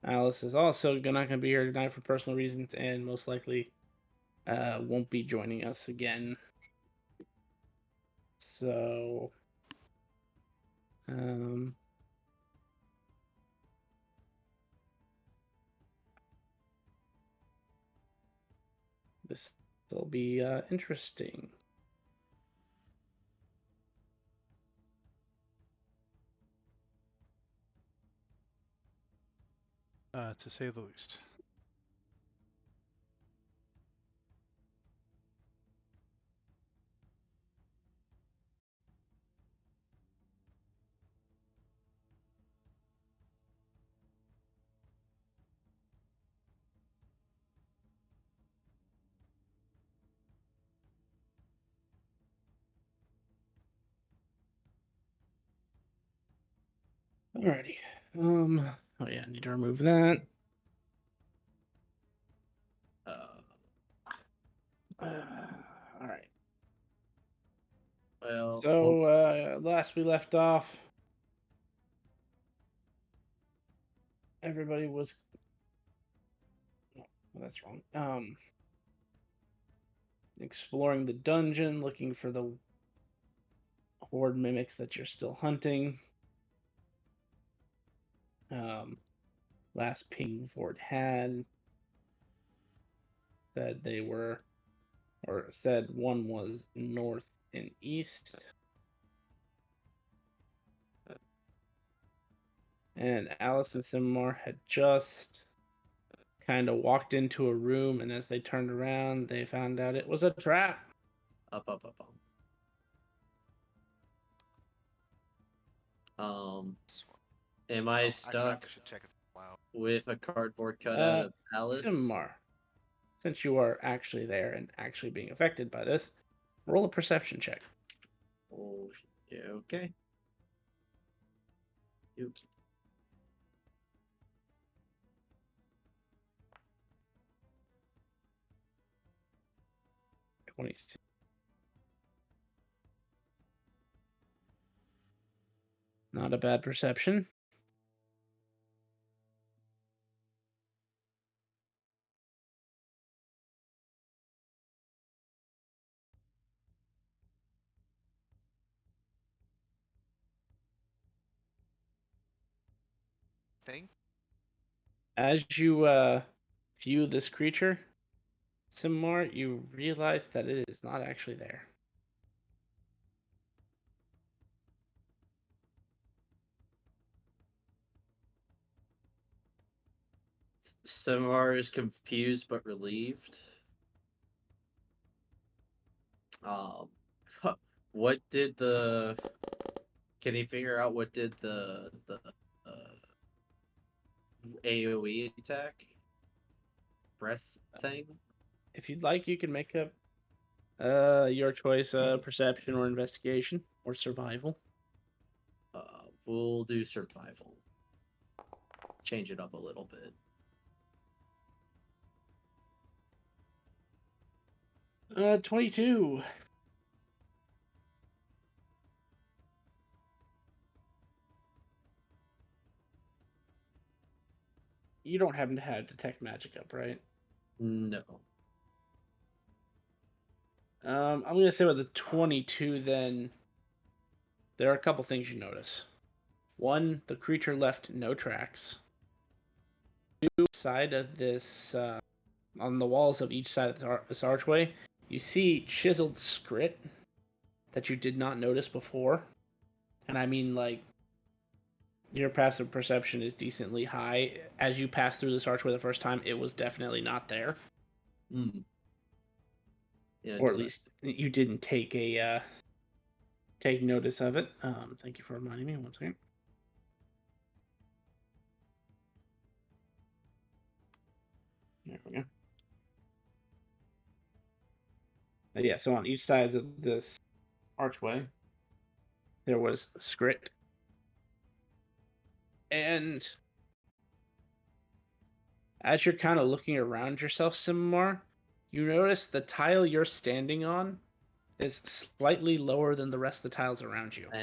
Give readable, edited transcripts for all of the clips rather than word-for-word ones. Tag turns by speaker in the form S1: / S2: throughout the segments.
S1: Alice is also not going to be here tonight for personal reasons, and most likely won't be joining us again. So, this will be interesting.
S2: To say the least.
S1: Alrighty. Oh yeah, I need to remove that. All right.
S3: Well,
S1: So last we left off, everybody was. Oh, that's wrong. Exploring the dungeon, looking for the horde mimics that you're still hunting. Last ping Ford had said they were, or said one was north and east. And Alice and Simar had just kind of walked into a room, and as they turned around, they found out it was a trap.
S3: up. Am I stuck
S4: should check it out.
S3: with a cardboard cutout of Alice?
S1: Simar, since you are actually there and actually being affected by this, roll a perception check.
S3: Oh, yeah, okay. Oops.
S1: Not a bad perception.
S4: Thing?
S1: As you view this creature, Simar, you realize that it is not actually there.
S3: Simar is confused but relieved. Um, what did the? Can he figure out what did the AOE attack breath thing?
S1: If you'd like, you can make up your choice: perception or investigation or survival.
S3: We'll do survival. Change it up a little bit.
S1: 22. You don't happen to have detect magic up, right?
S3: No.
S1: I'm gonna say with the 22, then there are a couple things you notice. One, the creature left no tracks. Two, side of this, on the walls of each side of this archway, you see chiseled script that you did not notice before. And I mean, like, your passive perception is decently high. As you pass through this archway the first time, it was definitely not there.
S3: Yeah,
S1: or at least you didn't take notice of it. Thank you for reminding me. One second. There we go. Yeah, so on each side of this archway, there was script. And as you're kind of looking around yourself some more, you notice the tile you're standing on is slightly lower than the rest of the tiles around you.
S3: Oh.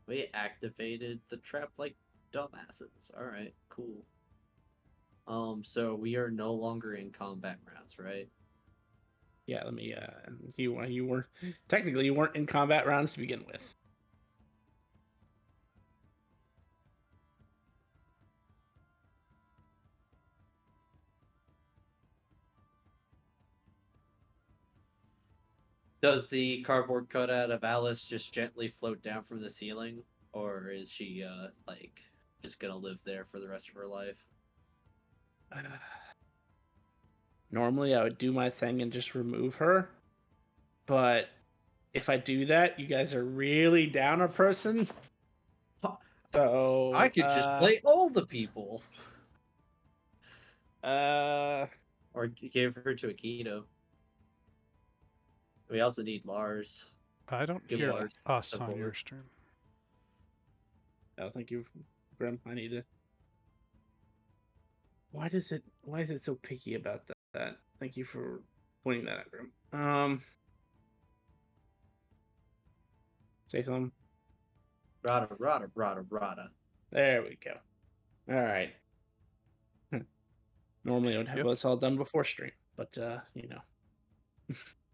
S3: We activated the trap like dumbasses. All right, cool. So we are no longer in combat rounds, right?
S1: Yeah, let me. You were technically you weren't in combat rounds to begin with.
S3: Does the cardboard cutout of Alice just gently float down from the ceiling, or is she like just gonna live there for the rest of her life?
S1: Normally, I would do my thing and just remove her, but if I do that, you guys are really down a person.
S3: Huh,
S1: So,
S3: I could just play all the people,
S1: uh,
S3: or give her to Akito. We also need Lars.
S2: I don't
S3: Give
S2: hear
S3: Lars
S2: us
S3: the
S2: on your
S3: vote.
S2: stream.
S1: oh, thank you, Grim. I need to. Why is it so picky about that? Thank you for pointing that out, Grim. Say something.
S3: Rada, rada, rada, rada.
S1: There we go. All right. Normally, I would have
S2: Yep.
S1: this all done before stream, but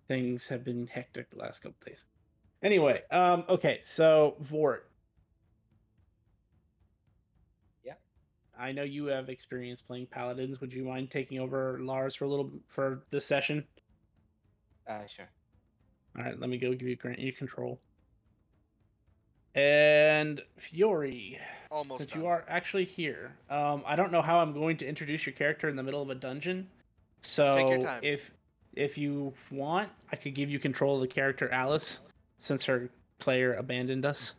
S1: things have been hectic the last couple days. Anyway, okay, so Vort.
S4: Yeah.
S1: I know you have experience playing paladins. Would you mind taking over Lars for this session?
S4: Sure.
S1: All right, let me go grant you control. And Fiore,
S5: Almost
S1: since
S5: done.
S1: you are actually here, I don't know how I'm going to introduce your character in the middle of a dungeon. So
S5: Take your time.
S1: if you want, I could give you control of the character Alice, since her player abandoned us.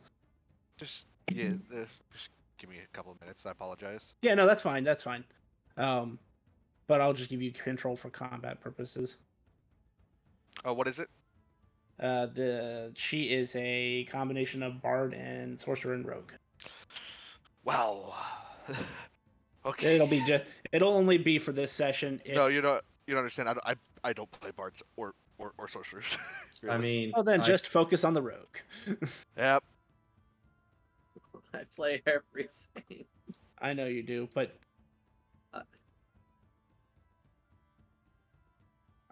S5: Just just give me a couple of minutes. I apologize.
S1: Yeah, no, that's fine. That's fine. But I'll just give you control for combat purposes.
S5: What is it?
S1: She is a combination of bard and sorcerer and rogue.
S5: Wow. Okay.
S1: It'll only be for this session.
S5: No, you don't understand. I don't play bards or sorcerers.
S3: I
S5: Really.
S3: mean,
S1: Oh, then
S3: I,
S1: just focus on the rogue.
S5: Yep.
S3: I play everything.
S1: I know you do, but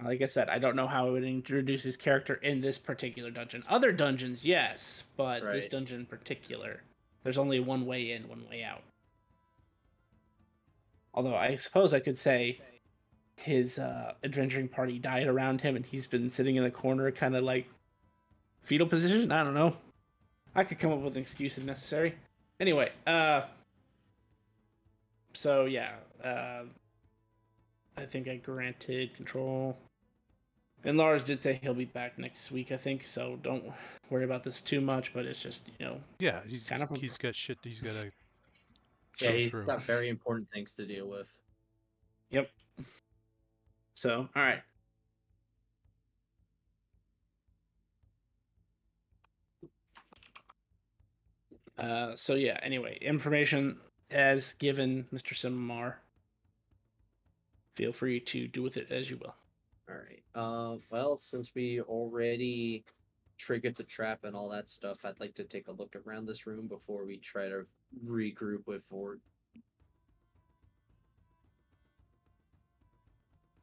S1: like I said, I don't know how I would introduce his character in this particular dungeon. Other dungeons, yes, but this
S3: Right.
S1: dungeon in particular, there's only one way in, one way out. Although I suppose I could say his adventuring party died around him and he's been sitting in a corner, kind of like fetal position. I don't know. I could come up with an excuse if necessary. Anyway, so yeah, I think I granted control. And Lars did say he'll be back next week, I think, so don't worry about this too much, but it's just,
S2: Yeah,
S1: kind of
S2: he's got shit he's got to
S3: Yeah,
S2: go
S3: he's
S2: through.
S3: got very important things to deal with.
S1: Yep. So, all right. So yeah, anyway, information as given, Mr. Simamar. Feel free to do with it as you will.
S3: All right. Well, since we already triggered the trap and all that stuff, I'd like to take a look around this room before we try to regroup with Ford.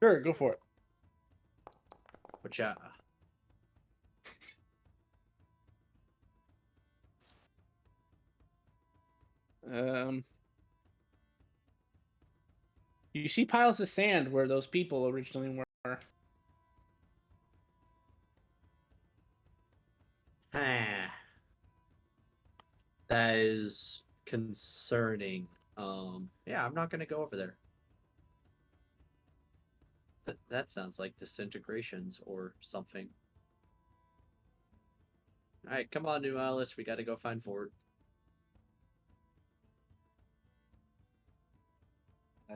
S1: Sure, go for it.
S3: Wacha.
S1: You see piles of sand where those people originally were.
S3: Ah, that is concerning. Yeah, I'm not gonna go over there. That sounds like disintegrations or something. All right, come on, New Alice. We gotta go find Ford.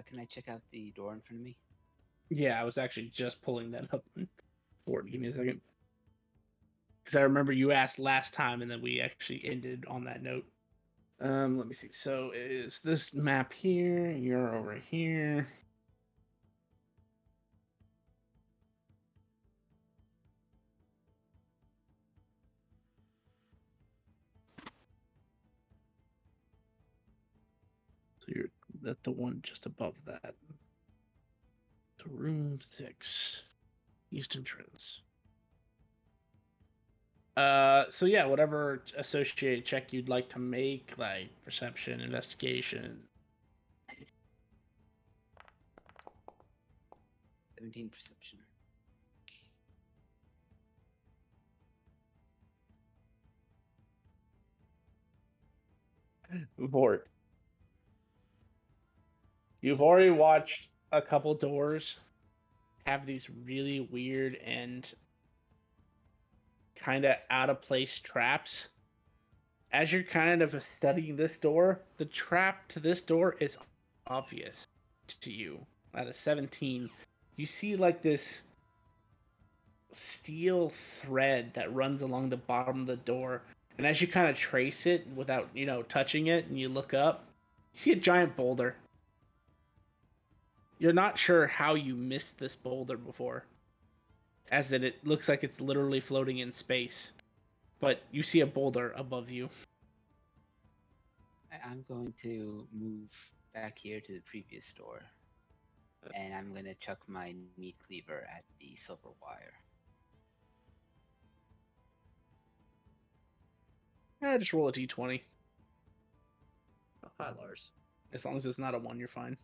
S4: Can I check out the door in front of me?
S1: Yeah, I was actually just pulling that up. Ford, give me a second. Because I remember you asked last time, and then we actually ended on that note. Let me see. So is this map here? You're over here. So you're at the one just above that. So room 6, east entrance. So yeah, whatever associated check you'd like to make, like perception, investigation.
S4: 17 perception.
S1: Vort. You've already watched a couple doors have these really weird and kind of out of place traps. As you're kind of studying this door, the trap to this door is obvious to you. At a 17, you see like this steel thread that runs along the bottom of the door. And as you kind of trace it without, touching it, and you look up, you see a giant boulder. You're not sure how you missed this boulder before, as that it looks like it's literally floating in space. But you see a boulder above you.
S4: I'm going to move back here to the previous door. And I'm going to chuck my meat cleaver at the silver wire.
S1: Just roll a d20.
S3: Oh, hi, Lars.
S1: As long as it's not a 1, you're fine.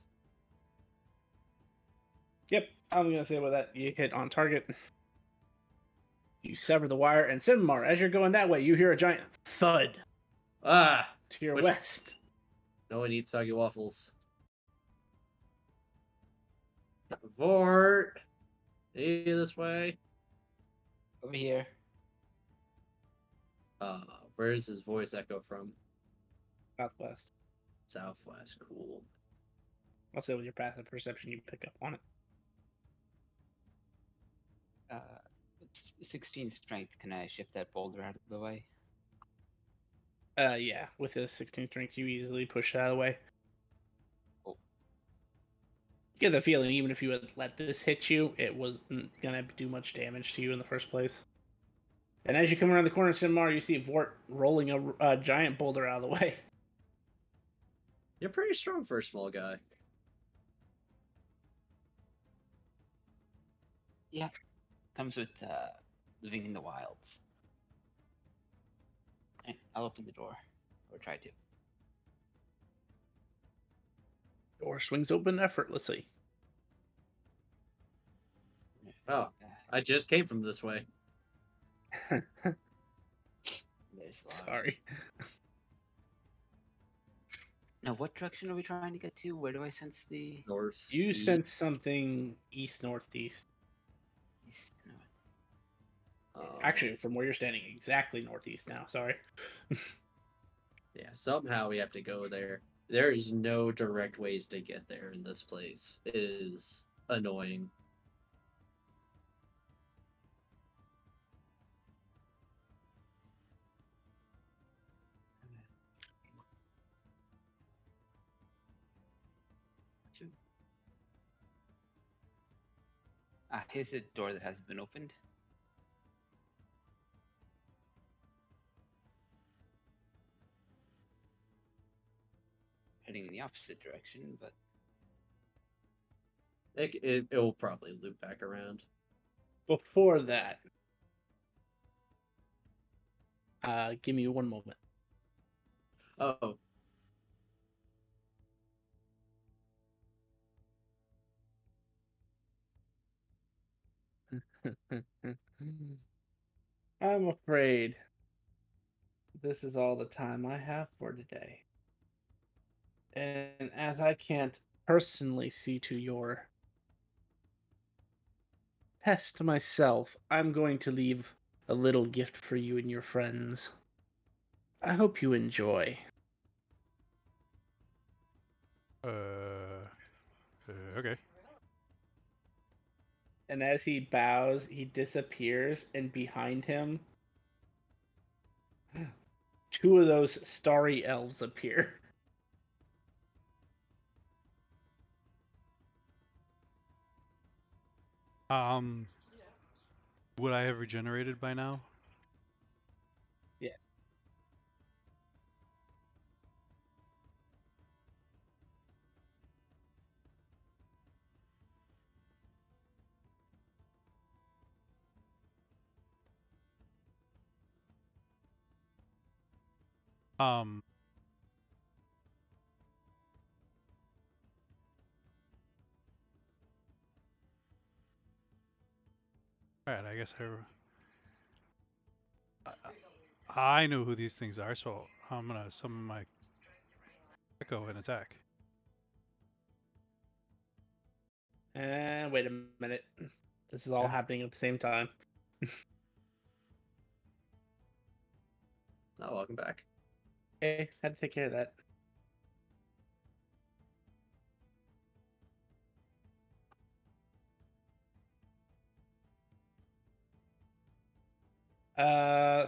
S1: Yep, I'm gonna say with that, you hit on target. You sever the wire, and Sinmar, as you're going that way, you hear a giant thud
S3: Ah!
S1: to your
S3: Which-
S1: west.
S3: No one eats soggy waffles. Vort! Hey, this way.
S4: Over here.
S3: Where does his voice echo from?
S1: Southwest.
S3: Southwest, cool.
S1: I'll say with your passive perception, you pick up on it.
S4: It's 16 strength. Can I shift that boulder out of the way?
S1: Yeah, with his 16 strength, you easily push it out of the way.
S4: Oh.
S1: You get the feeling, even if you had let this hit you, it wasn't gonna do much damage to you in the first place. And as you come around the corner of Sinmar, you see Vort rolling a giant boulder out of the way.
S3: You're pretty strong for a small guy.
S4: Yeah. Comes with living in the wilds. I'll open the door. Or try to.
S1: Door swings open effortlessly.
S3: Oh,
S4: Uh,
S3: I just came from this way.
S4: there's Lars.
S1: Sorry.
S4: Now, what direction are we trying to get to? Where do I sense the
S3: North.
S1: You
S3: east.
S1: sense something east-northeast.
S4: east? No.
S1: Actually, from where you're standing, exactly northeast now. Sorry.
S3: Yeah, somehow we have to go there. There is no direct ways to get there in this place. It is annoying.
S4: Here's a door that hasn't been opened. Heading in the opposite direction, but
S3: It will probably loop back around.
S1: Before that, give me one moment.
S3: Oh,
S1: I'm afraid this is all the time I have for today. And as I can't personally see to your test myself, I'm going to leave a little gift for you and your friends. I hope you enjoy.
S2: Okay.
S1: And as he bows, he disappears, and behind him, 2 of those starry elves appear.
S2: Would I have regenerated by now?
S1: Yeah.
S2: Um. Alright, I guess I know who these things are, so I'm gonna summon my echo and attack.
S1: And wait a minute. This is all
S2: Yeah.
S1: happening at the same time.
S3: Oh, welcome back.
S1: Okay, had to take care of that.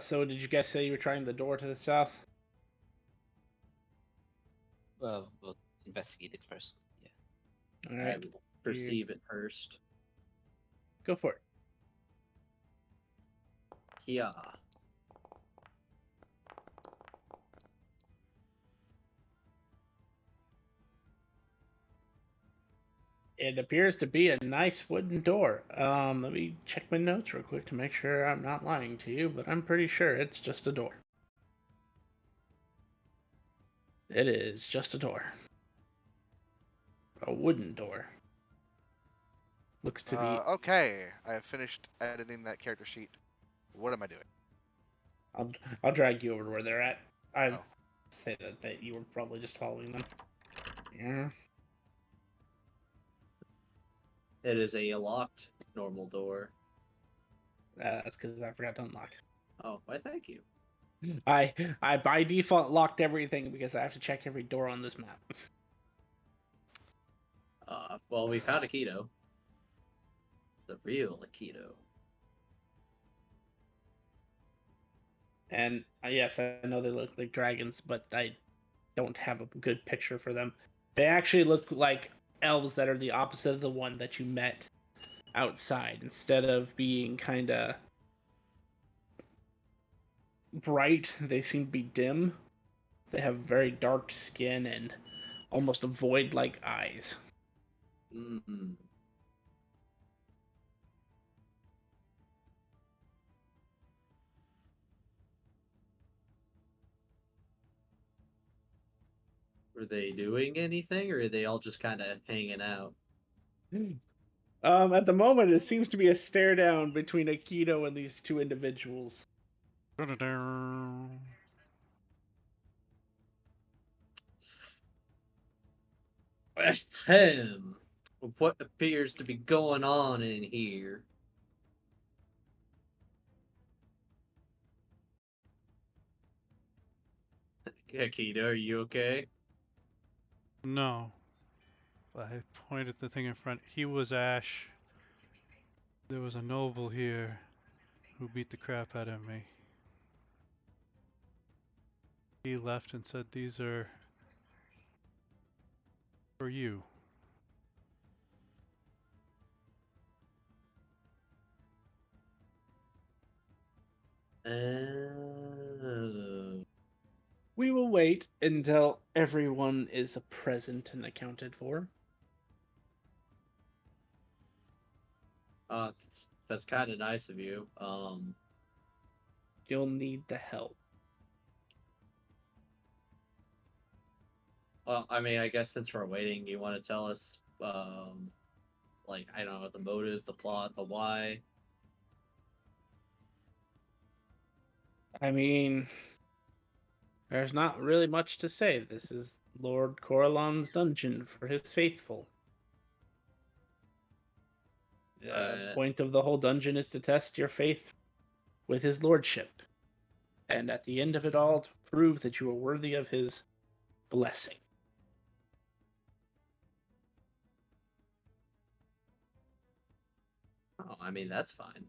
S1: So did you guys say you were trying the door to the south?
S4: Well, we'll investigate it first. Yeah.
S1: All
S3: I
S1: right,
S3: will perceive it first.
S1: go for it.
S3: Yeah.
S1: It appears to be a nice wooden door. Let me check my notes real quick to make sure I'm not lying to you, but I'm pretty sure it's just a door. It is just a door. A wooden door. Looks to be.
S5: Okay, I have finished editing that character sheet. What am I doing?
S1: I'll drag you over to where they're at. I
S5: Oh.
S1: say that you were probably just following them. Yeah.
S3: It is a locked normal door.
S1: That's because I forgot to unlock.
S3: Oh, why thank you.
S1: I by default locked everything because I have to check every door on this map.
S3: Well, we found Aikido. The real Aikido.
S1: And yes, I know they look like dragons, but I don't have a good picture for them. They actually look like elves that are the opposite of the one that you met outside. Instead of being kind of bright, they seem to be dim. They have very dark skin and almost void-like eyes.
S3: Mm-hmm. Were they doing anything, or are they all just kind of hanging out?
S1: At the moment, it seems to be a stare down between Aikido and these two individuals.
S2: Dun-dun-dun.
S3: Ahem. What appears to be going on in here? Aikido, are you okay?
S2: No. I pointed the thing in front. He was Ash. There was a noble here who beat the crap out of me. He left and said, "These are for you."
S3: Oh.
S1: We will wait until everyone is present and accounted for.
S3: That's kind of nice of you.
S1: You'll need the help.
S3: Well, I mean, I guess since we're waiting, you want to tell us, like, I don't know, the motive, the plot, the why?
S1: I mean, there's not really much to say. This is Lord Coralon's dungeon for his faithful. The
S3: Uh,
S1: point of the whole dungeon is to test your faith with his lordship, and at the end of it all, to prove that you are worthy of his blessing.
S3: oh, I mean, that's fine.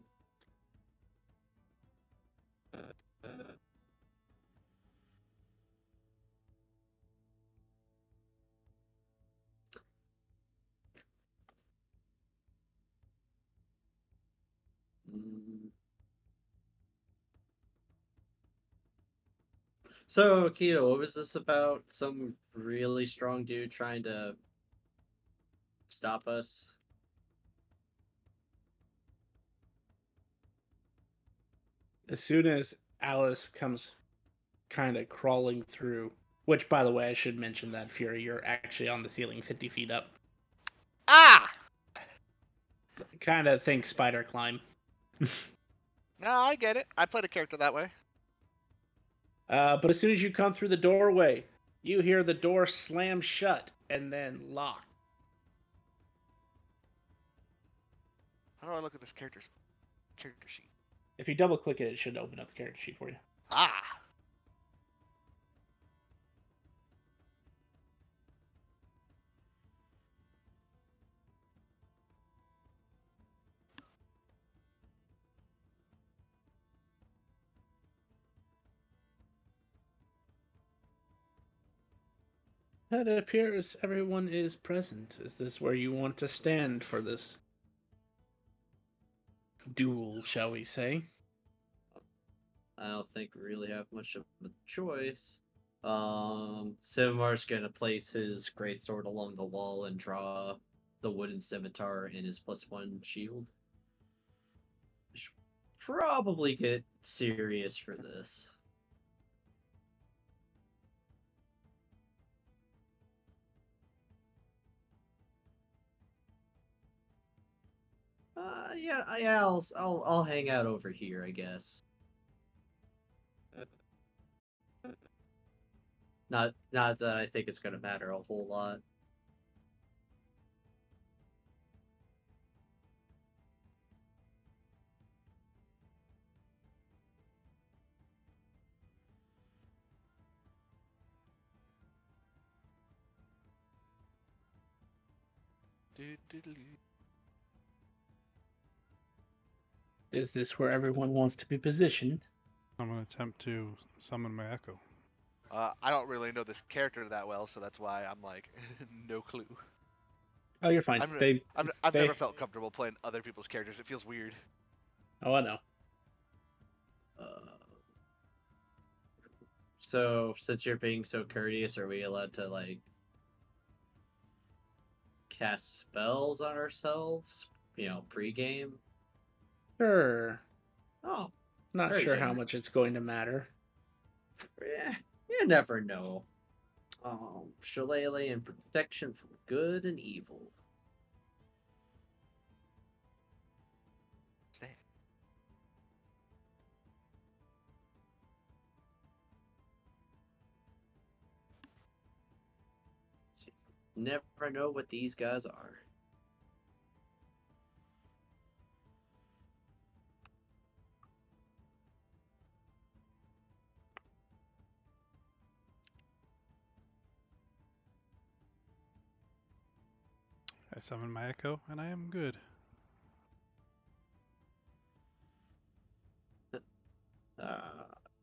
S3: Mm. So, Keto, what was this about? Some really strong dude trying to stop us?
S1: As soon as Alice kind of crawling through. Which, by the way, I should mention that Fury, you're actually on the ceiling 50 feet up.
S5: Ah!
S1: Kind of think spider climb.
S5: No, I get it. I played a character that way.
S1: But as soon as you come through the doorway, you hear the door slam shut and then lock.
S5: How do I look at this character sheet?
S1: If you double click it, it should open up the character sheet for you.
S5: Ah!
S1: It appears everyone is present. Is this where you want to stand for this duel, shall we say?
S3: I don't think we really have much of a choice. Simar's gonna place his greatsword along the wall and draw the wooden scimitar in his +1 shield. Should probably get serious for this. Yeah, I'll hang out over here, I guess. Not that I think it's gonna matter a whole lot.
S5: Doo-doo-doo.
S1: Is this where everyone wants to be positioned?
S2: I'm gonna attempt to summon my echo.
S5: I don't really know this character that well, so that's why I'm like, no clue.
S1: Oh, you're fine.
S5: I've
S1: they-
S5: never felt comfortable playing other people's characters. It feels weird.
S1: Oh, I know.
S3: So since you're being so courteous, are we allowed to like cast spells on ourselves? Pre-game.
S1: Sure.
S3: Oh,
S1: Not
S3: Very
S1: sure how
S3: generous.
S1: much it's going to matter.
S3: You never know. Shillelagh and protection from good and evil.
S5: Stay.
S3: Never know what these guys are.
S2: I summon my echo, and I am good.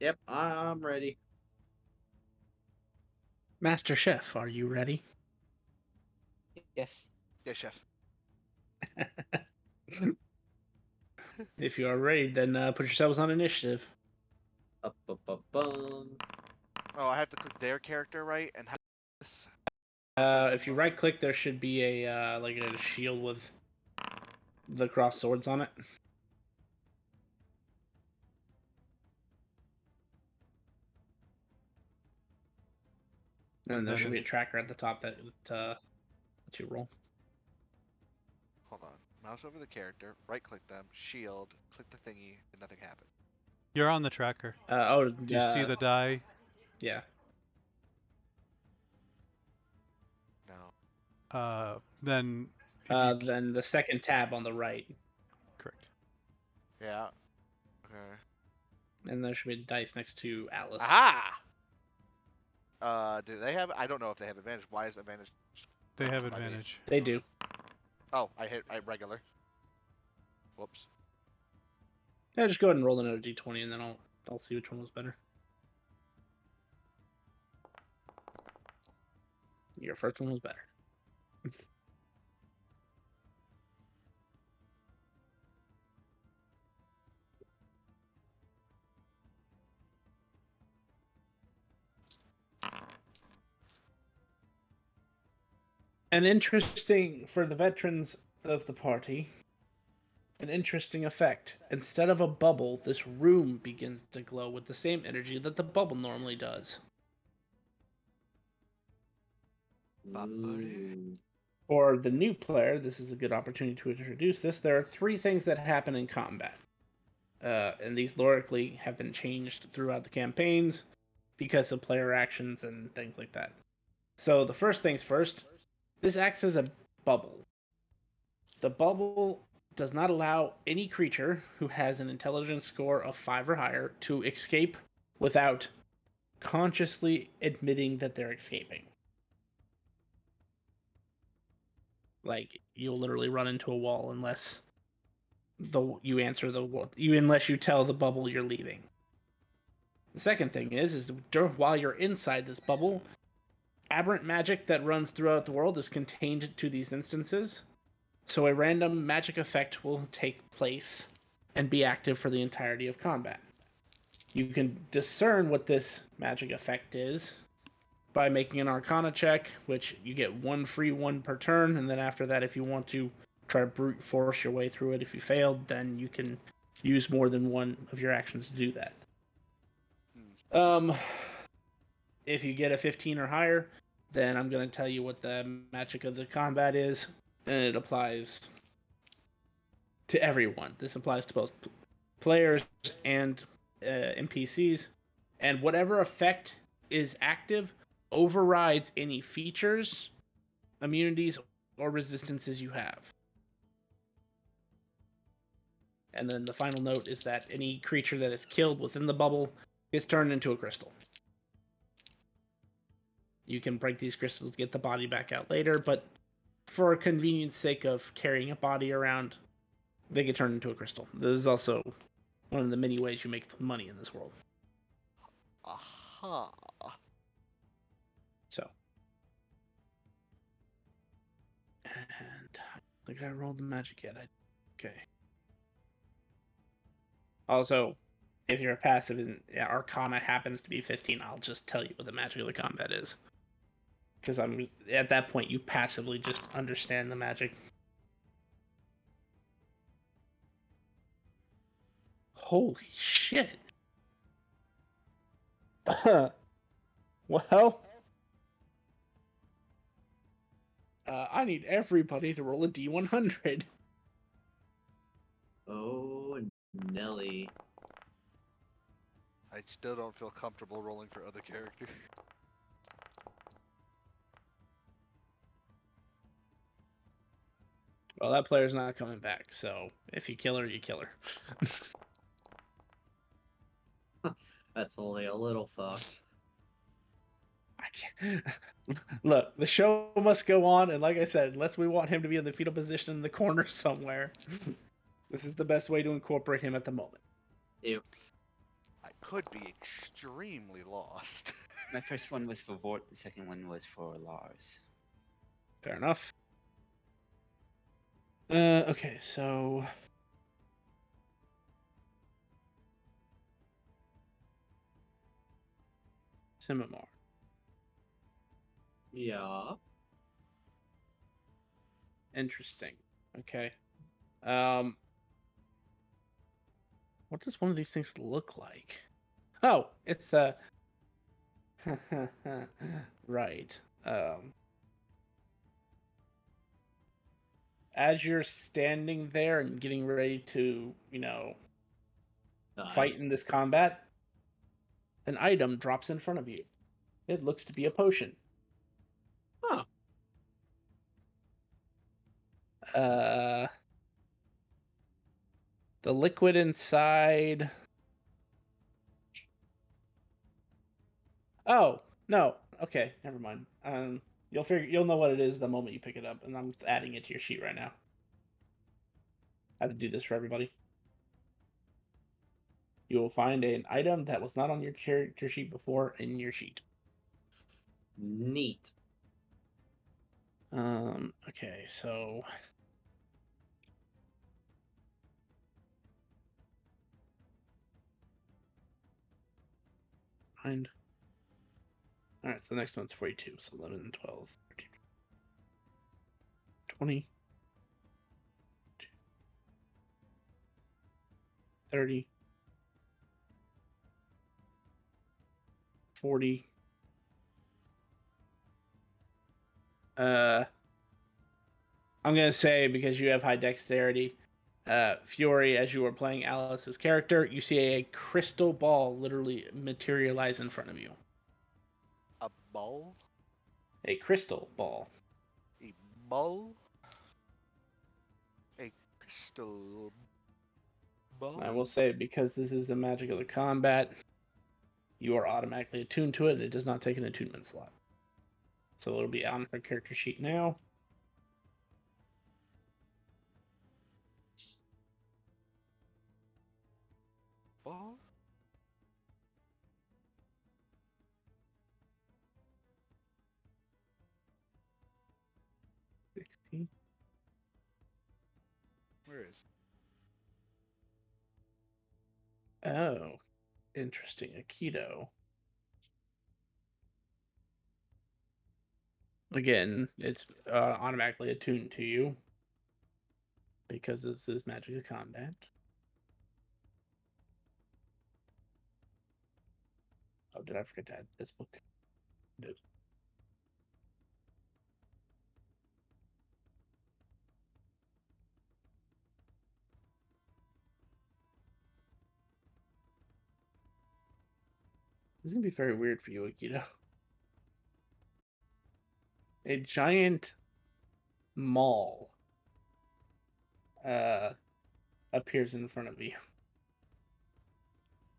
S3: Yep, I'm ready.
S1: Master Chef, are you ready?
S4: Yes.
S5: Yeah, chef.
S1: If you are ready, then put yourselves on initiative.
S3: Up, up, up, bum.
S5: Oh, I have to click their character, right? And have this.
S1: If you right click, there should be a like a shield with the crossed swords on it. And there
S2: That
S1: should be a
S2: is-
S1: tracker at the top that you roll.
S5: Hold on. Mouse over the character, right click them, shield, click the thingy, and nothing happened.
S2: You're on the tracker. Do you see the die?
S1: Yeah.
S5: No.
S2: Then if you
S1: Then the second tab on the right,
S2: correct.
S5: Yeah. Okay.
S1: and there should be a dice next to Alice.
S5: Aha! Do they have? I don't know if they have advantage. Why is advantage?
S2: They have
S5: my base?
S2: advantage.
S1: They do.
S5: Oh, I regular. Whoops.
S1: Yeah, just go ahead and roll another d20, and then I'll see which one was better. Your first one was better. And interesting for the veterans of the party, an interesting effect. Instead of a bubble, this room begins to glow with the same energy that the bubble normally does.
S5: Bumblebee?
S3: Ooh.
S1: For the new player, this is a good opportunity to introduce this. There are 3 things that happen in combat. And these lorically have been changed throughout the campaigns because of player actions and things like that. So the first things first, this acts as a bubble. The bubble does not allow any creature who has an intelligence score of 5 or higher to escape without consciously admitting that they're escaping. Like, you'll literally run into a wall unless unless you tell the bubble you're leaving. The second thing is while you're inside this bubble, aberrant magic that runs throughout the world is contained to these instances. So a random magic effect will take place and be active for the entirety of combat. You can discern what this magic effect is by making an Arcana check, which you get 1 free 1 per turn, and then after that, if you want to try to brute force your way through it, if you failed, then you can use more than 1 of your actions to do that. If you get a 15 or higher, then I'm going to tell you what the magic of the combat is, and it applies to everyone. This applies to both players and NPCs, and whatever effect is active overrides any features, immunities, or resistances you have. And then the final note is that any creature that is killed within the bubble gets turned into a crystal. You can break these crystals to get the body back out later, but for convenience sake of carrying a body around, they get turned into a crystal. This is also one of the many ways you make money in this world.
S5: Aha.
S1: So. And I think I rolled the magic yet. Okay. Also, if you're a passive and Arcana happens to be 15, I'll just tell you what the magic of the combat is. Because I'm at that point, you passively just understand the magic. Holy shit. Well, I need everybody to roll a D100.
S3: Oh, Nelly.
S5: I still don't feel comfortable rolling for other characters.
S1: Well, that player's not coming back, so if you kill her, you kill her.
S3: That's only a little fucked.
S1: I can't. Look, the show must go on, and like I said, unless we want him to be in the fetal position in the corner somewhere, this is the best way to incorporate him at the moment.
S3: Ew.
S5: I could be extremely lost.
S4: My first one was for Vort, the second one was for Lars.
S1: Fair enough. Okay, so Simimar.
S3: Yeah.
S1: Interesting. Okay. What does one of these things look like? Oh, it's a. Right. As you're standing there and getting ready to, fight in this combat, an item drops in front of you. It looks to be a potion.
S3: Huh.
S1: The liquid inside. Oh, no. Okay, never mind. You'll know what it is the moment you pick it up, and I'm adding it to your sheet right now. I have to do this for everybody. You will find an item that was not on your character sheet before in your sheet.
S3: Neat.
S1: Okay, so find. Alright, so the next one's 42. So 11, 12, 13, 20. 30, 40. I'm gonna say, because you have high dexterity, Fury, as you were playing Alice's character, you see a crystal ball literally materialize in front of you.
S5: A ball?
S1: A crystal ball.
S5: A ball? A crystal ball?
S1: I will say, because this is the magic of the combat, you are automatically attuned to it. It does not take an attunement slot. So it'll be on her character sheet now.
S5: Ball? Where is it?
S1: Oh, interesting. Aikido. Again, it's automatically attuned to you because this is magic of combat. Oh, did I forget to add this book? No. This is gonna be very weird for you, Aikido. A giant mall uh, appears in front of you.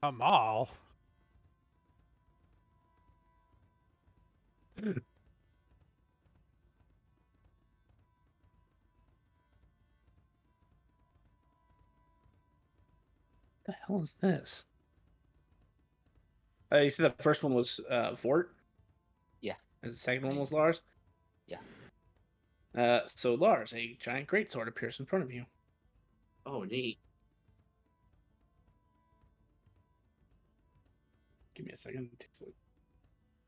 S2: A mall? The hell is this? You said the first one was Vort?
S4: Yeah.
S1: And the second one
S4: Thank
S1: was Lars?
S4: Yeah.
S1: So Lars, a giant greatsword appears in front of you.
S3: Oh, neat.
S1: Give me a second. It takes a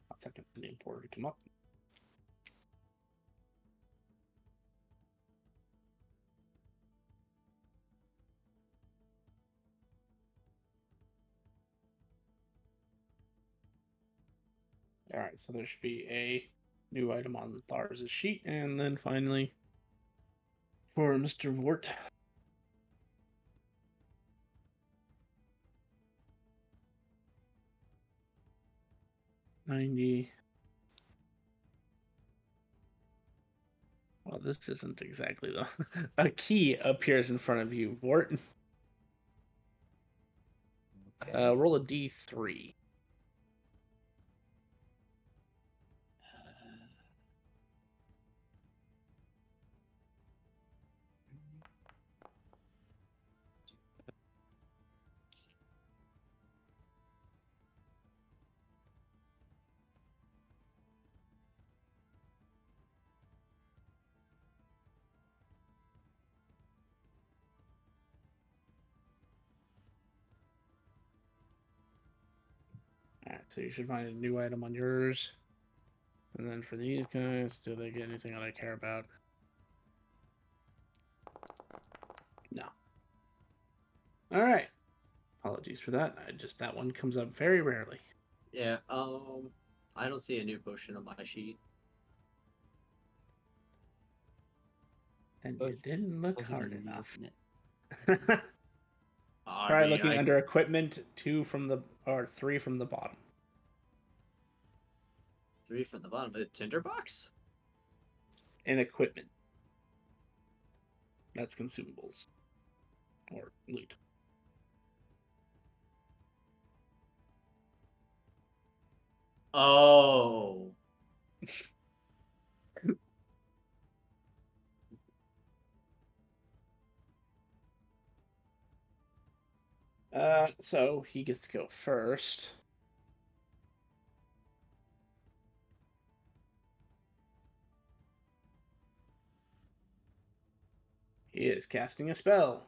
S1: hot second for the importer to come up. Alright, so there should be a new item on Lars' sheet, and then finally for Mr. Vort. $90. Well, this isn't exactly the a key appears in front of you, Vort.
S4: Okay.
S1: Roll a D3. Alright, so you should find a new item on yours. And then for these guys, do they get anything that I care about? No. Alright. Apologies for that. That one comes up very rarely.
S3: Yeah. I don't see a new potion on my sheet.
S1: Then
S4: Oh,
S1: you didn't look
S4: Wasn't
S1: hard
S4: in the
S1: enough.
S4: open it.
S3: I
S1: Try
S3: mean,
S1: looking under equipment, 3 from the bottom.
S3: 3 from the bottom. A tinderbox?
S1: In equipment. That's consumables. Or loot.
S3: Oh.
S1: So he gets to go first. He is casting a spell.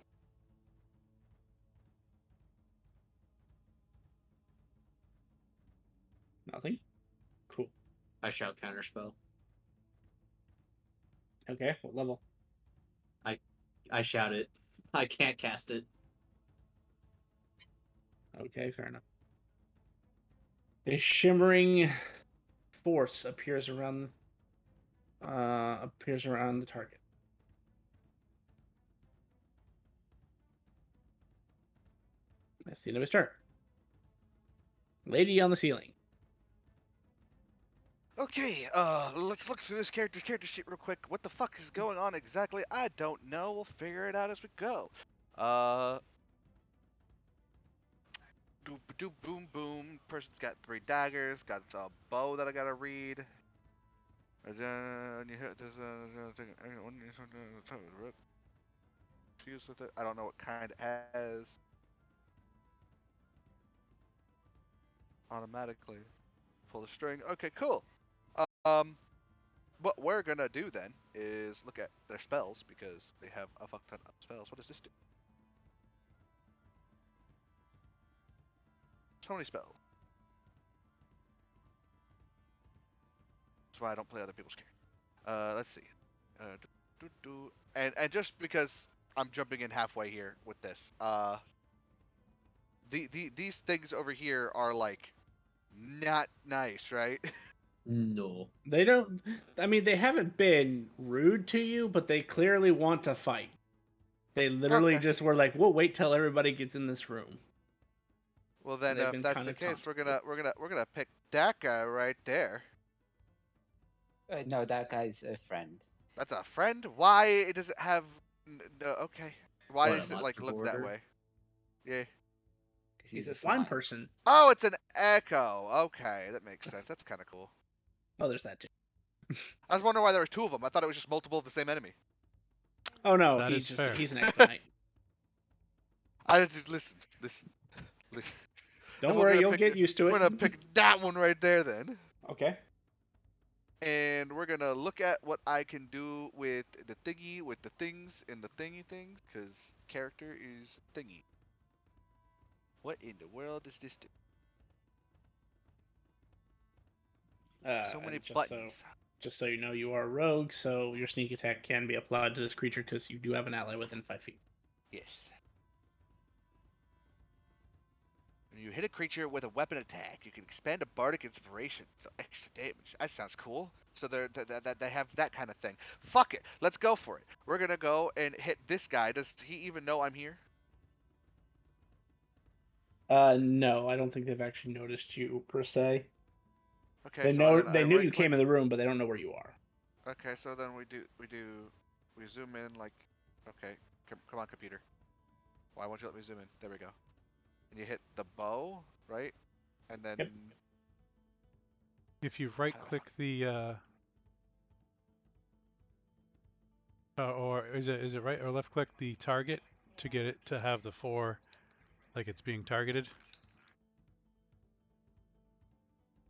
S1: Nothing? Cool.
S3: I shout counterspell.
S1: Okay, what level?
S3: I shout it. I can't cast it.
S1: Okay, fair enough. A shimmering force appears around the target. That's the end of his turn. Lady on the ceiling.
S5: Okay, let's look through this character sheet real quick. What the fuck is going on exactly? I don't know. We'll figure it out as we go. Doop doop boom boom. Person's got 3 daggers. Got a bow that I gotta read. And then you hit this. Fuse with it. I don't know what kind it has. Automatically pull the string. Okay, cool. What we're gonna do then is look at their spells because they have a fuck ton of spells. What does this do? So many spells. That's why I don't play other people's characters. Let's see. And just because I'm jumping in halfway here with this, these things over here are like not nice, right?
S3: No.
S1: They don't. I mean, they haven't been rude to you, but they clearly want to fight. They literally
S5: Okay.
S1: just were like, "We'll wait till everybody gets in this room."
S5: Well then,
S1: they've
S5: if
S1: been
S5: that's
S1: kind
S5: the
S1: of
S5: case,
S1: taunting.
S5: we're gonna pick that guy right there.
S4: No, that guy's a friend.
S5: That's a friend. Why does it have? No, okay. Why
S3: What, a
S5: does it like
S3: monster
S5: look that
S3: border?
S5: way? Yeah.
S4: 'Cause
S1: He's
S4: he's
S1: a
S4: a
S1: slime
S4: slime.
S1: person.
S5: Oh, it's an echo. Okay, that makes sense. That's kind of cool.
S1: Oh, there's that too.
S5: I was wondering why there were 2 of them. I thought it was just multiple of the same enemy.
S1: Oh no,
S2: That is fair.
S1: he's an expedite.
S5: I just listen. And
S1: Don't
S5: we're
S1: worry,
S5: gonna
S1: you'll
S5: pick.
S1: get used to
S5: We're
S1: it.
S5: gonna pick that one right there then.
S1: Okay.
S5: And we're gonna look at what I can do with the thingy, with the things, and the thingy things, because character is thingy. What in the world does this do? So many
S1: And
S5: buttons.
S1: just so you know, you are a rogue, so your sneak attack can be applied to this creature because you do have an ally within 5 feet.
S5: Yes. When you hit a creature with a weapon attack, you can expand a bardic inspiration, so extra damage. That sounds cool. So they have that kind of thing. Fuck it, let's go for it. We're gonna go and hit this guy. Does he even know I'm here?
S1: No, I don't think they've actually noticed you per se.
S5: Okay,
S1: They
S5: so
S1: know
S5: then I
S1: they knew
S5: right
S1: you
S5: click.
S1: came in the room, but they don't know where you are.
S5: Okay, so then we zoom in like. Okay, come on, computer. Why won't you let me zoom in? There we go. And you hit the bow, right? And then.
S1: Yep.
S2: If you right click the or is it right or left click the target to get it to have the 4 like it's being targeted?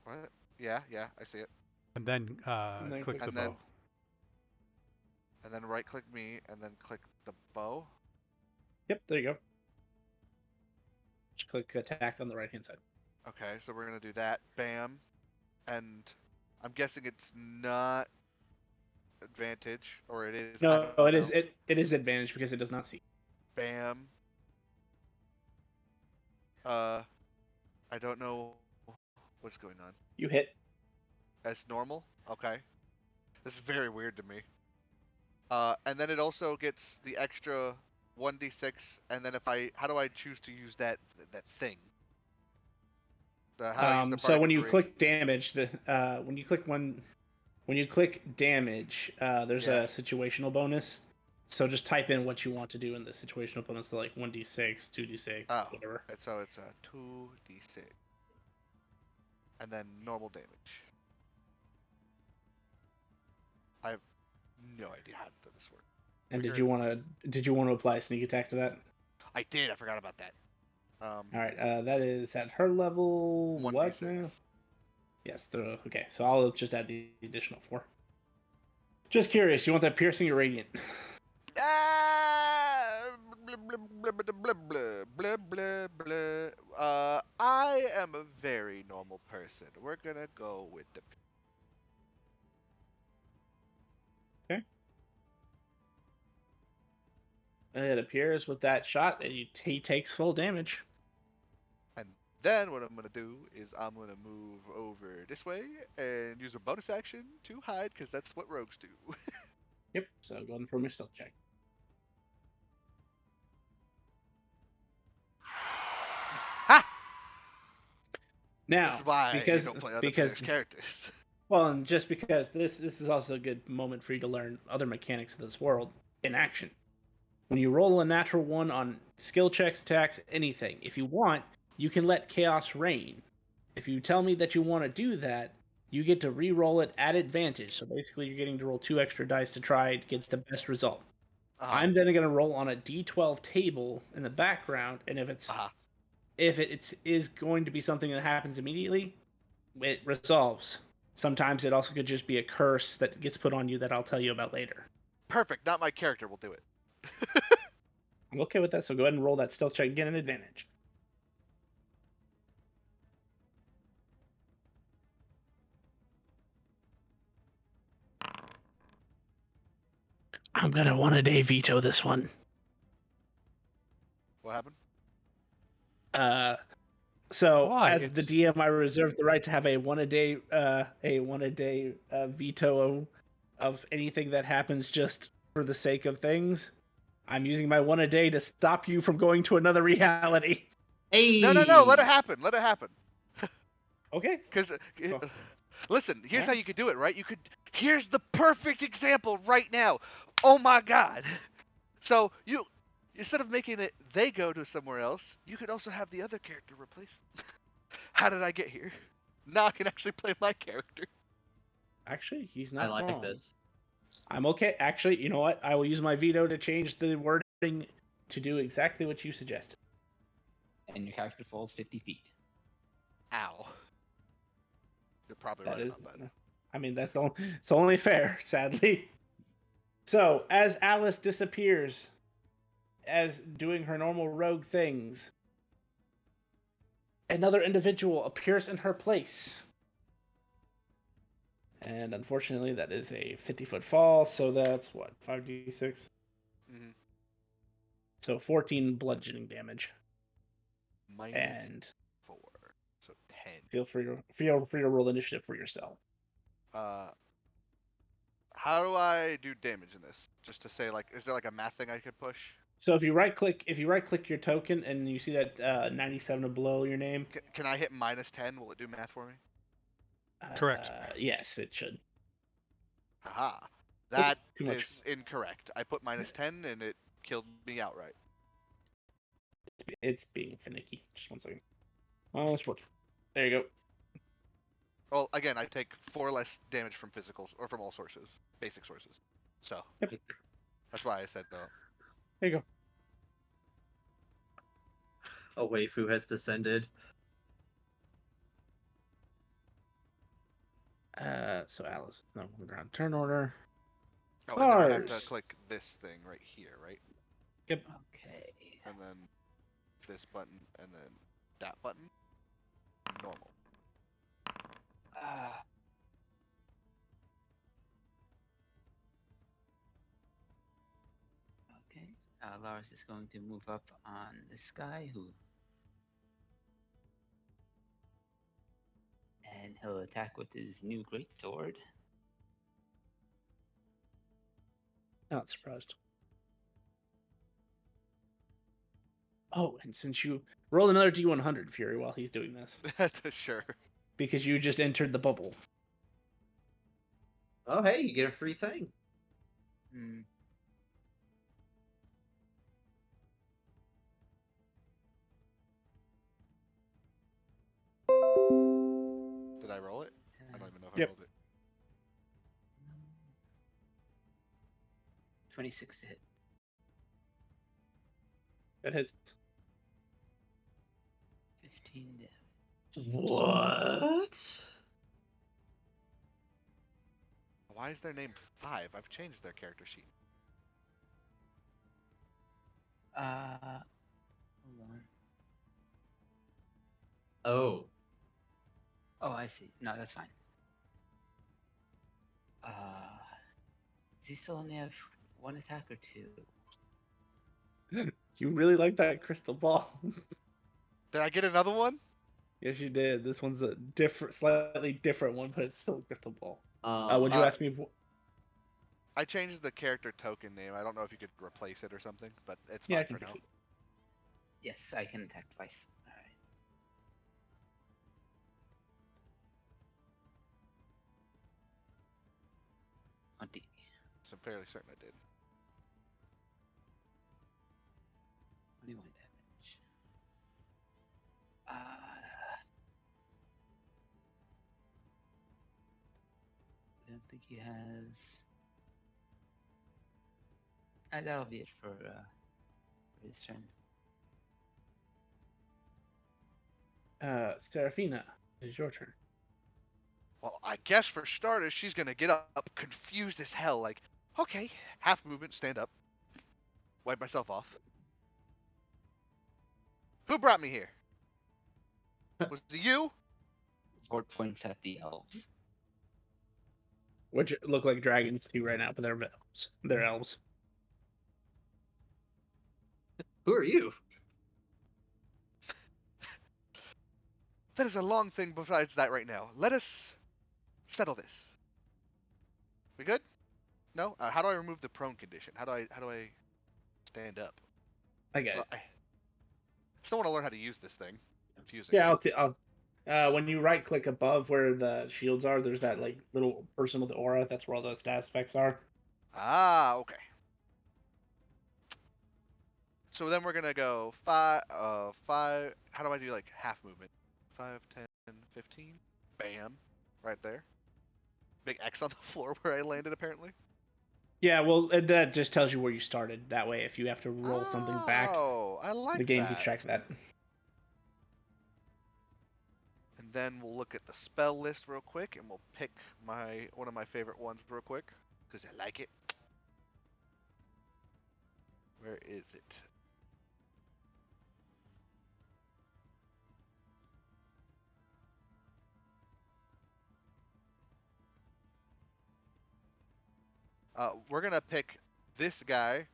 S5: What? Yeah, I see it.
S2: And then
S1: And then
S2: click
S1: click
S2: the
S5: And then.
S2: bow.
S5: And then right click me, and then click the bow.
S1: Yep, there you go. Just click attack on the right hand side.
S5: Okay, so we're gonna do that. Bam. And I'm guessing it's not advantage, or it is. I
S1: No,
S5: don't
S1: it is
S5: know.
S1: it is advantage because it does not see.
S5: Bam. I don't know what's going on.
S1: You hit.
S5: As normal. Okay. This is very weird to me. And then it also gets the extra 1d6, and then how do I choose to use that thing? How do I use the
S1: So
S5: bardic
S1: when you
S5: inspiration?
S1: click damage, when you click damage, there's
S5: Yeah.
S1: a situational bonus. So just type in what you want to do in the situational bonus, so like 1d6, 2d6,
S5: Oh,
S1: whatever.
S5: and so it's a 2d6, and then normal damage. I have no idea how this works.
S1: And
S5: Figure
S1: did you want to apply a sneak attack to that?
S5: I did. I forgot about that.
S1: All right, that is at her level.
S5: 1d6.
S1: What now? Yes. Okay, so I'll just add the additional 4. Just curious, you want that piercing or radiant?
S5: Blah, blah, blah, blah, blah, blah, blah, blah, blah. I am a very normal person. We're gonna go with the.
S1: Okay. It appears with that shot that he takes full damage.
S5: And then what I'm gonna do is I'm gonna move over this way and use a bonus action to hide, because that's what rogues do.
S1: Yep. So go ahead and perform your stealth check.
S5: Ha!
S1: Now,
S5: This is why you
S1: because
S5: don't play other
S1: because
S5: players' characters.
S1: well, and just because this is also a good moment for you to learn other mechanics of this world in action. When you roll a natural one on skill checks, attacks, anything, if you want, you can let chaos reign. If you tell me that you want to do that, you get to re-roll it at advantage. So basically, you're getting to roll 2 extra dice to try to get the best result.
S5: Uh-huh.
S1: I'm then going to roll on a d12 table in the background, and if
S5: Uh-huh.
S1: it is going to be something that happens immediately, it resolves. Sometimes it also could just be a curse that gets put on you that I'll tell you about later.
S5: Perfect. Not my character will do it.
S1: I'm okay with that, so go ahead and roll that stealth check again, an advantage. I'm gonna one-a-day veto this one.
S5: What happened?
S1: So
S2: Why?
S1: as the
S2: It's
S1: DM, I reserve the right to have a one-a-day veto of anything that happens just for the sake of things. I'm using my one-a-day to stop you from going to another reality.
S3: Hey!
S5: No. Let it happen. Let it happen.
S1: Okay.
S5: Because,
S1: Cool.
S5: listen, here's
S1: Yeah.
S5: how you could do it, right? Here's the perfect example right now. Oh my god. So, instead of making it they go to somewhere else, you could also have the other character replace them. How did I get here? Now I can actually play my character.
S1: Actually, he's
S3: I
S1: not
S3: like
S1: wrong.
S3: this.
S1: I'm okay. Actually, you know what? I will use my veto to change the wording to do exactly what you suggested.
S4: And your character falls 50 feet.
S5: Ow. You're probably
S1: That
S5: right
S1: is,
S5: about that.
S1: I mean, it's only fair, sadly. So, as Alice disappears, as doing her normal rogue things, another individual appears in her place. And unfortunately, that is a 50-foot fall, so that's what, 5d6?
S5: Mm-hmm.
S1: So 14 bludgeoning damage.
S5: Minus
S1: And
S5: 4. So 10.
S1: feel free to roll initiative for yourself.
S5: How do I do damage in this? Just to say, like, is there like a math thing I could push?
S1: So if you right click your token and you see that 97 below your name,
S5: Can I hit minus 10? Will it do math for me?
S2: Correct.
S1: Yes, it should.
S5: Haha. That
S1: Too much.
S5: is incorrect. I put minus 10 and it killed me outright.
S1: It's being finicky. Just one second. -4. There you go.
S5: Well, again, I take 4 less damage from physicals or from all sources, basic sources. So
S1: Yep.
S5: that's why I said no.
S1: There you
S3: A waifu has descended.
S1: go. So Alice, no longer on turn order.
S5: Oh, and then I have to
S1: Cars.
S5: click this thing right here, right?
S1: Yep.
S4: Okay.
S5: And then this button, and then that button. Normal.
S4: Ah. Okay. Lars is going to move up on this guy and he'll attack with his new great sword.
S1: Not surprised. Oh, and since you roll another D100, Fury, while he's doing this,
S5: Sure.
S1: because you just entered the bubble.
S3: Oh, hey, you get a free thing.
S4: Hmm.
S5: Did I roll it? I don't even know if
S1: Yep.
S5: I rolled it.
S4: 26 to hit.
S1: That hits.
S4: 15 damage.
S3: What?
S5: Why is their name 5? I've changed their character sheet.
S4: Hold on.
S3: Oh.
S4: Oh, I see. No, that's fine. Does he still only have 1 attack or 2?
S1: You really like that crystal ball.
S5: Did I get another one?
S1: Yes, you did. This one's a slightly different one, but it's still a crystal ball. Would you
S3: Uh,
S1: ask me?
S5: I changed the character token name. I don't know if you could replace it or something, but it's
S1: Yeah, I
S5: fine
S1: can
S5: for
S1: fix
S5: now.
S1: it.
S4: Yes, I can attack twice. Alright. On the
S5: So I'm fairly certain I did.
S4: 21 damage. I don't think he has. That'll be it for his turn.
S1: Serafina, it is your turn.
S5: Well, I guess for starters, she's gonna get up, confused as hell, like, okay, half movement, stand up, wipe myself off. Who brought me here? Was it you?
S4: Ford points at the elves.
S1: Which look like dragons too right now, but they're elves. They're elves.
S3: who are you?
S5: That is a long thing besides that right now. Let us settle this. We good? No? How do I remove the prone condition? How do I stand up?
S1: I get it.
S5: I still want to learn how to use this thing. Confusing.
S1: Yeah, when you right click above where the shields are, there's that like little person with the aura. That's where all the stat specs are.
S5: Ah, okay. So then we're gonna go 5. How do I do like half movement? 5, 10, 15. Bam, right there. Big X on the floor where I landed apparently.
S1: Yeah, well, that just tells you where you started. That way, if you have to roll something back,
S5: Oh, I like
S1: the game keeps
S5: that.
S1: track of that.
S5: And then we'll look at the spell list real quick, and we'll pick one of my favorite ones real quick because I like it. Where is it? We're gonna pick this guy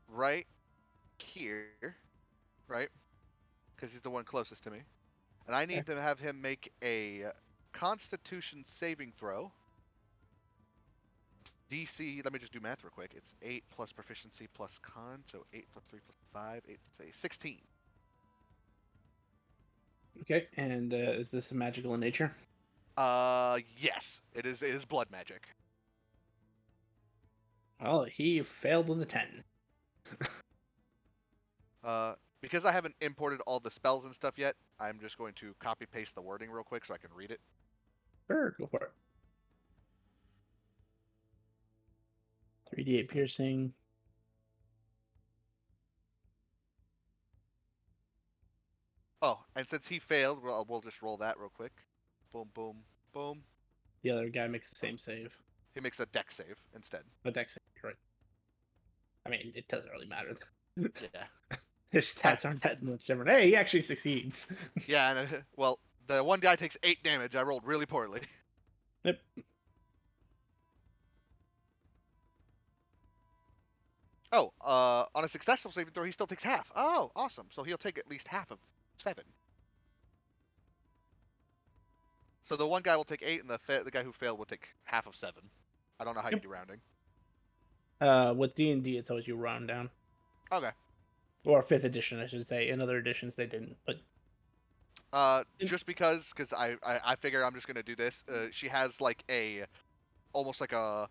S5: right here, right? Because he's the one closest to me. And I need to have him make a Constitution saving throw. DC, let me just do math real quick. It's 8 plus proficiency plus con, so 8 plus 3 plus 5, 8 plus 8, 16.
S1: Okay, and is this magical in nature?
S5: Yes, it is. It is blood magic.
S1: Well, he failed with a 10.
S5: Because I haven't imported all the spells and stuff yet, I'm just going to copy paste the wording real quick so I can read it.
S1: Sure, go for it. 3d8 piercing.
S5: Oh, and since he failed, we'll just roll that real quick. Boom, boom, boom.
S1: The other guy makes the same save.
S5: He makes a deck save instead.
S1: A dex save, right? I mean, it doesn't really matter.
S5: Yeah.
S1: His stats aren't that much different. Hey, he actually succeeds.
S5: Yeah, and well, the one guy takes 8 damage. I rolled really poorly.
S1: Yep.
S5: Oh, on a successful saving throw, he still takes half. Oh, awesome. So he'll take at least half of 7. So the one guy will take 8, and the guy who failed will take half of 7. I don't know how you
S1: Yep.
S5: do rounding.
S1: With D&D, it tells you round down.
S5: Okay.
S1: Or 5th edition, I should say. In other editions, they didn't. But
S5: Just because I figure I'm just gonna do this. She has like almost like a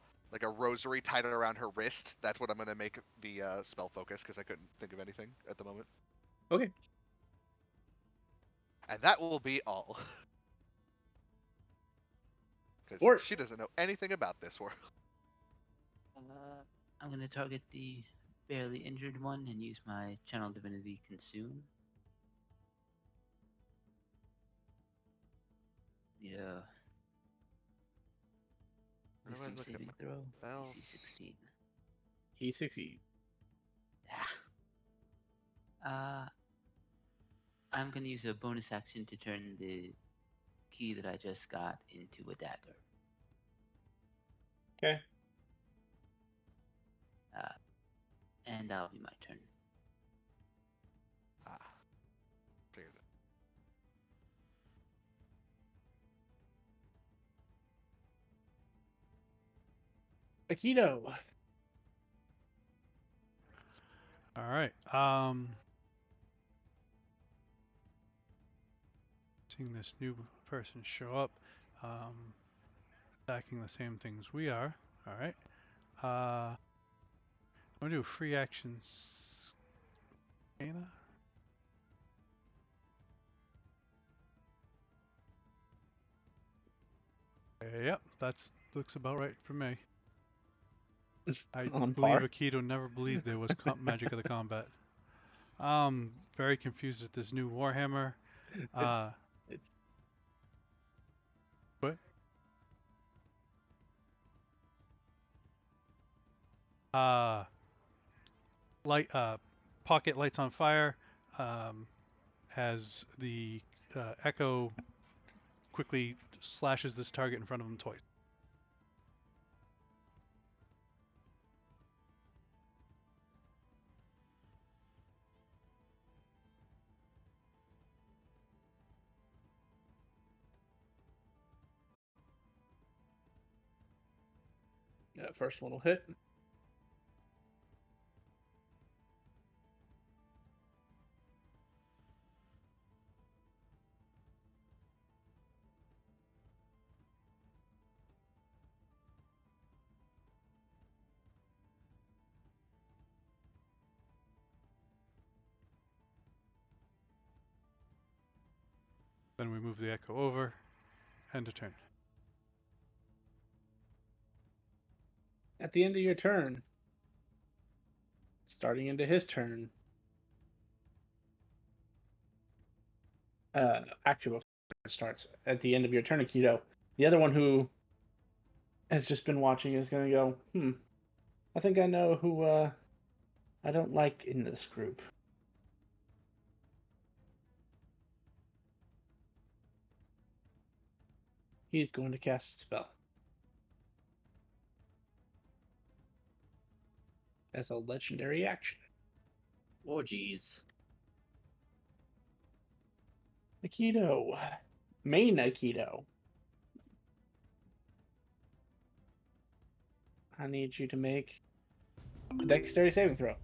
S5: rosary tied around her wrist. That's what I'm gonna make the spell focus because I couldn't think of anything at the moment.
S1: okay.
S5: And that will be all. Because
S1: Or
S5: she doesn't know anything about this world.
S4: I'm gonna target the barely injured one and use my channel divinity consume. Yeah.
S5: Where do I
S4: Wisdom
S5: look at
S4: saving
S5: my
S4: throw.
S5: spells?
S4: DC 16.
S1: he succeeds.
S4: I'm gonna use a bonus action to turn the key that I just got into a dagger.
S1: Okay.
S4: And that'll be my turn.
S5: Ah, figured it.
S1: Akito.
S2: All right. Seeing this new person show up, attacking the same things we are. All right. I'm gonna do free actions. Kana? Yep, that's looks about right for me. I
S1: On
S2: believe
S1: par.
S2: Akito never believed there was magic of the combat. Very confused at this new Warhammer. Uh,
S1: It's
S2: what? Uh, light. Pocket lights on fire. Um, as the echo quickly slashes this target in front of him twice.
S1: first one will hit.
S2: Then we move the echo over, end of turn.
S1: At the end of your turn, starting into his turn. Actually, before it starts at the end of your turn, Akito. The other one who has just been watching is going to go, I think I know who I don't like in this group. He's going to cast a spell. As a legendary action.
S3: Oh, jeez.
S1: Akito. Main Akito. I need you to make a dexterity saving throw.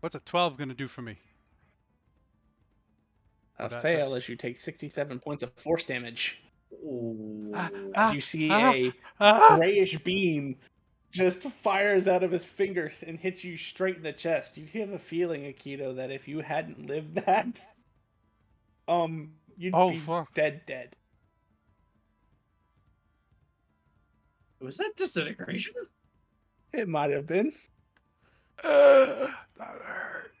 S2: What's a 12 gonna do for me?
S1: A
S2: Would that-
S1: fail as you take 67 points of force damage.
S3: Ooh.
S1: As you see a grayish beam just fires out of his fingers and hits you straight in the chest. You have a feeling, Akito, that if you hadn't lived that, you'd
S2: Oh,
S1: be
S2: fuck.
S1: dead.
S3: Was that disintegration?
S1: It might have been.
S2: That hurt.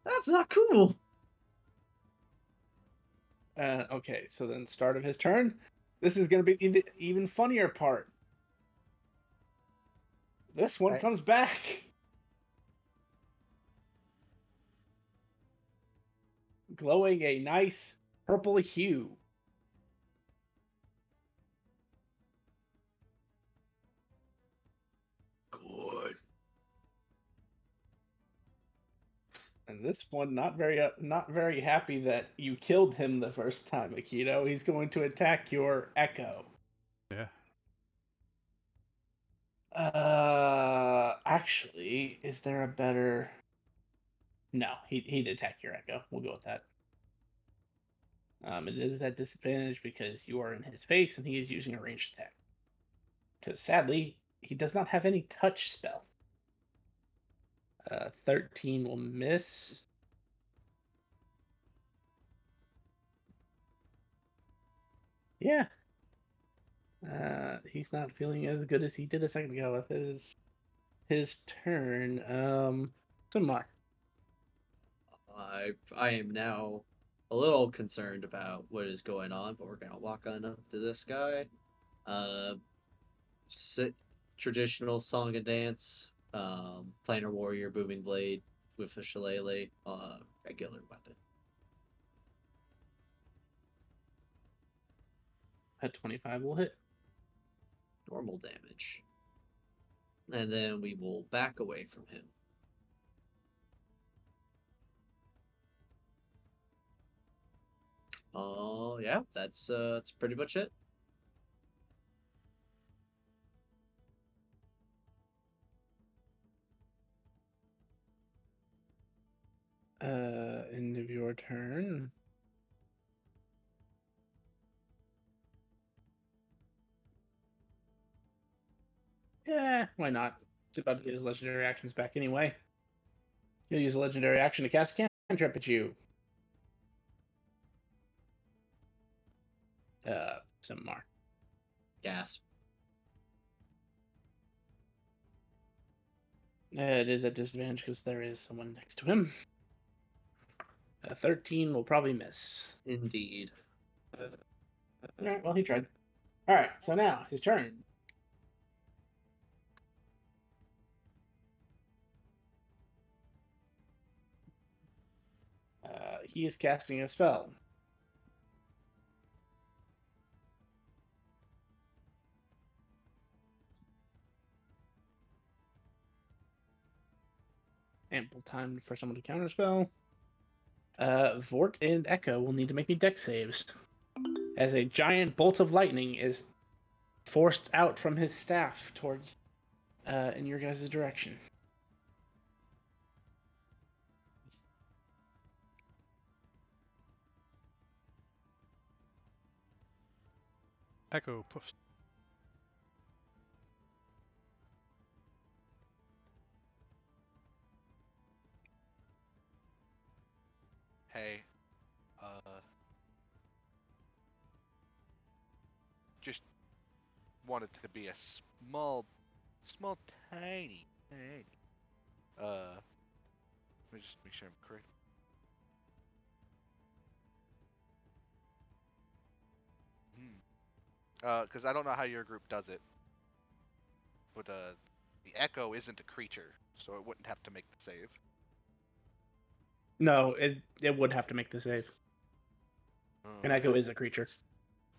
S3: That's not cool.
S1: Okay, so then start of his turn. This is going to be the even funnier part. This one
S4: Right.
S1: comes back. Glowing a nice purple hue.
S3: Good.
S1: And this one not very happy that you killed him the first time, Akito. He's going to attack your echo.
S2: Yeah.
S1: Actually, is there a better? No, he'd attack your echo. We'll go with that. It is at disadvantage because you are in his face and he is using a ranged attack. Because sadly, he does not have any touch spell. 13 will miss. Yeah. He's not feeling as good as he did a second ago. It is his turn. Sunmar.
S3: I am now a little concerned about what is going on, but we're gonna walk on up to this guy. Sit traditional song and dance. Planar warrior, booming blade with a shillelagh. Regular weapon.
S1: At 25 will hit.
S3: Normal damage. And then we will back away from him. Yeah, that's pretty much it.
S1: End of your turn. Yeah, why not? He's about to get his legendary actions back anyway. He'll use a legendary action to cast a cantrip at you. Some more.
S3: Gasp.
S1: It is at disadvantage because there is someone next to him. 13 will probably miss.
S3: Indeed.
S1: Alright, well, he tried. Alright, so now, his turn. He is casting a spell. Ample time for someone to counterspell. Vort and Echo will need to make me dex saves. As a giant bolt of lightning is forced out from his staff towards in your guys' direction.
S2: Echo poofs.
S5: Hey, just wanted to be a small, tiny. Let me just make sure I'm correct. Because I don't know how your group does it, but the Echo isn't a creature, so it wouldn't have to make the save.
S1: No, it would have to make the save. An Echo is a creature.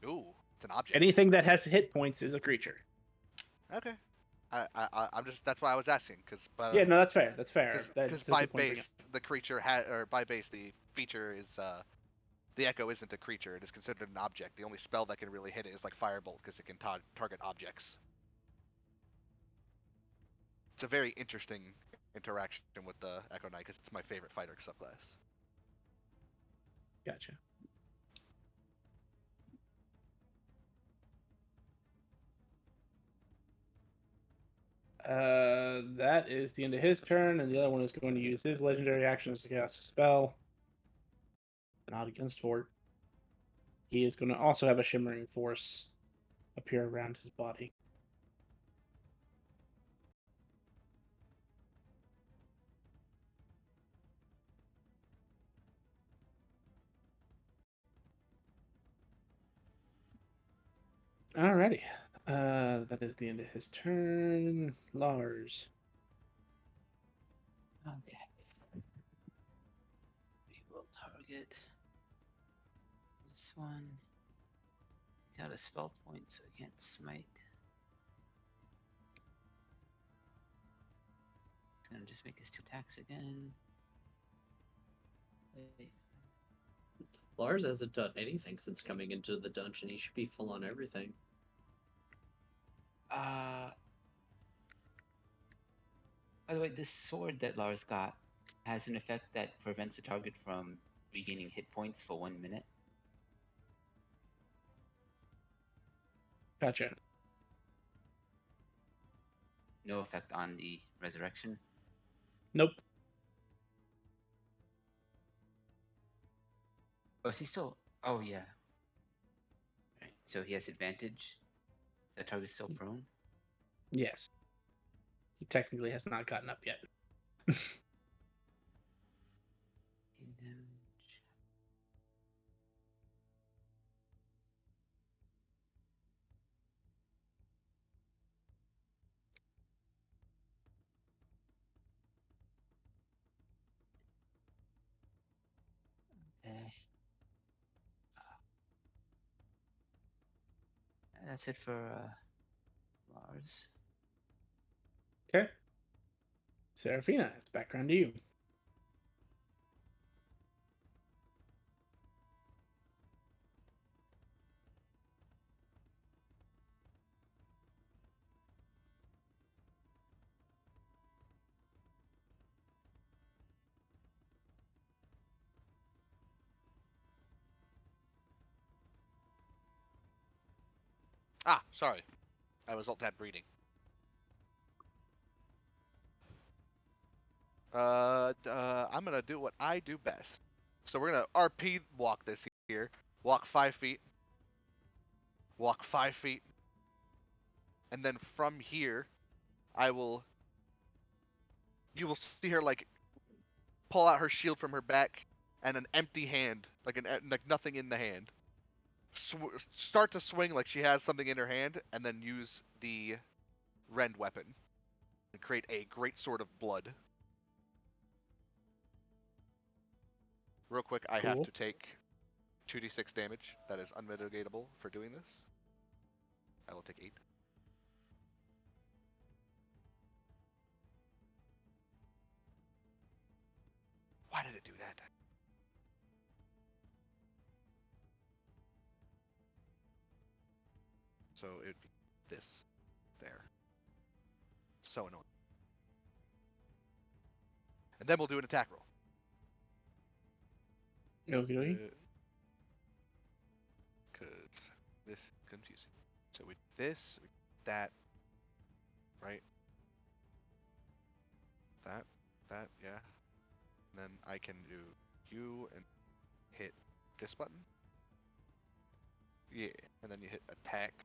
S5: Ooh, it's an object.
S1: Anything that has hit points is a creature.
S5: Okay. I'm just that's why I was asking because
S1: Yeah, no, that's fair. That's fair.
S5: because
S1: That's a
S5: by
S1: good point to bring
S5: base the creature by base the feature is the Echo isn't a creature. It is considered an object. The only spell that can really hit it is like Firebolt because it can target objects. It's a very interesting interaction with the Echo Knight because it's my favorite fighter subclass.
S1: Gotcha. That is the end of his turn, and the other one is going to use his legendary actions to cast a spell. Not against Fort. He is going to also have a shimmering force appear around his body. Alrighty. That is the end of his turn. Lars.
S4: Okay. We will target this one. He's out of spell point, so he can't smite. He's gonna just make his 2 attacks again. Wait.
S3: Lars hasn't done anything since coming into the dungeon. He should be full on everything.
S4: By the way, this sword that Lars got has an effect that prevents a target from regaining hit points for 1 minute.
S1: Gotcha.
S4: No effect on the resurrection.
S1: Nope.
S4: Oh, is he still? Oh, yeah. Right. So he has advantage. Is that target still prone?
S1: Yes. He technically has not gotten up yet.
S4: Damage. Okay. That's it for Lars.
S1: Okay. Seraphina, it's back around to you.
S5: Ah, sorry. I was alt-tab breeding. I'm gonna do what I do best. So we're gonna RP walk this here. Walk 5 feet. Walk 5 feet. And then from here, I will. You will see her like pull out her shield from her back and an empty hand, like nothing in the hand. Start to swing like she has something in her hand, and then use the rend weapon and create a great sword of blood. Real quick, I have
S1: Cool.
S5: to take 2d6 damage. That is unmitigatable for doing this. I will take 8. Why did it do that? So it'd be this. There. So annoying. And then we'll do an attack roll.
S1: Okay.
S5: Because this is confusing. So with this, that, right? That, yeah. And then I can do you and hit this button. Yeah. And then you hit attack.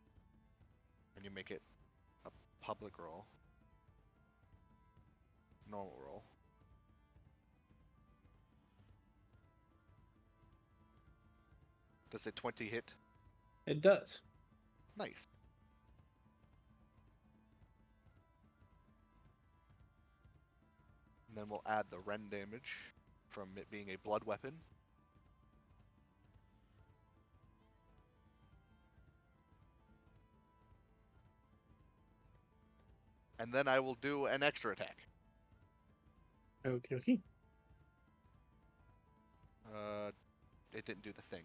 S5: And you make it a public roll. Normal roll. Does a 20 hit?
S1: It does.
S5: Nice. And then we'll add the rend damage from it being a blood weapon. And then I will do an extra attack.
S1: Okay.
S5: It didn't do the thing.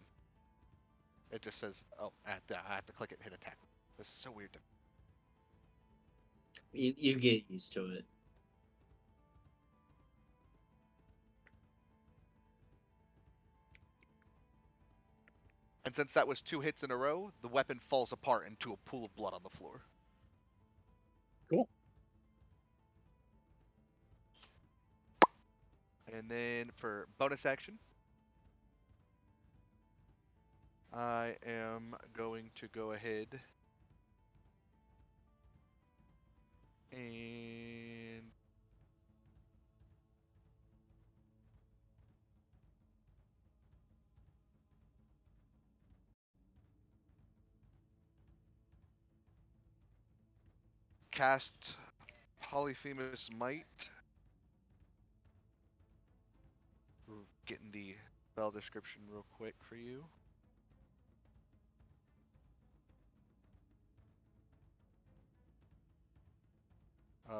S5: It just says, oh, I have to click it and hit attack. This is so weird.
S3: You get used to it.
S5: And since that was 2 hits in a row, the weapon falls apart into a pool of blood on the floor.
S1: Cool.
S5: And then for bonus action, I am going to go ahead and cast Polyphemus Might. We're getting the spell description real quick for you.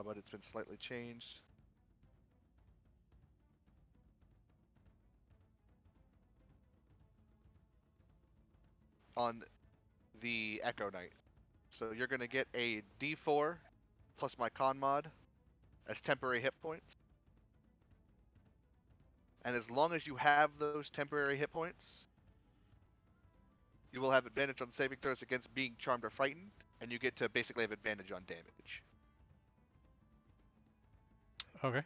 S5: But it's been slightly changed. On the Echo Knight. So you're going to get a D4 plus my con mod as temporary hit points. And as long as you have those temporary hit points, you will have advantage on saving throws against being charmed or frightened, and you get to basically have advantage on damage.
S2: Okay.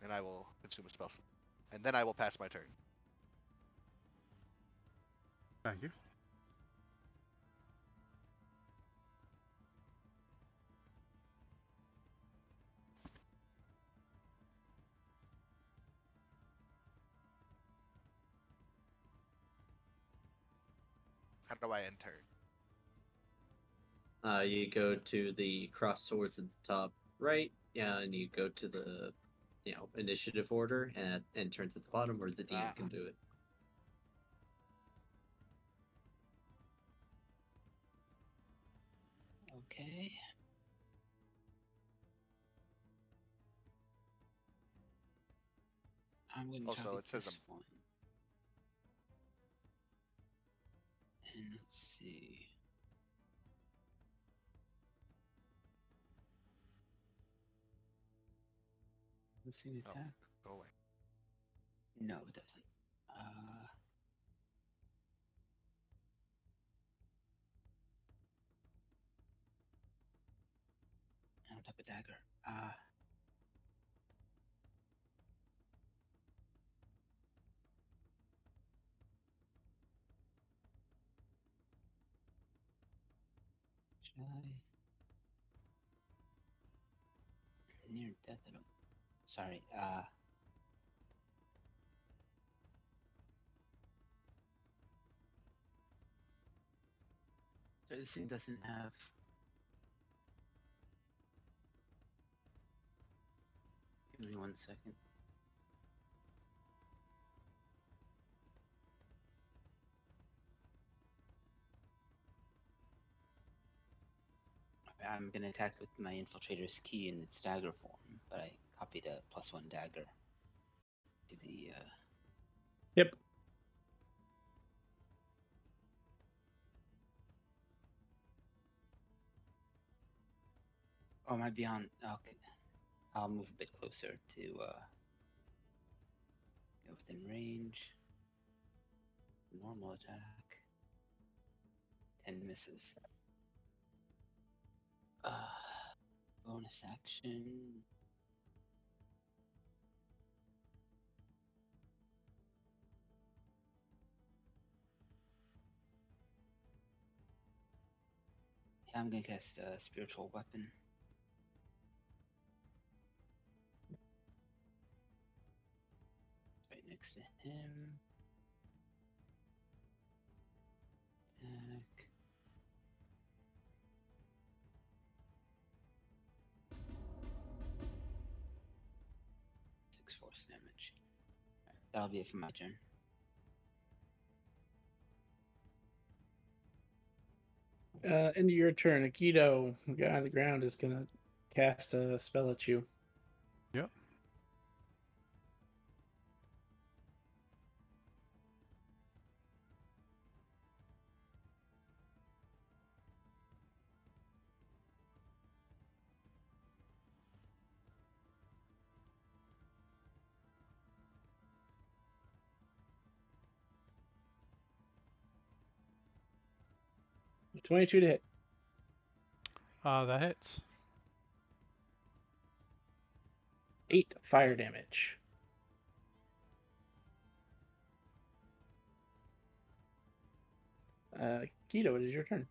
S5: And I will consume a spell slot. And then I will pass my turn.
S2: Thank you.
S5: How do I end turn?
S3: You go to the cross swords at the top right, yeah, and you go to the initiative order and turn to the bottom, or the DM can do it.
S4: Okay. I'm going to
S5: Also,
S4: target
S5: it says
S4: this one. And let's see. Let's see the
S5: Oh.
S4: attack.
S5: Go away.
S4: No, it doesn't. I? Near death. I don't. Sorry. So this thing doesn't have. Give me 1 second. I'm gonna attack with my infiltrator's key in its dagger form, but I copied a +1 dagger to the.
S1: Yep.
S4: Oh, am I beyond? Okay. I'll move a bit closer to go within range. Normal attack. 10 misses. Bonus action. Yeah, I'm gonna cast a spiritual weapon. Right next to him. Attack. Six force damage. Alright, that'll be it for my turn.
S1: Into your turn, Akito, the guy on the ground, is gonna cast a spell at you.
S2: Yep.
S1: $22 to hit.
S2: That hits.
S1: 8 fire damage. Akito, it is your turn.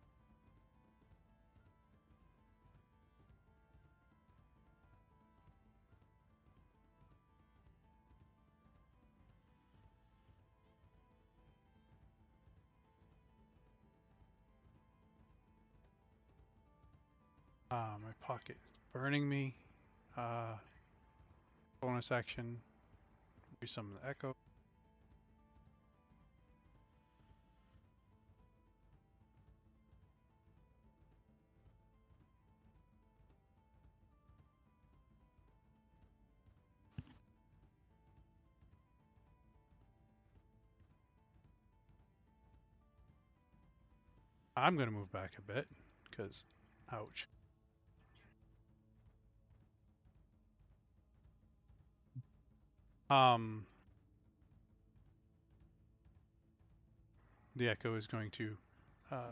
S2: My pocket is burning me. Bonus action. Resummon the echo. I'm gonna move back a bit, because, ouch. The echo is going to, I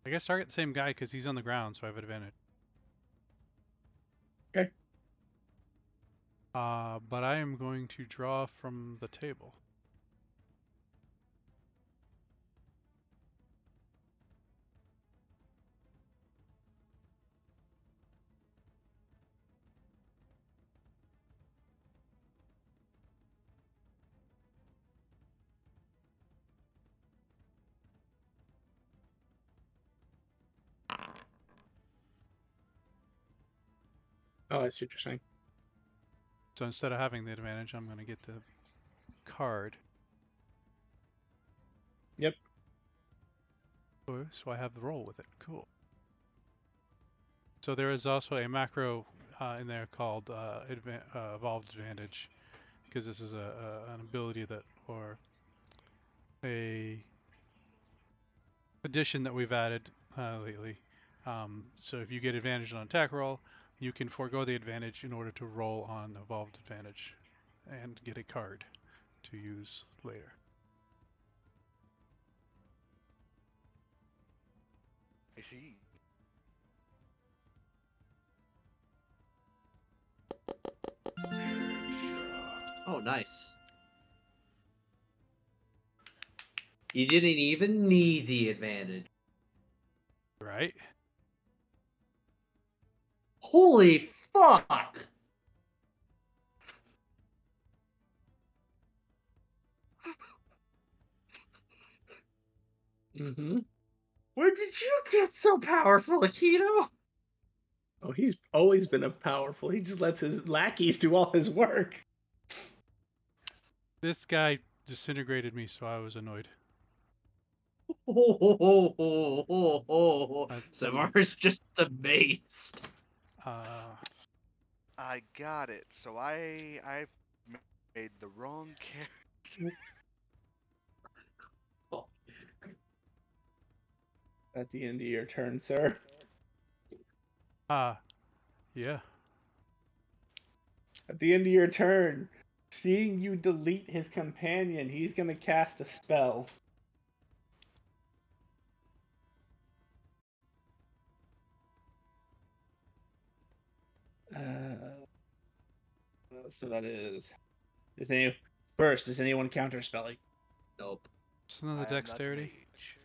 S2: guess target the same guy because he's on the ground, so I have advantage.
S1: Okay.
S2: But I am going to draw from the table.
S1: Oh, I see what you're saying.
S2: So instead of having the advantage, I'm going to get the card.
S1: Yep.
S2: So I have the roll with it. Cool. So there is also a macro in there called Evolved Advantage, because this is an ability that, or a addition that we've added lately. So if you get advantage on an attack roll, you can forego the advantage in order to roll on Evolved Advantage and get a card to use later.
S5: I see.
S3: Oh, nice. You didn't even need the advantage.
S2: Right?
S3: Holy fuck!
S1: Mm-hmm.
S3: Where did you get so powerful, Akito?
S1: Oh, he's always been a powerful. He just lets his lackeys do all his work.
S2: This guy disintegrated me, so I was annoyed. I,
S3: Samar's just amazed.
S2: uh,
S5: I got it. So I made the wrong character.
S1: At the end of your turn, sir.
S2: yeah.
S1: At the end of your turn, seeing you delete his companion, he's gonna cast a spell. So that is. Does anyone counter spelling?
S3: Nope.
S2: It's another
S5: I am not
S2: dexterity.
S5: mage.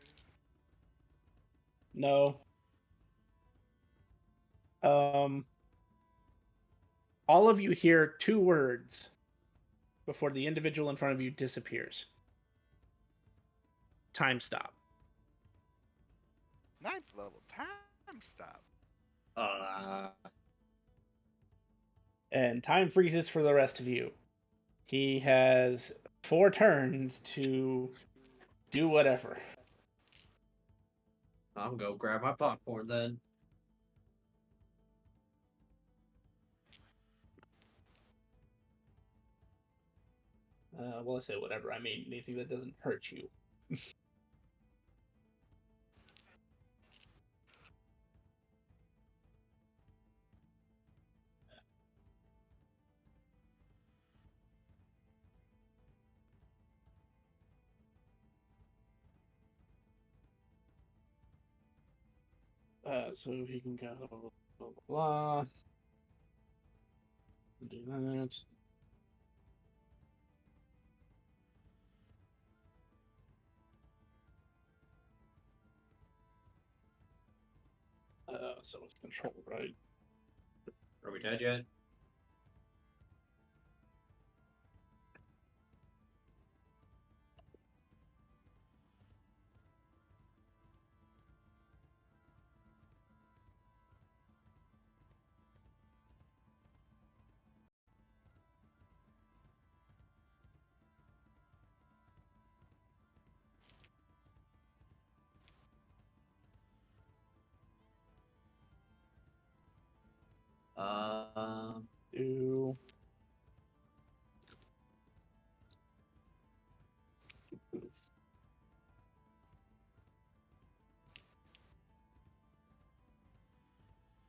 S1: No. Um. All of you hear two words before the individual in front of you disappears. Time stop.
S5: Ninth level time stop.
S3: Uh,
S1: And time freezes for the rest of you. He has 4 turns to do whatever.
S3: I'll go grab my popcorn then.
S1: Well, I say whatever. I mean anything that doesn't hurt you. So he can go blah blah blah. Do that. So it's control, right?
S3: Are we dead yet? Um,
S1: Do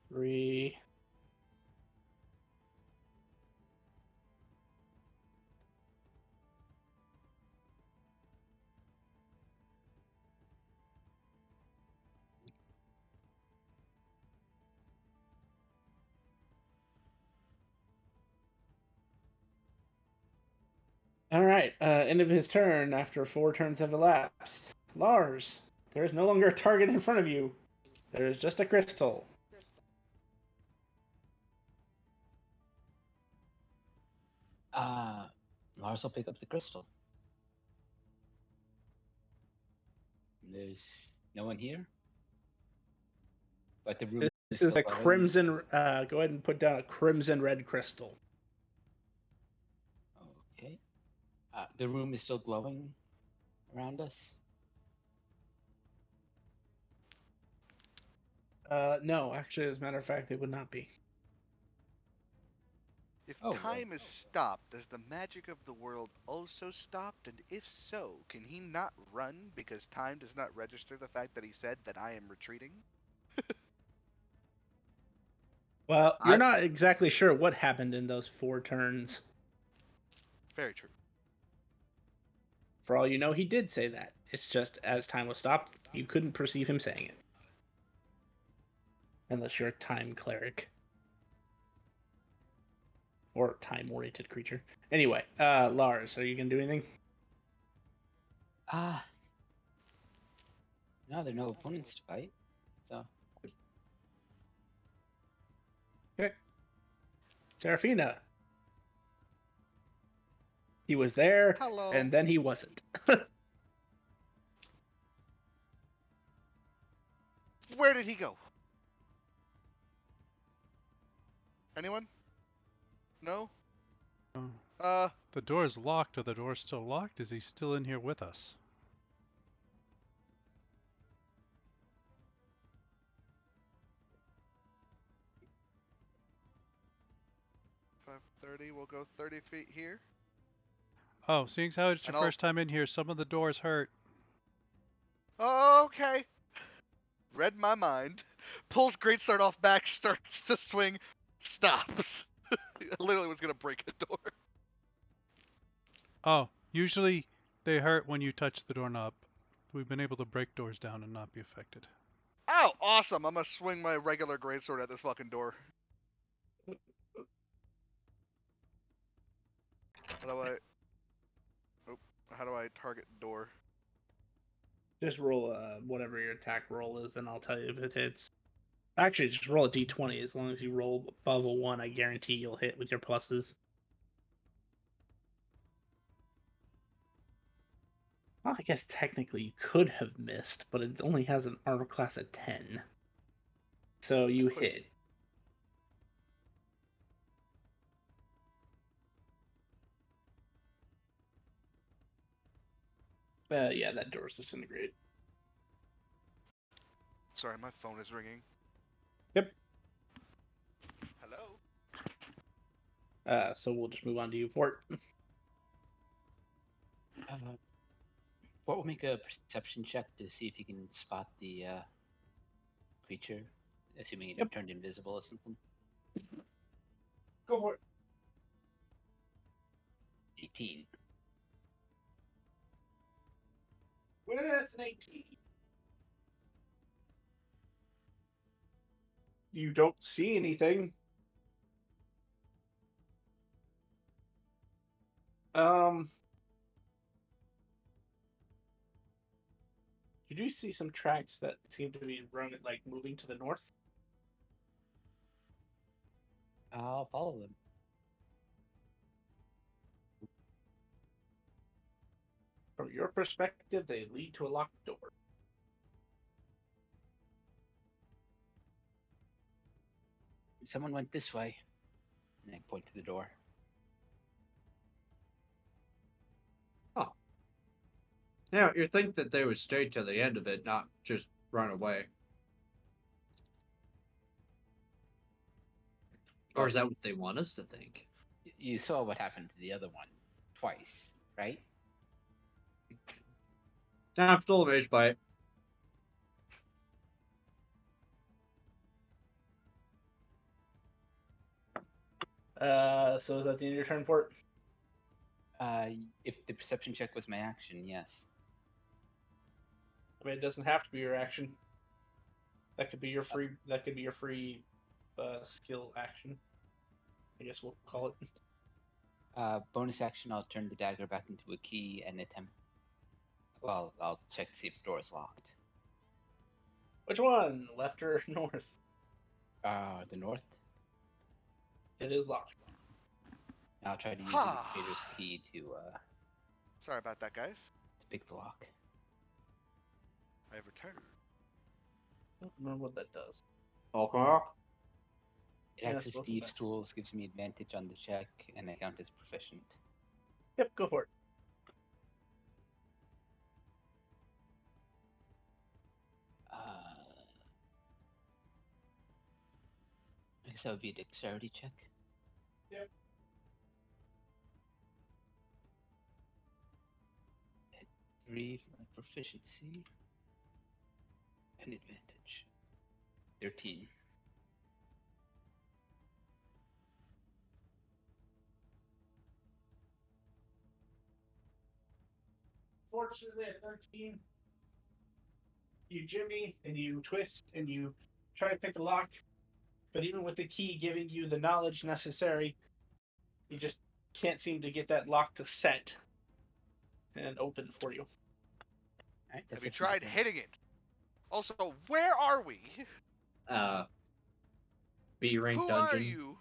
S1: 3. All right. End of his turn after 4 turns have elapsed. Lars, there is no longer a target in front of you. There is just a crystal.
S4: Lars will pick up the crystal. There's no one here, but the room
S1: This
S4: still
S1: is a
S4: glowing.
S1: crimson. Go ahead and put down a crimson red crystal.
S4: Okay. The room is still glowing around us.
S1: No, actually, as a matter of fact, it would not be.
S5: If
S4: Oh, well.
S5: time is stopped, does the magic of the world also stopped? And if so, can he not run because time does not register the fact that he said that I am retreating?
S1: Well,
S3: I
S1: you're not exactly sure what happened in those 4 turns.
S5: Very true.
S1: For all you know, he did say that. It's just as time was stopped, you couldn't perceive him saying it. Unless you're a time cleric. Or time-oriented creature. Anyway, Lars, are you going to do anything?
S4: No, there are no opponents to fight. So
S1: Okay. Serafina. He was there,
S5: Hello.
S1: and then he wasn't.
S5: Where did he go? Anyone? No?
S2: Oh,
S5: Uh,
S2: the door is locked. Are the doors still locked? Is he still in here with us?
S5: $5.30. We'll go 30 feet here.
S2: Oh, seeing as how it's your
S5: And I'll.
S2: first time in here, some of the doors hurt.
S5: Oh, okay. Read my mind. Pulls Greatsword off back, starts to swing, stops. I literally was gonna break a door.
S2: Oh, usually they hurt when you touch the doorknob. We've been able to break doors down and not be affected.
S5: Oh, awesome! I'm gonna swing my regular Greatsword at this fucking door. How do I? Oh, how do I target door?
S1: Just roll whatever your attack roll is, and I'll tell you if it hits. Actually, just roll a d20. As long as you roll above a 1, I guarantee you'll hit with your pluses. Well, I guess technically you could have missed, but it only has an armor class of 10. So you hit. Yeah, that door's disintegrated.
S5: Sorry, my phone is ringing.
S1: Yep.
S5: Hello.
S1: So we'll just move on to you, Fort.
S4: Fort will make a perception check to see if he can spot the creature, assuming it
S1: Yep.
S4: turned invisible or something.
S1: Go for it.
S4: 18.
S1: Well, that's an 18. You don't see anything. You do see some tracks that seem to be running, like moving to the north.
S4: I'll follow them.
S1: From your perspective, they lead to a locked door.
S4: Someone went this way. And I point to the door.
S3: Yeah, you'd think that they would stay to the end of it, not just run away. Or is that what they want us to think?
S4: You saw what happened to the other one twice, right?
S3: I'm still amazed by it.
S1: So is that the end of your turn, Fort?
S4: If the perception check was my action, yes.
S1: I mean, it doesn't have to be your action. That could be your free. That could be your free skill action. I guess we'll call it.
S4: Bonus action, I'll turn the dagger back into a key and attempt. Well, I'll check to see if the door is locked.
S1: Which one, left or north?
S4: The north.
S1: It is locked.
S4: I'll try to use
S5: Ha!
S4: the creator's key to
S5: Sorry about that, guys.
S4: pick the lock.
S5: I have returned.
S1: I don't remember what that does.
S3: Okay.
S4: It
S1: Yeah,
S4: acts as
S1: both of
S4: Thieves'
S1: them.
S4: Tools, gives me advantage on the check, and I count as proficient.
S1: Yep, go for it.
S4: I guess that would be a dexterity check.
S1: Yep.
S4: At 3 for my proficiency. And advantage. 13.
S1: Fortunately, at 13, you jimmy and you twist and you try to pick the lock, but even with the key giving you the knowledge necessary, you just can't seem to get that lock to set and open for you.
S4: Alright, that's
S5: Have you
S4: it for my
S5: tried
S4: turn.
S5: hitting it? Also, where are we?
S3: B rank
S5: Who
S3: dungeon
S5: are you?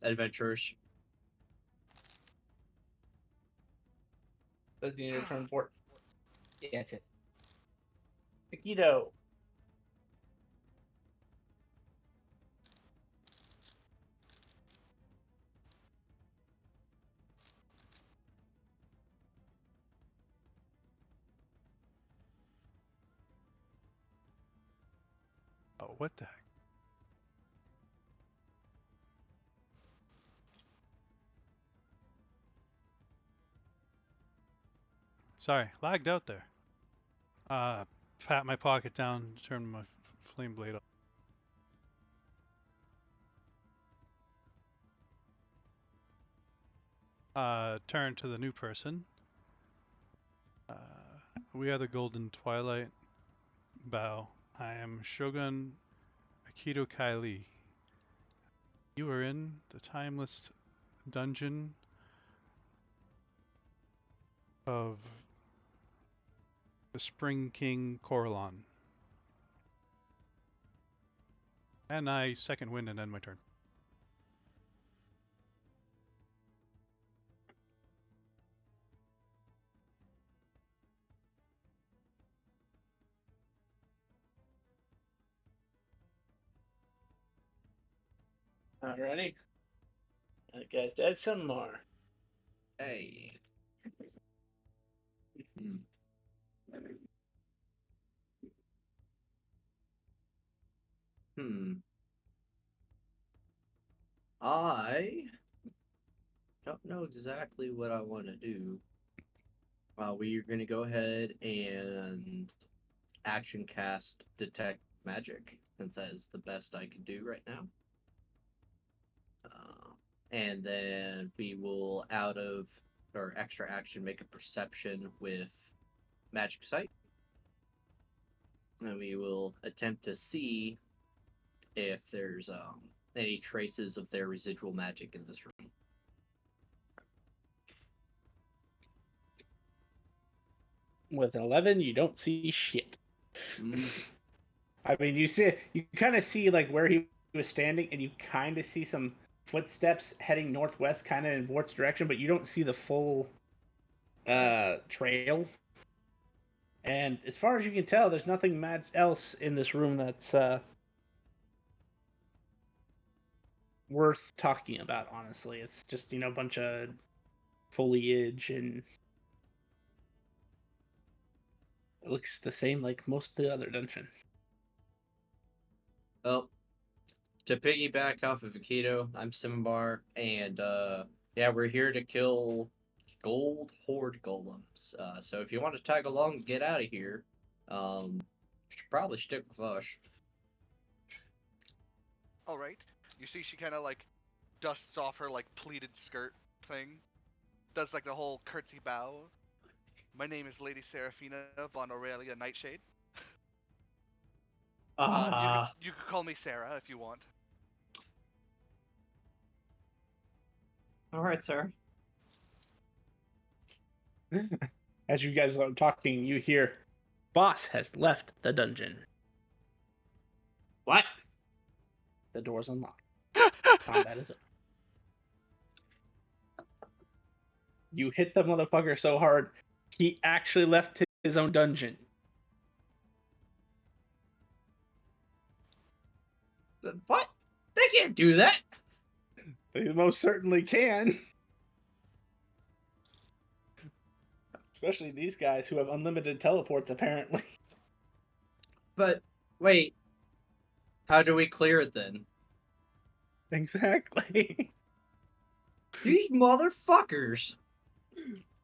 S3: adventurers.
S1: That's the end of your turn for
S4: Yeah, that's it.
S1: Taquito.
S2: Oh, what the heck? Sorry, lagged out there. Pat my pocket down, turn my flame blade off. Turn to the new person. We are the Golden Twilight. Bow. I am Shogun Akito Kylie. You are in the timeless dungeon of the Spring King Coralon. And I second wind and end my turn.
S1: Alrighty. That guy's dead some more.
S3: Hey. Hmm. Hmm. I don't know exactly what I want to do. We're gonna go ahead and action cast detect magic, since that is the best I can do right now. And then we will, out of or extra action, make a perception with magic sight, and we will attempt to see if there's any traces of their residual magic in this room.
S1: With an 11, you don't see shit.
S3: Mm.
S1: I mean, you kind of see like where he was standing, and you kind of see some footsteps heading northwest, kind of in Vort's direction, but you don't see the full trail. And as far as you can tell, there's nothing else in this room that's worth talking about. Honestly, it's just a bunch of foliage, and it looks the same like most of the other dungeon.
S3: Well, to piggyback off of Akito, I'm Simbar, and yeah, we're here to kill gold horde golems. So if you want to tag along and get out of here, you should probably stick with us.
S5: All right. You see, she kind of like dusts off her like pleated skirt thing, does like the whole curtsy bow. My name is Lady Seraphina von Aurelia Nightshade. You could call me Sarah if you want.
S3: All right, sir.
S1: As you guys are talking, you hear, "Boss has left the dungeon."
S3: What?
S1: The door's unlocked. Combat is over. You hit the motherfucker so hard, he actually left his own dungeon.
S3: What? They can't do that.
S1: They most certainly can. Especially these guys who have unlimited teleports, apparently.
S3: But wait, how do we clear it then?
S1: Exactly.
S3: These motherfuckers.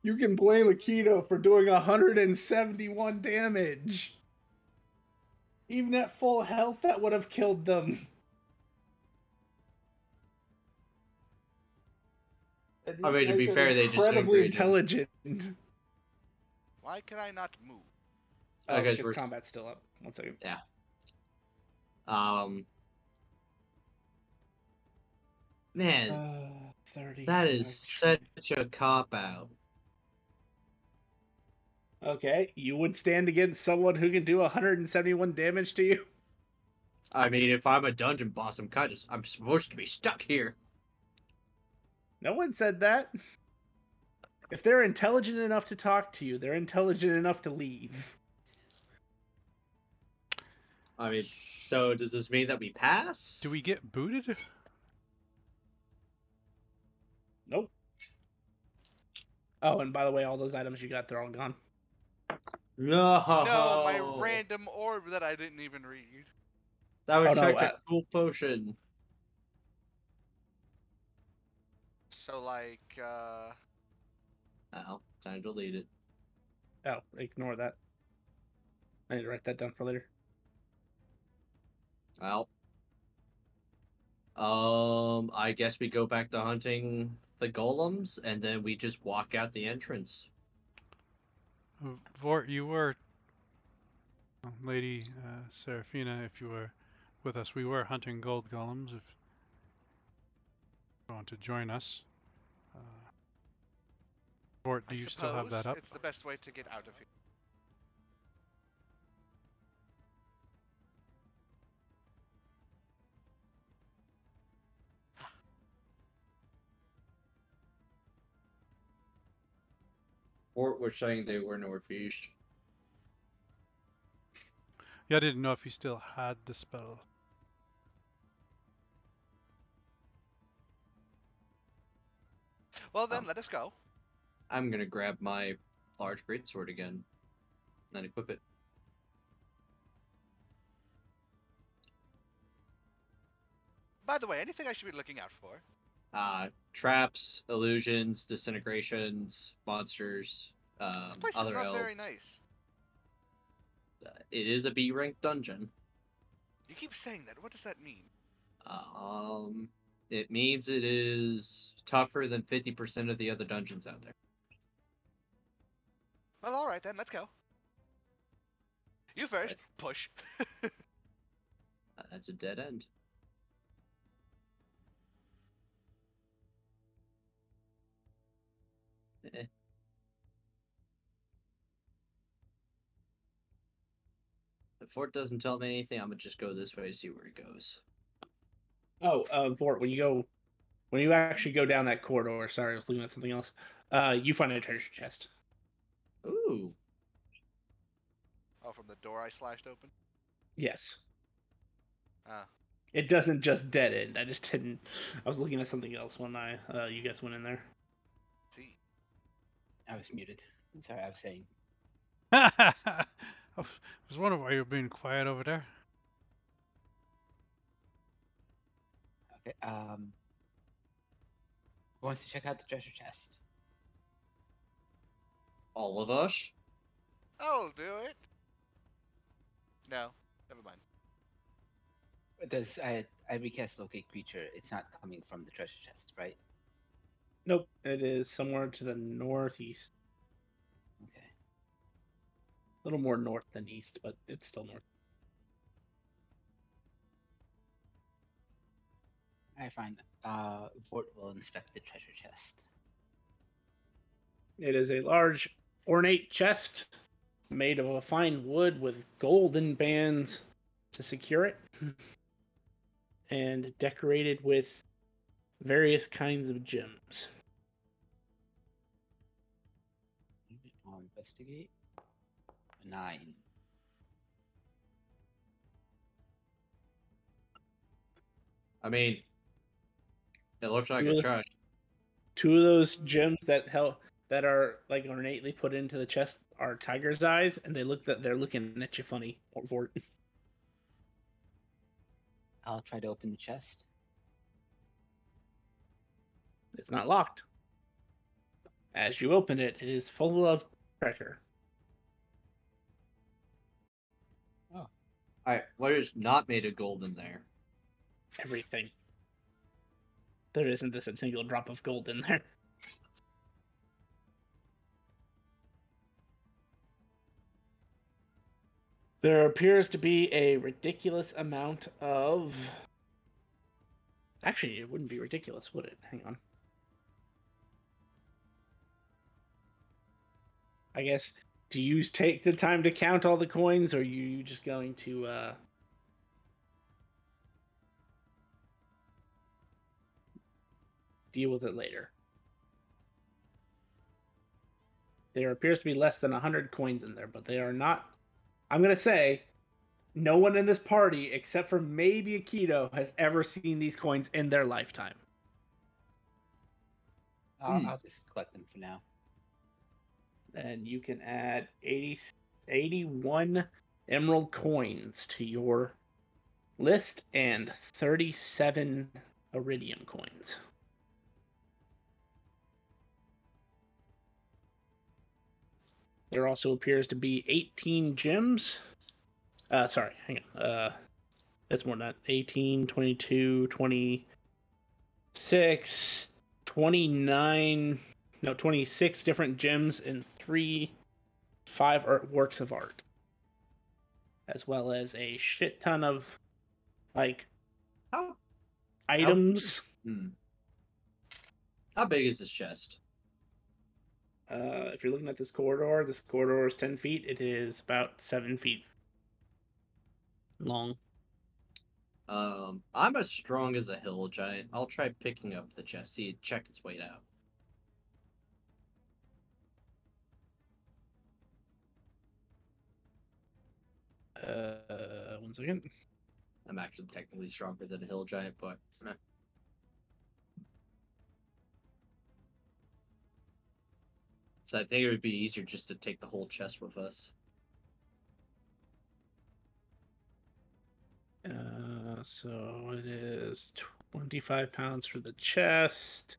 S1: You can blame Akito for doing 171 damage. Even at full health, that would have killed them. And
S3: I
S1: these
S3: mean, to be
S1: guys are
S3: fair, they
S1: incredibly
S3: disintegrated.
S1: intelligent.
S5: Why can I not move?
S1: Oh,
S3: Because
S1: because
S3: we're
S1: combat's still up. 1 second.
S3: yeah. Man,
S1: 30.
S3: that is such a cop out.
S1: Okay, you would stand against someone who can do 171 damage to you?
S3: I mean, if I'm a dungeon boss, I'm supposed to be stuck here.
S1: No one said that. If they're intelligent enough to talk to you, they're intelligent enough to leave.
S3: I mean, so does this mean that we pass?
S2: Do we get booted?
S1: Nope. Oh, and by the way, all those items you got, they're all gone.
S3: No.
S5: No, my random orb that I didn't even read.
S3: That was
S1: Oh, no,
S3: such a cool potion.
S5: So like,
S3: Oh, time to delete it.
S1: Oh, ignore that. I need to write that down for later.
S3: Well, I guess we go back to hunting the golems, and then we just walk out the entrance.
S2: Vort, you were, Lady Seraphina, if you were with us, we were hunting gold golems. If you want to join us. Vort, do
S5: I
S2: you still have
S5: suppose
S2: that up?
S5: it's the best way to get out of here.
S3: Or were saying they were northeast.
S2: Yeah, I didn't know if you still had the spell.
S5: Well then, let us go.
S3: I'm gonna grab my large greatsword again, and then equip it.
S5: By the way, anything I should be looking out for?
S3: Traps, illusions, disintegrations, monsters,
S5: This place is
S3: other
S5: not
S3: elves.
S5: very nice.
S3: It is a B rank dungeon.
S5: You keep saying that. What does that mean?
S3: It means it is tougher than 50% of the other dungeons out there.
S5: Well, all right then. Let's go. You first. Push.
S3: That's a dead end. Eh. If Fort doesn't tell me anything, I'm gonna just go this way to see where it goes.
S1: Oh, Vort, when you actually go down that corridor, sorry, I was looking at something else. You find a treasure chest.
S3: Ooh.
S5: Oh, from the door I slashed open.
S1: Yes.
S5: Ah.
S1: It doesn't just dead end. I just didn't. I was looking at something else when you guys went in there.
S5: See.
S4: I was muted. Sorry, I was saying.
S2: I was wondering why you were being quiet over there.
S4: Okay. Who wants to check out the treasure chest?
S3: All of us?
S5: I'll do it. No. Never mind.
S4: Does I recast locate creature? It's not coming from the treasure chest, right?
S1: Nope, it is somewhere to the northeast.
S4: Okay.
S1: A little more north than east, but it's still north.
S4: I find Vort will inspect the treasure chest.
S1: It is a large, ornate chest made of a fine wood with golden bands to secure it, and decorated with various kinds of gems.
S4: I'll investigate. 9.
S3: I mean, it looks like a
S1: Really?
S3: chest.
S1: Two of those gems that are like ornately put into the chest are tiger's eyes, and they're looking at you funny. Vort.
S4: I'll try to open the chest.
S1: It's not locked. As you open it, it is full of treasure.
S3: Alright, what is not made of gold in there?
S1: Everything. There isn't just a single drop of gold in there. There appears to be a ridiculous amount of... Actually, it wouldn't be ridiculous, would it? Hang on. I guess, do you take the time to count all the coins, or are you just going to deal with it later? There appears to be less than 100 coins in there, but they are not. I'm going to say no one in this party, except for maybe Akito, has ever seen these coins in their lifetime.
S4: I'll just collect them for now.
S1: And you can add 81 emerald coins to your list and 37 iridium coins. There also appears to be 18 gems. Sorry, hang on. That's more than that. 18, 22, 26, 29, no, 26 different gems and 5 works of art. As well as a shit ton of, like,
S3: How
S1: items.
S3: How big is this chest?
S1: If you're looking at this corridor is 10 feet. It is about 7 feet long.
S3: I'm as strong as a hill giant. I'll try picking up the chest, check its weight out.
S1: One second.
S3: I'm actually technically stronger than a hill giant, but so I think it would be easier just to take the whole chest with us.
S1: So it is 25 pounds for the chest.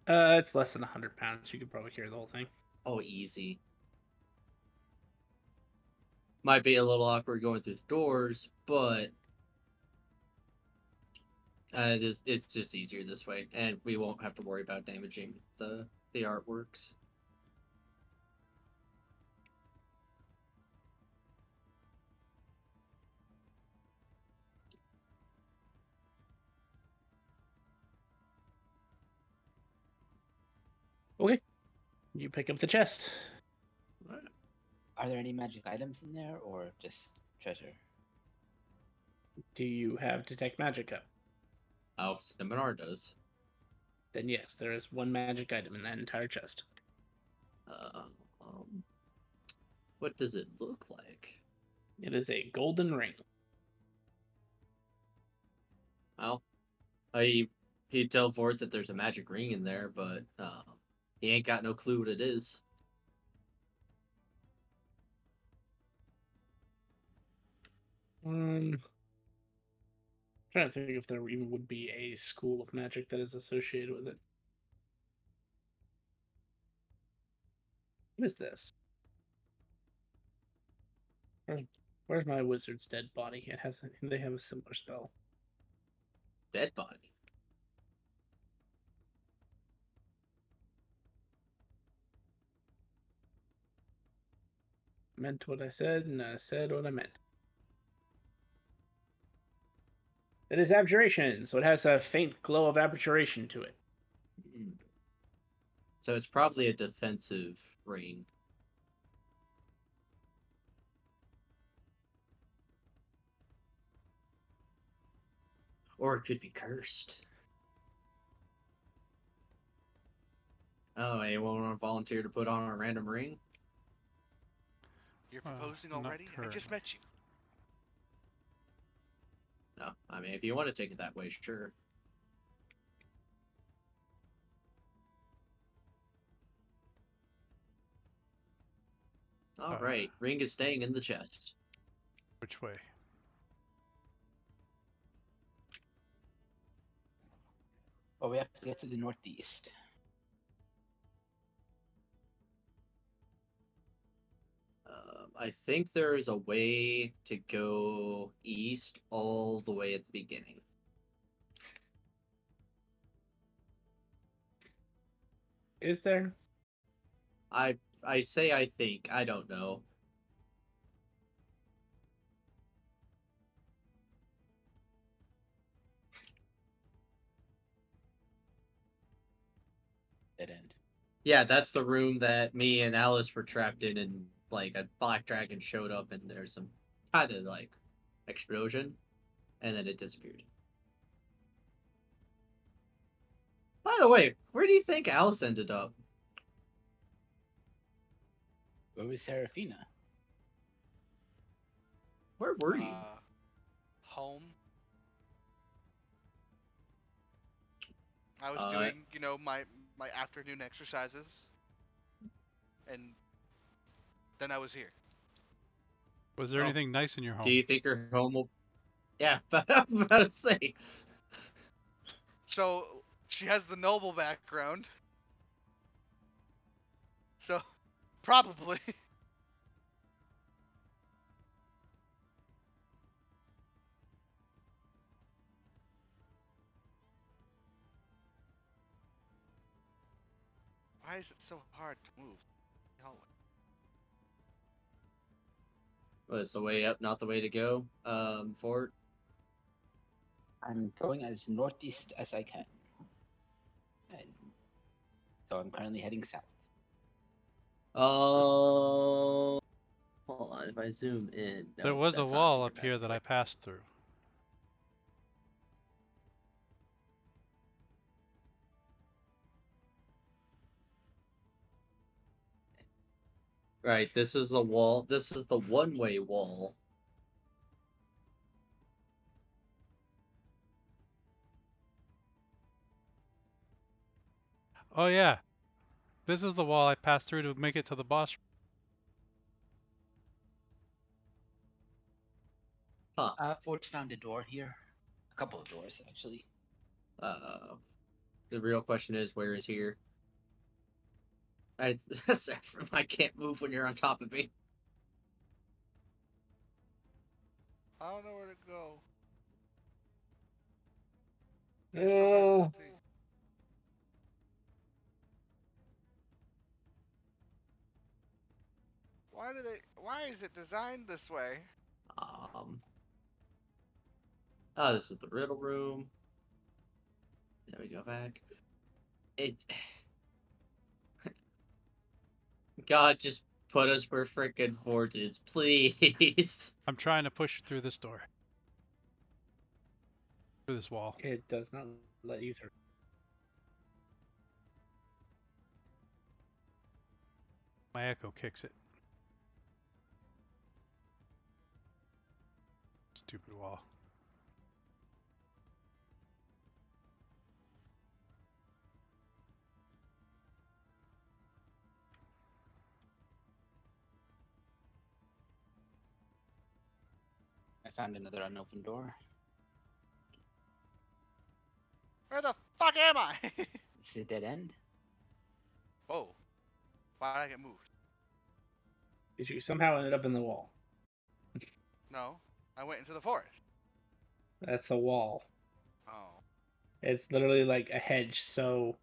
S1: It's less than 100 pounds. You could probably carry the whole thing.
S3: Oh, easy. Might be a little awkward going through the doors, but it's just easier this way, and we won't have to worry about damaging the artworks.
S1: Okay. You pick up the chest.
S4: Are there any magic items in there, or just treasure?
S1: Do you have Detect Magic up?
S3: Oh, Seminar does.
S1: Then yes, there is one magic item in that entire chest.
S3: What does it look like?
S1: It is a golden ring.
S3: Well, he'd tell Fort that there's a magic ring in there, but he ain't got no clue what it is.
S1: Trying to think if there even would be a school of magic that is associated with it. What is this? Where's my wizard's dead body? They have a similar spell.
S3: Dead body.
S1: I meant what I said, and I said what I meant. It is abjuration, so it has a faint glow of abjuration to it.
S3: So it's probably a defensive ring. Or it could be cursed. Oh, anyone want to volunteer to put on a random ring?
S5: You're proposing
S2: Not
S5: already? I just
S2: currently.
S5: met you.
S3: No, I mean, if you want to take it that way, sure. All right, ring is staying in the chest.
S2: Which way?
S4: Well, we have to get to the northeast.
S3: I think there is a way to go east all the way at the beginning.
S1: Is there?
S3: I say I think. I don't know.
S4: Dead end.
S3: Yeah, that's the room that me and Alice were trapped in, and like a black dragon showed up, and there's some kind of like explosion, and then it disappeared. By the way, where do you think Alice ended up?
S4: Where was Serafina?
S3: Where were you?
S5: Home. I was
S3: Uh,
S5: doing, my afternoon exercises, and then I was here.
S2: Was there
S3: Oh,
S2: anything nice in your home?
S3: do you think her home will? Yeah, but I'm about to say.
S5: So she has the noble background. So probably. Why is it so hard to move? Hallway.
S3: Well, it's the way up, not the way to go. Fort.
S4: I'm going as northeast as I can. And so I'm currently heading south.
S3: Oh, hold on. If I zoom in,
S2: There
S3: no,
S2: was a
S3: that's not
S2: wall
S3: super
S2: up here
S3: fast.
S2: that I passed through.
S3: Right, this is the wall. This is the one-way wall.
S2: Oh yeah, this is the wall I passed through to make it to the boss.
S4: Fort's found a door here. A couple of doors, actually.
S3: The real question is, where is here? I I can't move when you're on top of me.
S5: I don't know where to go.
S1: Uh,
S5: It's so hard to see. Why is it designed this way?
S3: Um. Oh, this is the riddle room. There we go back. It. God, just put us where frickin' Fort is, please.
S2: I'm trying to push through this door. Through this wall.
S1: it does not let you through.
S2: My echo kicks it. Stupid wall.
S4: I found another unopened door.
S5: Where the fuck am I?
S4: This is a dead end.
S5: Whoa. Why did I get moved?
S1: Because you somehow ended up in the wall.
S5: No. I went into the forest.
S1: That's a wall.
S5: Oh.
S1: It's literally like a hedge so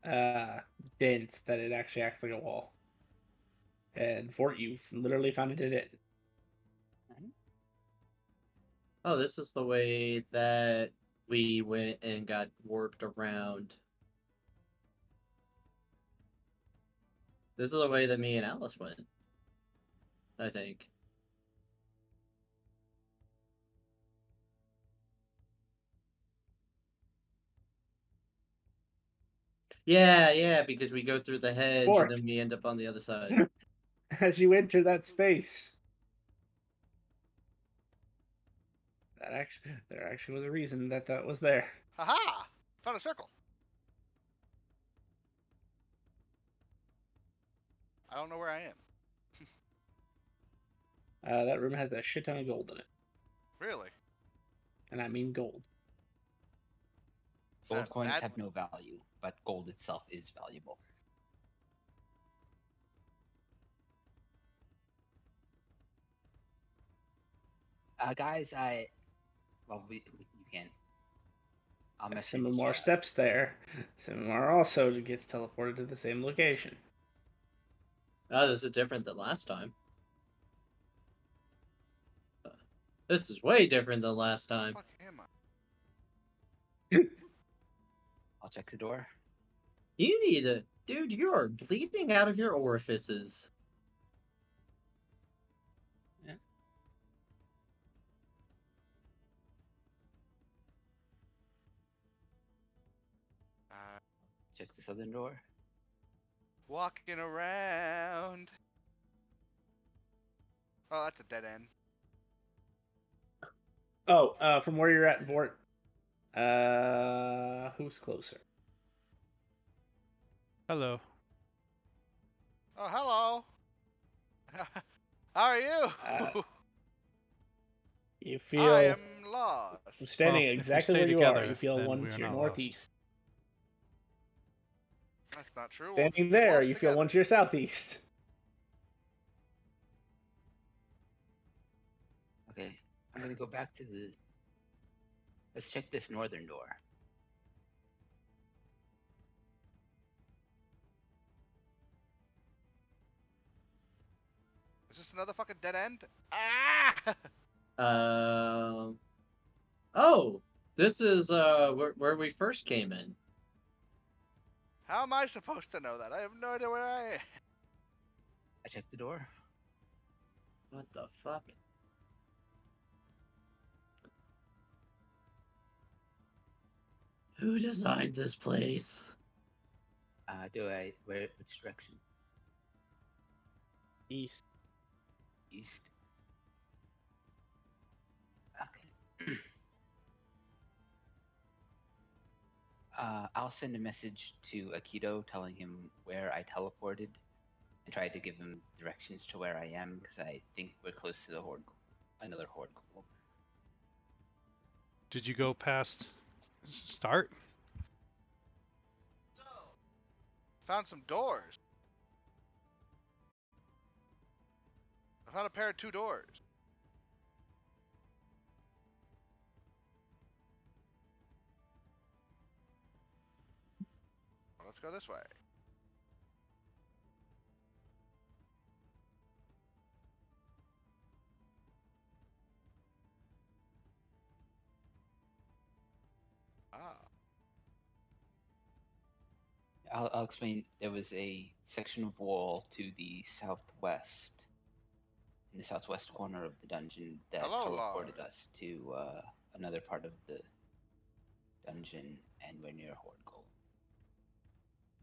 S1: dense that it actually acts like a wall. And Fort, you've literally found it in it.
S3: Oh, this is the way that we went and got warped around. This is the way that me and Alice went, I think. Yeah, because we go through the hedge and
S1: Fort,
S3: then we end up on the other side.
S1: as you enter that space, there actually was a reason that that was there.
S5: Haha! Found a circle. I don't know where I am.
S1: That room has a shit ton of gold in it,
S5: Really?
S1: and I mean gold.
S5: Is that
S4: Gold coins
S5: bad?
S4: have no value, but gold itself is valuable. Guys, you can. I'll message.
S1: Some more steps there. Some more also gets teleported to the same location.
S3: Oh, this is different than last time. This is way different than last time.
S5: Fuck am I?
S4: I'll check the door.
S3: You need to. Dude, you are bleeding out of your orifices.
S5: Uh,
S4: Check the southern door.
S5: walking around. Oh, that's a dead end.
S1: Oh, from where you're at, Vort. Who's closer?
S2: Hello.
S5: Oh, hello. How are you?
S1: You
S5: I
S1: feel
S5: am lost.
S1: standing
S2: Well, if we
S1: exactly
S2: stay
S1: where you are. You
S2: together,
S1: feel
S2: then
S1: one
S2: we
S1: to
S2: are
S1: your
S2: not lost.
S1: northeast.
S5: That's not true.
S1: Standing
S5: We're
S1: there,
S5: lost
S1: you feel
S5: together.
S1: one to your southeast.
S4: Okay, I'm gonna go back to the. Let's check this northern door.
S5: Is this another fucking dead end? Ah!
S3: Oh, this is where we first came in.
S5: How am I supposed to know that? I have no idea where I am.
S4: I checked the door.
S3: What the fuck? Who designed this place?
S4: Which direction?
S1: East.
S4: East. Okay. I'll send a message to Akito telling him where I teleported and try to give him directions to where I am because I think we're close to the horde, another horde golem.
S2: Did you go past start?
S5: Found some doors. I found a pair of 2 doors. Well, let's go this way. Ah.
S4: I'll explain. There was a section of wall to the southwest, in the southwest corner of the dungeon, that
S5: Hello,
S4: teleported
S5: Lord.
S4: us to another part of the dungeon, and we're near horde golem.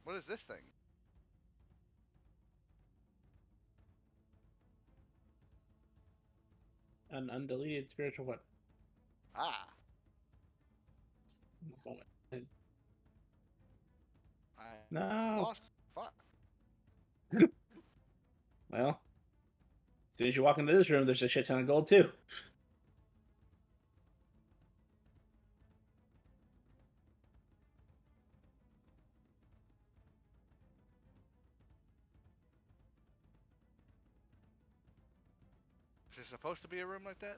S5: What is this thing?
S1: An undeleted spiritual weapon.
S5: Ah.
S1: Moment.
S5: I
S1: No.
S5: lost. Fuck.
S1: Well, as soon as you walk into this room, there's a shit ton of gold too.
S5: Is there supposed to be a room like that?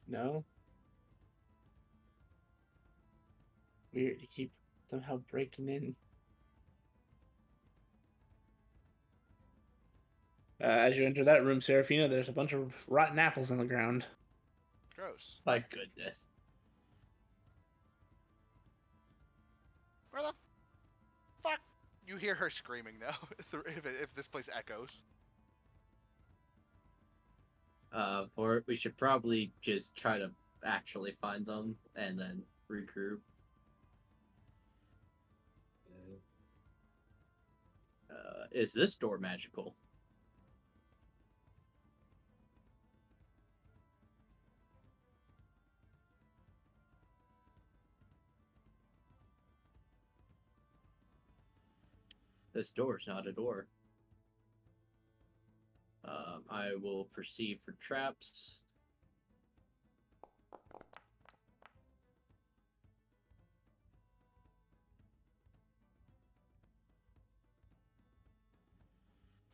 S1: No. Weird. You keep somehow breaking in. As you enter that room, Serafina, there's a bunch of rotten apples on the ground.
S5: Gross.
S3: My goodness.
S5: Where the fuck? You hear her screaming now. if this place echoes.
S3: Or we should probably just try to actually find them and then regroup. Is this door magical? This door's not a door. I will perceive for traps.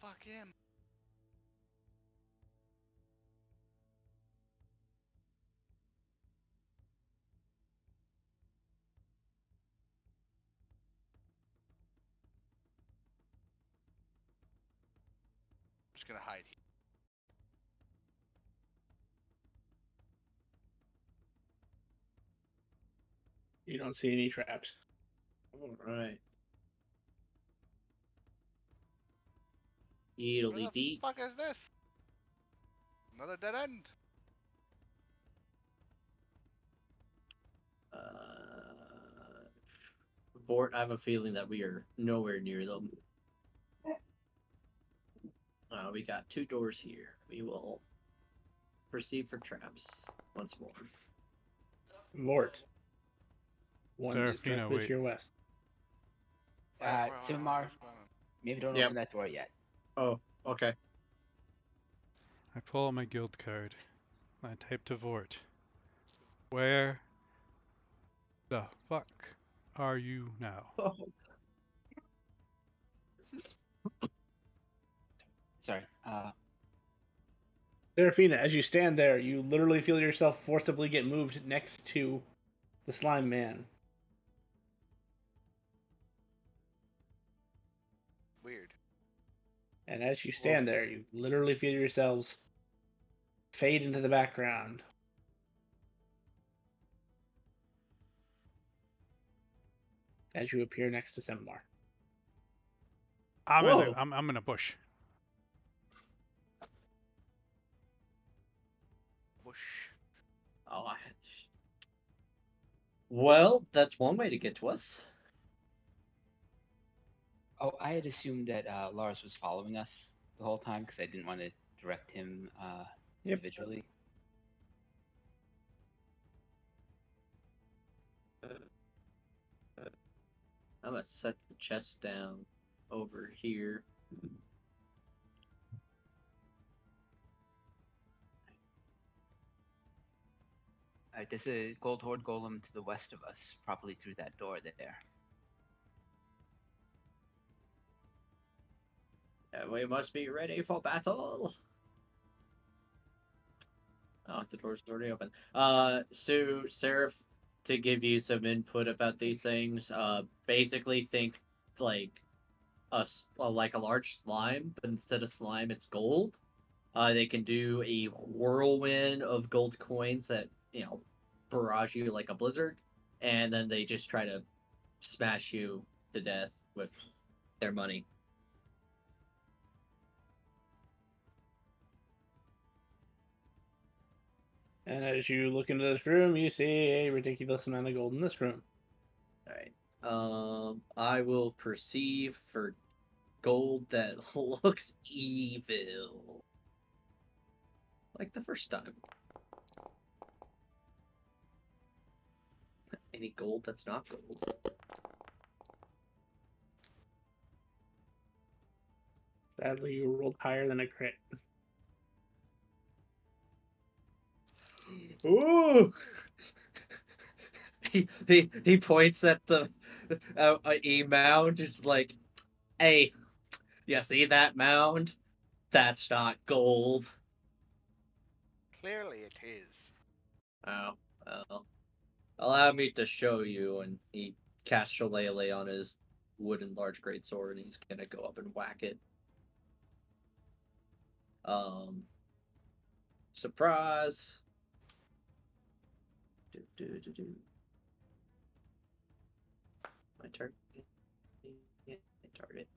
S5: Fuck him. I'm just gonna hide here.
S1: You don't see any traps.
S3: All right.
S5: Where
S3: Eedly
S5: the
S3: dee.
S5: fuck is this? Another dead end.
S3: Bort, I have a feeling that we are nowhere near them. We got 2 doors here. We will proceed for traps once more.
S1: Mort. One is
S2: Serafina,
S1: directly
S2: wait.
S1: to your west.
S4: Timar,
S5: what's going on?
S4: maybe don't
S3: Yep.
S4: open that door yet.
S3: Oh, okay.
S2: I pull out my guild card. I type to Vort. Where the fuck are you now?
S4: Sorry.
S1: Serafina, as you stand there, you literally feel yourself forcibly get moved next to the slime man.
S5: Weird.
S1: And as you stand there, you literally feel yourselves fade into the background. As you appear next to Sembar.
S3: Whoa.
S2: I'm in a bush.
S5: Bush.
S3: Oh, well, that's one way to get to us.
S4: Oh, I had assumed that Lars was following us the whole time because I didn't want to direct him
S1: Yep.
S4: individually.
S3: I'm gonna set the chest down over here.
S4: There's a gold horde golem to the west of us, probably through that door there.
S3: And we must be ready for battle. Oh, the door's already open. So Seraph, to give you some input about these things, basically think like like a large slime, but instead of slime, it's gold. They can do a whirlwind of gold coins that barrage you like a blizzard, and then they just try to smash you to death with their money.
S1: And as you look into this room, you see a ridiculous amount of gold in this room.
S3: All right. I will perceive for gold that looks evil, like the first time. Any gold that's not gold.
S1: Sadly, you rolled higher than a crit.
S3: Ooh! he points at the a mound. It's like, hey, you see that mound? That's not gold.
S5: Clearly it is.
S3: Oh, well. Allow me to show you. And he casts Shillelagh on his wooden large greatsword, and he's gonna go up and whack it. Surprise. Do. My turn. Yeah, target.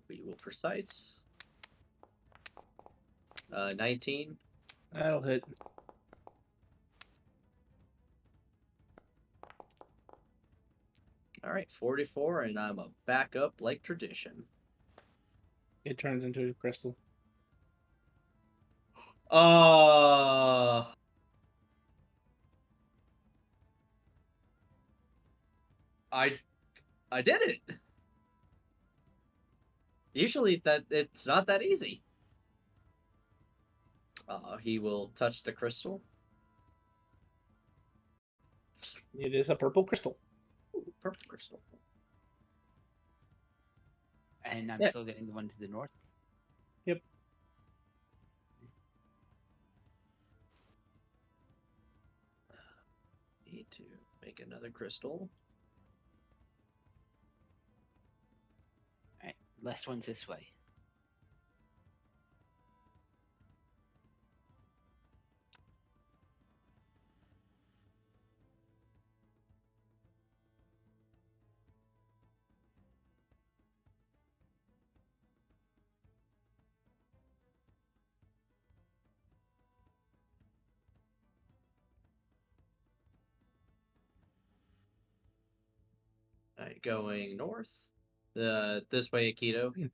S3: We will precise. 19.
S1: That'll hit.
S3: All right, 44, and I'm a backup like tradition.
S1: It turns into a crystal.
S3: Uh I did it. Usually that it's not that easy. He will touch the crystal.
S1: It is a purple crystal.
S3: Ooh, purple crystal.
S4: And I'm
S3: Yeah.
S4: still getting the one to the north.
S1: Yep.
S3: Need to make another crystal.
S4: Alright, last one's this way.
S3: Alright, going north. This way, Aikido.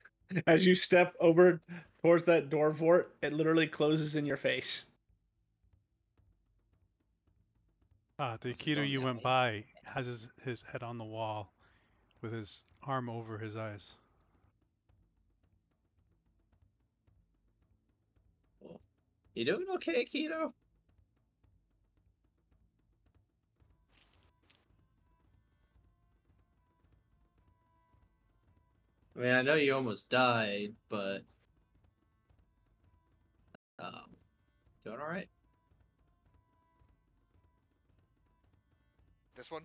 S1: As you step over towards that door fort, it literally closes in your face.
S2: The
S4: Was it
S2: Aikido
S4: going
S2: you
S4: that
S2: went
S4: way?
S2: by has his head on the wall with his arm over his eyes.
S3: You doing okay, Aikido? I mean, I know you almost died, but doing all right.
S5: This one?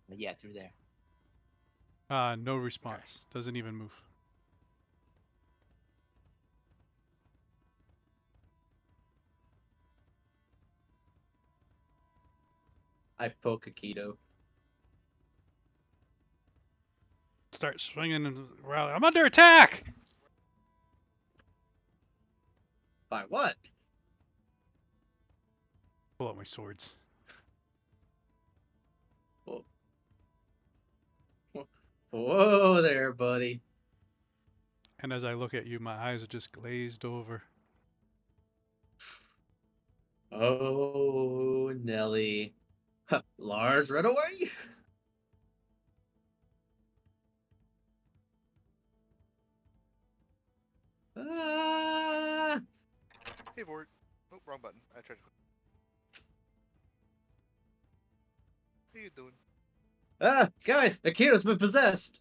S4: But yeah, through there.
S2: No response. Doesn't even move.
S3: I poke Aikido.
S2: Start swinging and rally. I'm under attack!
S3: By what?
S2: Pull out my swords.
S3: Whoa there, buddy.
S2: And as I look at you, my eyes are just glazed over.
S3: Oh, Nelly. Lars, run away! Ah!
S5: Hey, Vort. Oh, wrong button. I tried to click. What are you doing?
S3: Ah, guys, Aikido's been possessed.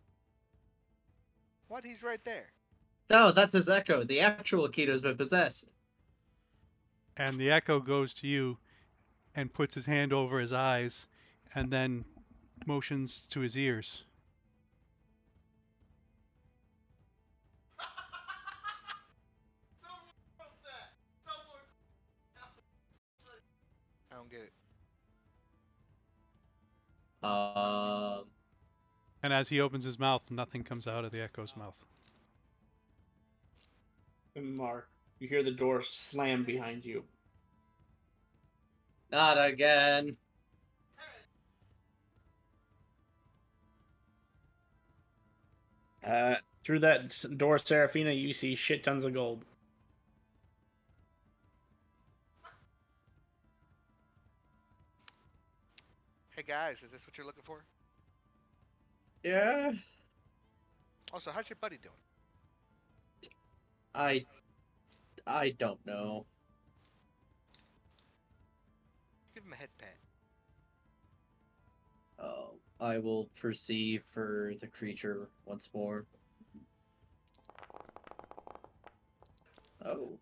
S5: What? He's right there.
S3: No, that's his echo. The actual Aikido's been possessed.
S2: And the echo goes to you and puts his hand over his eyes and then motions to his ears.
S5: I don't get it.
S2: And as he opens his mouth, nothing comes out of the echo's mouth.
S1: Mark, you hear the door slam behind you.
S3: Not again.
S1: Through that door, Serafina, you see shit tons of gold.
S5: Hey, guys, is this what you're looking for?
S3: Yeah,
S5: Also, how's your buddy doing?
S3: I don't know.
S5: Give him a head pat.
S3: Oh, I will perceive for the creature once more. Oh.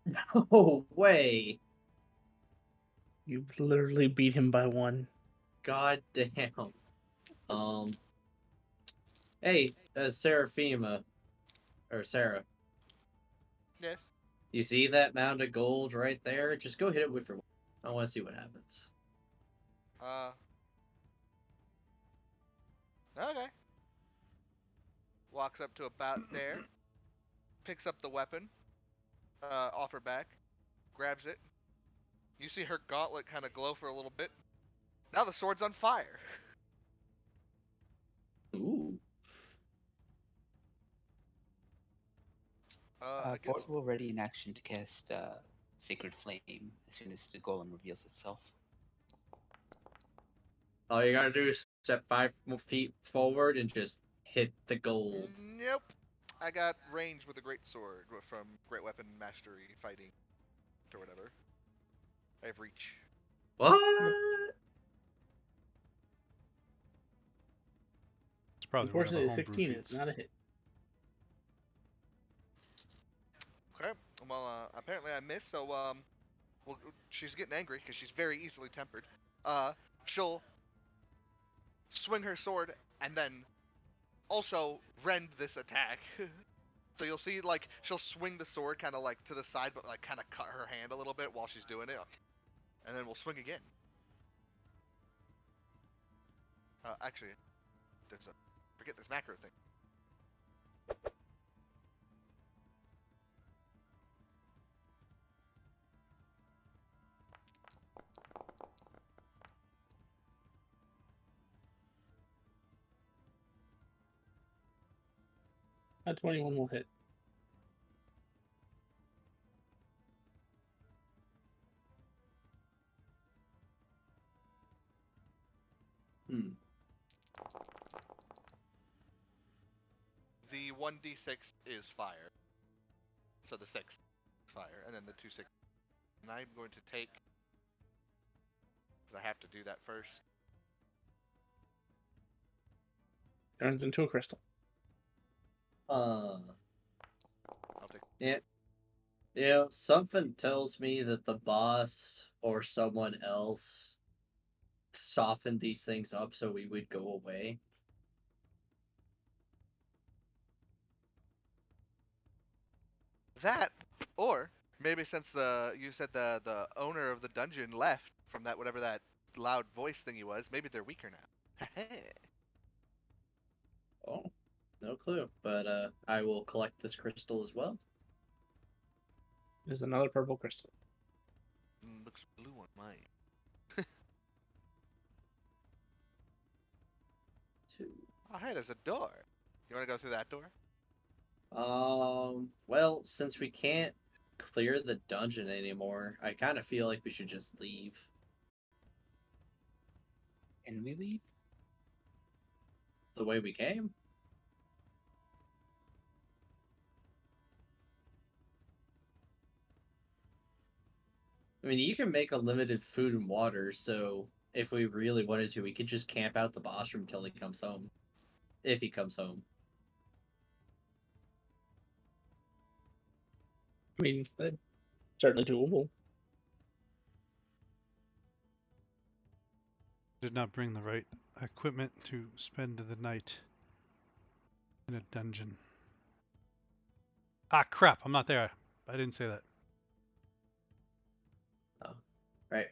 S3: No way.
S1: You literally beat him by one.
S3: God damn. Hey, Seraphima. Or Sarah.
S5: Yes.
S3: You see that mound of gold right there? Just go hit it with your. I want to see what happens.
S5: Okay. Walks up to about there. Picks up the weapon. Off her back. Grabs it. You see her gauntlet kind of glow for a little bit. Now the sword's on fire.
S3: Ooh.
S4: Bort will ready in action to cast Sacred Flame as soon as the golem reveals itself.
S3: All you gotta do is step 5 feet forward and just hit the gold.
S5: Nope. I got range with a great sword from Great Weapon Mastery Fighting or whatever. I have reach.
S3: What?
S2: It's probably one of the
S1: Unfortunately,
S2: homebrew
S1: 16 is
S2: feats.
S1: not a hit.
S5: Okay. Well, apparently I missed. So well, she's getting angry because she's very easily tempered. She'll swing her sword and then also rend this attack. So you'll see, like, she'll swing the sword kind of like to the side, but like kind of cut her hand a little bit while she's doing it, and then we'll swing again. Actually, forget this macro thing.
S1: A 21 will hit.
S3: Hmm.
S5: The 1d6 is fire. So the 6 is fire, and then the 2 6. And I'm going to take. Because I have to do that first.
S1: Turns into a crystal.
S5: I'll take.
S3: Yeah. You know, something tells me that the boss or someone else softened these things up so we would go away.
S5: That, or maybe since you said the owner of the dungeon left from that whatever that loud voice thingy was, maybe they're weaker now.
S3: Oh, no clue. But I will collect this crystal as well.
S1: There's another purple crystal.
S5: Looks blue on mine.
S3: 2.
S5: Oh, hey, there's a door. You want to go through that door?
S3: Well, since we can't clear the dungeon anymore, I kind of feel like we should just leave.
S4: Can we leave?
S3: The way we came. I mean, you can make unlimited food and water, so if we really wanted to, we could just camp out the boss room till he comes home. If he comes home.
S1: I mean, that's certainly doable.
S2: Did not bring the right equipment to spend the night in a dungeon. Ah, crap! I'm not there. I didn't say that.
S3: Right.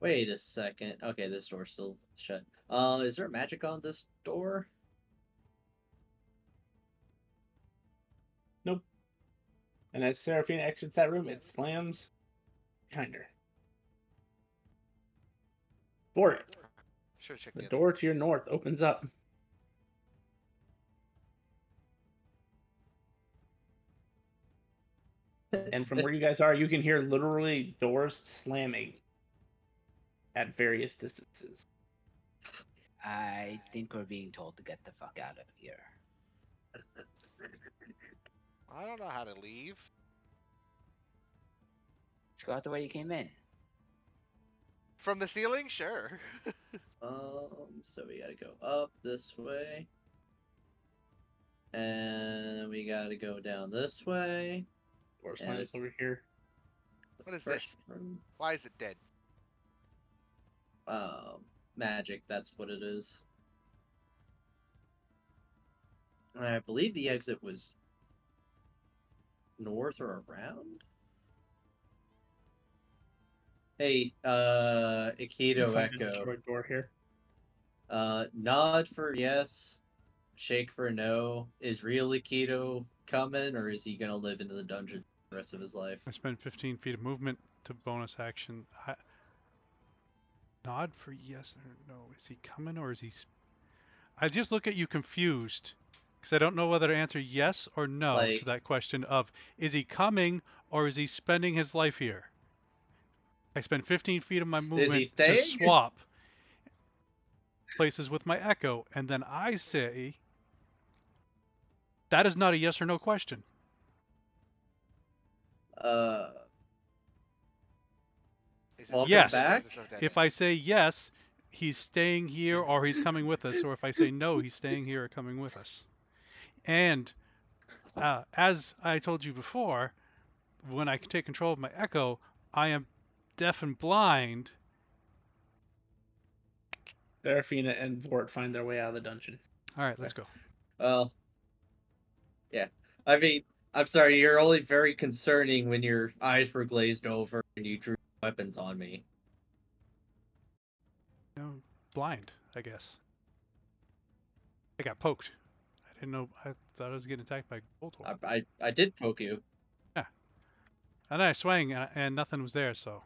S3: Wait a second. Okay, this door's still shut. Is there magic on this door?
S1: Nope. And as Seraphina exits that room, it slams behind her. For it.
S5: Should check
S1: The
S5: the
S1: door to your north opens up. And from where you guys are, you can hear literally doors slamming at various distances.
S4: I think we're being told to get the fuck out of here.
S5: I don't know how to leave.
S4: Let's go out the way you came in.
S5: From the ceiling? Sure.
S3: So we gotta go up this way. And we gotta go down this way.
S1: Doors
S3: And
S1: slams
S3: it's
S1: over here.
S5: What is this?
S3: first room.
S5: Why is it dead?
S3: Magic, that's what it is. And I believe the exit was north or around? Hey,
S1: You
S3: Aikido
S1: find a
S3: Echo.
S1: destroyed door here.
S3: Nod for yes, shake for no. Is real Aikido coming, or is he gonna live into the dungeon the rest of his life?
S2: I spent 15 feet of movement to bonus action. Nod for yes or no. Is he coming or is he? I just look at you confused because I don't know whether to answer yes or no to that question of is he coming or is he spending his life here? I spend 15 feet of my movement to
S3: staying?
S2: swap places with my echo, and then I say that is not a yes or no question.
S5: Is this
S3: Welcome
S2: Yes.
S3: back.
S5: Is this so dead?
S2: If I say yes, he's staying here or he's coming with us, or if I say no, he's staying here or coming with us. And as I told you before, when I take control of my echo, I am deaf and blind.
S1: Seraphina and Vort find their way out of the dungeon.
S2: All right, let's go.
S3: Well, yeah. I mean, I'm sorry, you're only very concerning when your eyes were glazed over and you drew weapons on me.
S2: You know, blind, I guess. I got poked. I didn't know. I thought I was getting attacked by Goldhorn.
S3: I did poke you.
S2: Yeah. And then I swang and nothing was there, so.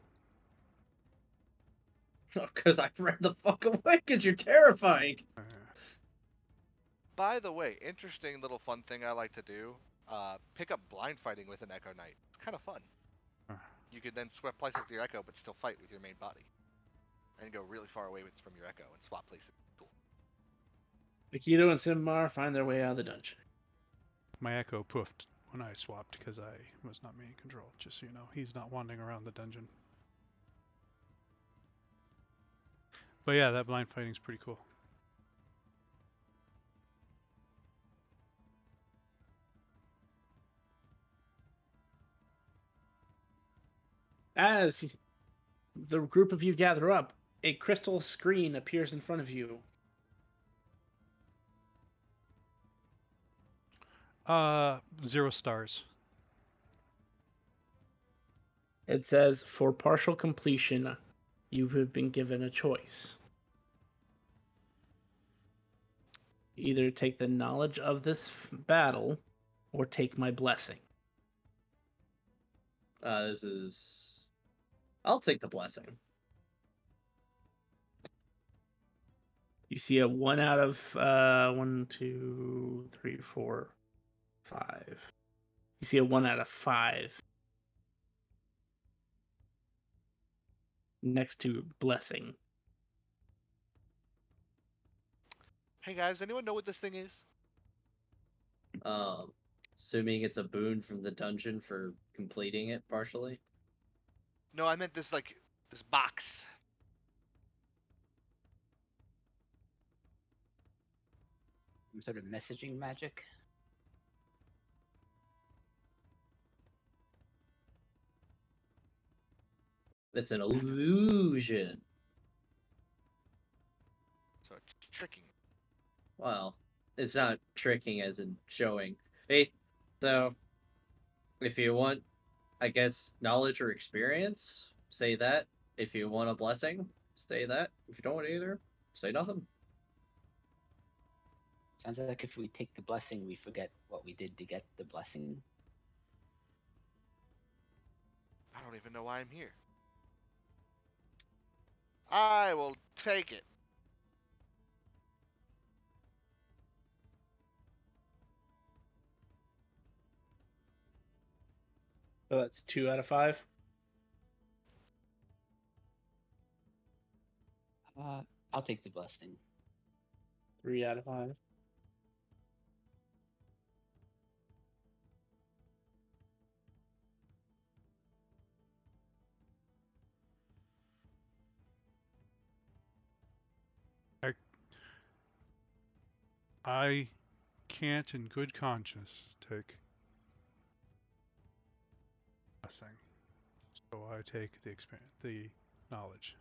S3: Because I ran the fuck away because you're terrifying.
S5: By the way, interesting little fun thing I like to do. Pick up blind fighting with an Echo Knight. It's kind of fun.
S2: Huh.
S5: You could then swap places with your Echo, but still fight with your main body, and go really far away from your Echo and swap places. Cool.
S1: Aikido and Simbar find their way out of the dungeon.
S2: My Echo poofed when I swapped because I was not main control. Just so you know, he's not wandering around the dungeon. But yeah, that blind fighting's pretty cool.
S1: As the group of you gather up, a crystal screen appears in front of you.
S2: 0 stars.
S1: It says, for partial completion, you have been given a choice. Either take the knowledge of this battle, or take my blessing.
S3: This is. I'll take the blessing.
S1: You see a 1 out of 1, 2, 3, 4, 5. You see a 1 out of 5 next to blessing.
S5: Hey guys, anyone know what this thing is?
S3: Assuming it's a boon from the dungeon for completing it partially.
S5: No, I meant this this box.
S4: Some sort of messaging magic.
S3: It's an illusion.
S5: So it's tricking.
S3: Well, it's not tricking as in showing. Hey, so if you want, I guess, knowledge or experience, say that. If you want a blessing, say that. If you don't want either, say nothing.
S4: Sounds like if we take the blessing, we forget what we did to get the blessing.
S5: I don't even know why I'm here. I will take it.
S1: So that's 2 out of 5.
S4: I'll take the blessing.
S1: 3 out of 5.
S2: I can't, in good conscience, take blessing. So I take the experience, the knowledge.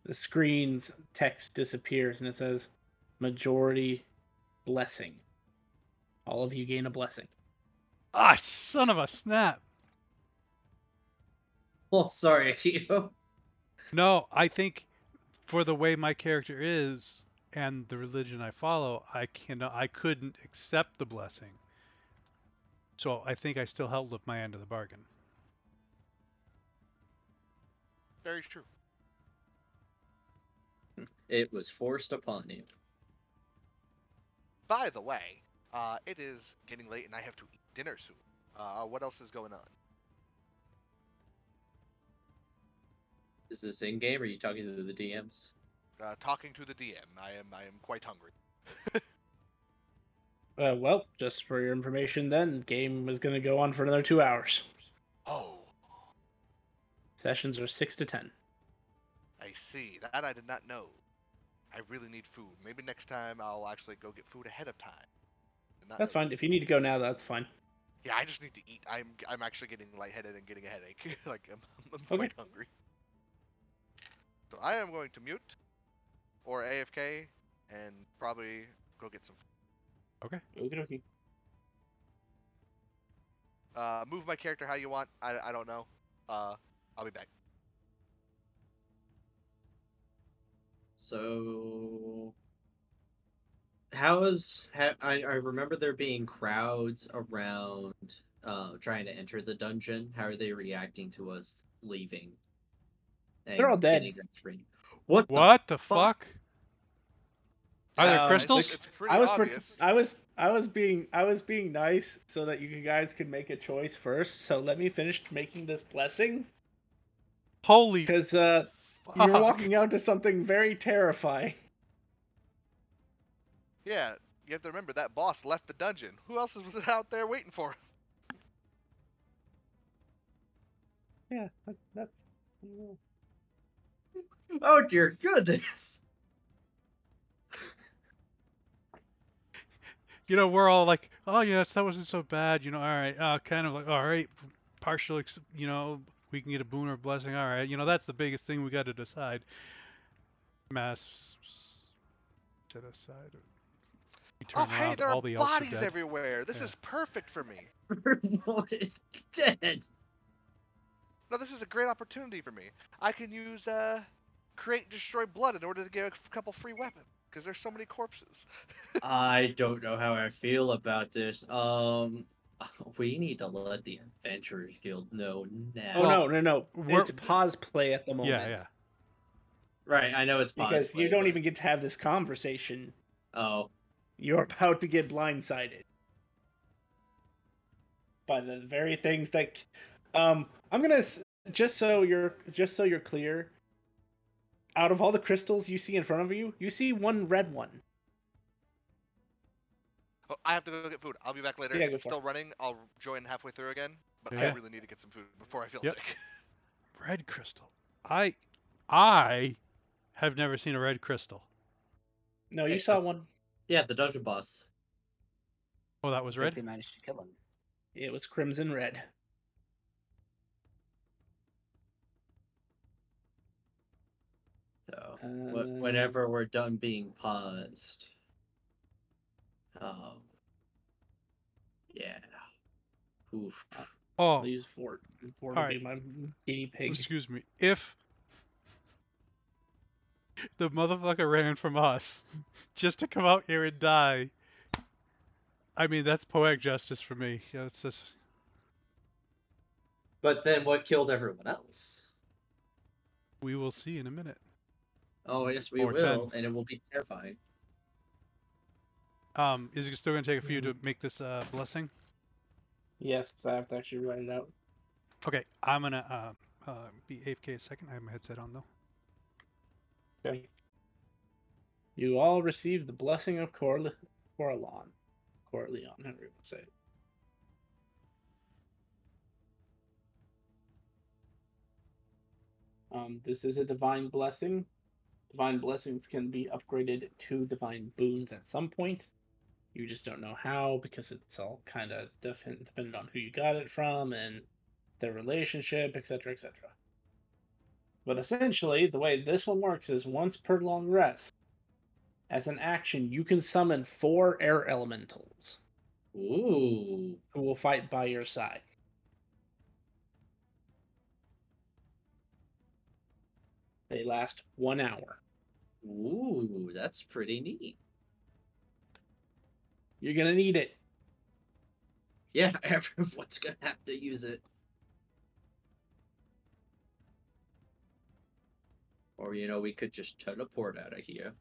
S1: The screen's text disappears and it says, majority blessing. All of you gain a blessing.
S2: Ah, son of a snap!
S3: Oh, sorry, Akio.
S2: No, I think for the way my character is and the religion I follow, I couldn't accept the blessing. So I think I still held up my end of the bargain.
S5: Very true.
S3: It was forced upon you.
S5: By the way, it is getting late and I have to eat dinner soon. What else is going on?
S3: Is this in game or are you talking to the DMs?
S5: Talking to the DM. I am quite hungry.
S1: Well, just for your information then, game is going to go on for another 2 hours.
S5: Oh,
S1: Sessions are 6 to 10.
S5: I see. That I did not know. I really need food. Maybe next time I'll actually go get food ahead of time. And not
S1: That's
S5: know-
S1: fine. If you need to go now, that's fine.
S5: Yeah, I just need to eat. I'm actually getting lightheaded and getting a headache. Like I'm
S1: Okay.
S5: quite hungry. So I am going to mute or AFK and probably go get some.
S2: Okay.
S1: Okie dokie.
S5: Move my character how you want. I don't know. I'll be back.
S3: So, I remember there being crowds around, trying to enter the dungeon. How are they reacting to us leaving
S1: They're all
S3: and
S1: dead.
S3: getting free? What the
S2: What the
S3: fuck?
S2: fuck? Are there
S5: Yeah,
S2: crystals?
S5: It's pretty
S1: I was
S5: obvious.
S1: I was being nice so that you guys could make a choice first. So let me finish making this blessing,
S2: Holy
S1: because you're
S2: fuck.
S1: walking out to something very terrifying.
S5: Yeah, you have to remember that boss left the dungeon. Who else was out there waiting for him?
S1: Yeah, that's.
S3: Oh dear goodness!
S2: You know, we're all like, oh yes, that wasn't so bad. You know, all right, kind of like, all right, partial. You know, we can get a boon or blessing. All right, you know, that's the biggest thing we got to decide. Mass genocide.
S5: Oh,
S2: Turn
S5: hey,
S2: around,
S5: there are
S2: all the elves are
S5: bodies
S2: dead.
S5: everywhere. This
S2: Yeah.
S5: is perfect for me.
S3: What is dead?
S5: No, this is a great opportunity for me. I can use create destroy blood in order to get a couple free weapons because there's so many corpses.
S3: I don't know how I feel about this. We need to let the Adventurers Guild know now.
S1: Oh
S2: Well,
S1: no!
S2: we're-
S1: It's pause play at the moment.
S2: Yeah, yeah.
S3: Right, I know it's
S1: Because
S3: pause
S1: you
S3: play,
S1: don't
S3: but-
S1: even get to have this conversation.
S3: Oh,
S1: You're about to get blindsided by the very things that. I'm gonna just so you're clear. Out of all the crystals you see in front of you, you see one red one.
S5: Oh, I have to go get food. I'll be back later.
S1: Yeah,
S5: if
S1: go
S5: it's
S1: for
S5: still running, I'll join halfway through again. But I
S2: Yeah.
S5: really need to get some food before I feel
S2: Yep.
S5: sick.
S2: Red crystal. I have never seen a red crystal.
S1: No, you
S3: Hey,
S1: saw one.
S3: yeah, the dungeon boss.
S2: Oh, that was
S4: But
S2: red.
S4: they managed to kill him.
S1: It was crimson red.
S3: So,
S1: Um,
S3: whenever we're done being paused. Yeah. Oof.
S2: Oh,
S1: I'll use Fort. Fort
S2: All
S1: will
S2: right.
S1: be my guinea pig.
S2: excuse me. If the motherfucker ran from us just to come out here and die, I mean, that's poetic justice for me. Yeah, it's just.
S3: But then what killed everyone else?
S2: We will see in a minute.
S3: Oh, yes, we
S2: Or
S3: will,
S2: 10.
S3: and it will be terrifying.
S2: Is it still gonna take a few to make this blessing?
S1: Yes, because I have to actually write it out.
S2: Okay, I'm gonna be AFK a second. I have my headset on though.
S1: Okay. You all receive the blessing of Corleon. Corleon, however you want to say it. This is a divine blessing. Divine blessings can be upgraded to divine boons at some point. You just don't know how because it's all kind of dependent on who you got it from and their relationship, etc., etc. But essentially, the way this one works is once per long rest, as an action, you can summon 4 air elementals
S3: Ooh.
S1: who will fight by your side. They last 1 hour.
S3: Ooh, that's pretty neat.
S1: You're gonna need it.
S3: Yeah, everyone's gonna have to use it. Or, we could just teleport out of here.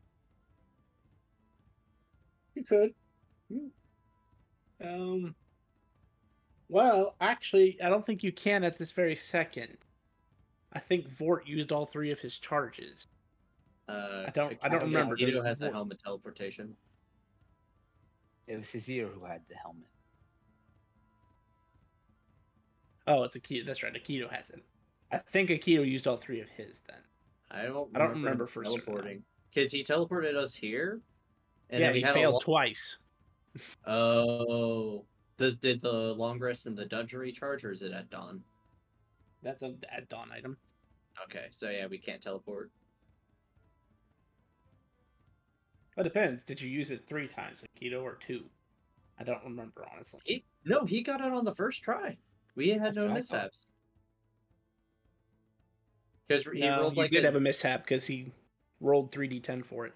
S1: You could. Well, actually, I don't think you can at this very second. I think Vort used all 3 of his charges. I don't remember.
S3: Akito has the
S1: Vort-
S3: helmet teleportation.
S4: It was Azir who had the helmet.
S1: Oh, it's Akito. That's right. Akito has it. I think Akito used all 3 of his then.
S3: I don't
S1: remember
S3: him
S1: for certain, though.
S3: teleporting. Because he teleported us here, and
S1: yeah,
S3: then we
S1: he
S3: had
S1: failed twice.
S3: Oh. Did the long rest in the dungeon recharge, or is it at dawn?
S1: That's a at dawn item.
S3: Okay, so yeah, we can't teleport.
S1: It depends. Did you use it 3 times, Akito, or 2? I don't remember, honestly.
S3: He got it on the first try. We had
S4: That's
S3: no
S4: what I thought.
S3: mishaps. Because he
S1: No,
S3: rolled
S1: you
S3: like
S1: did have a mishap because he rolled 3d10 for it.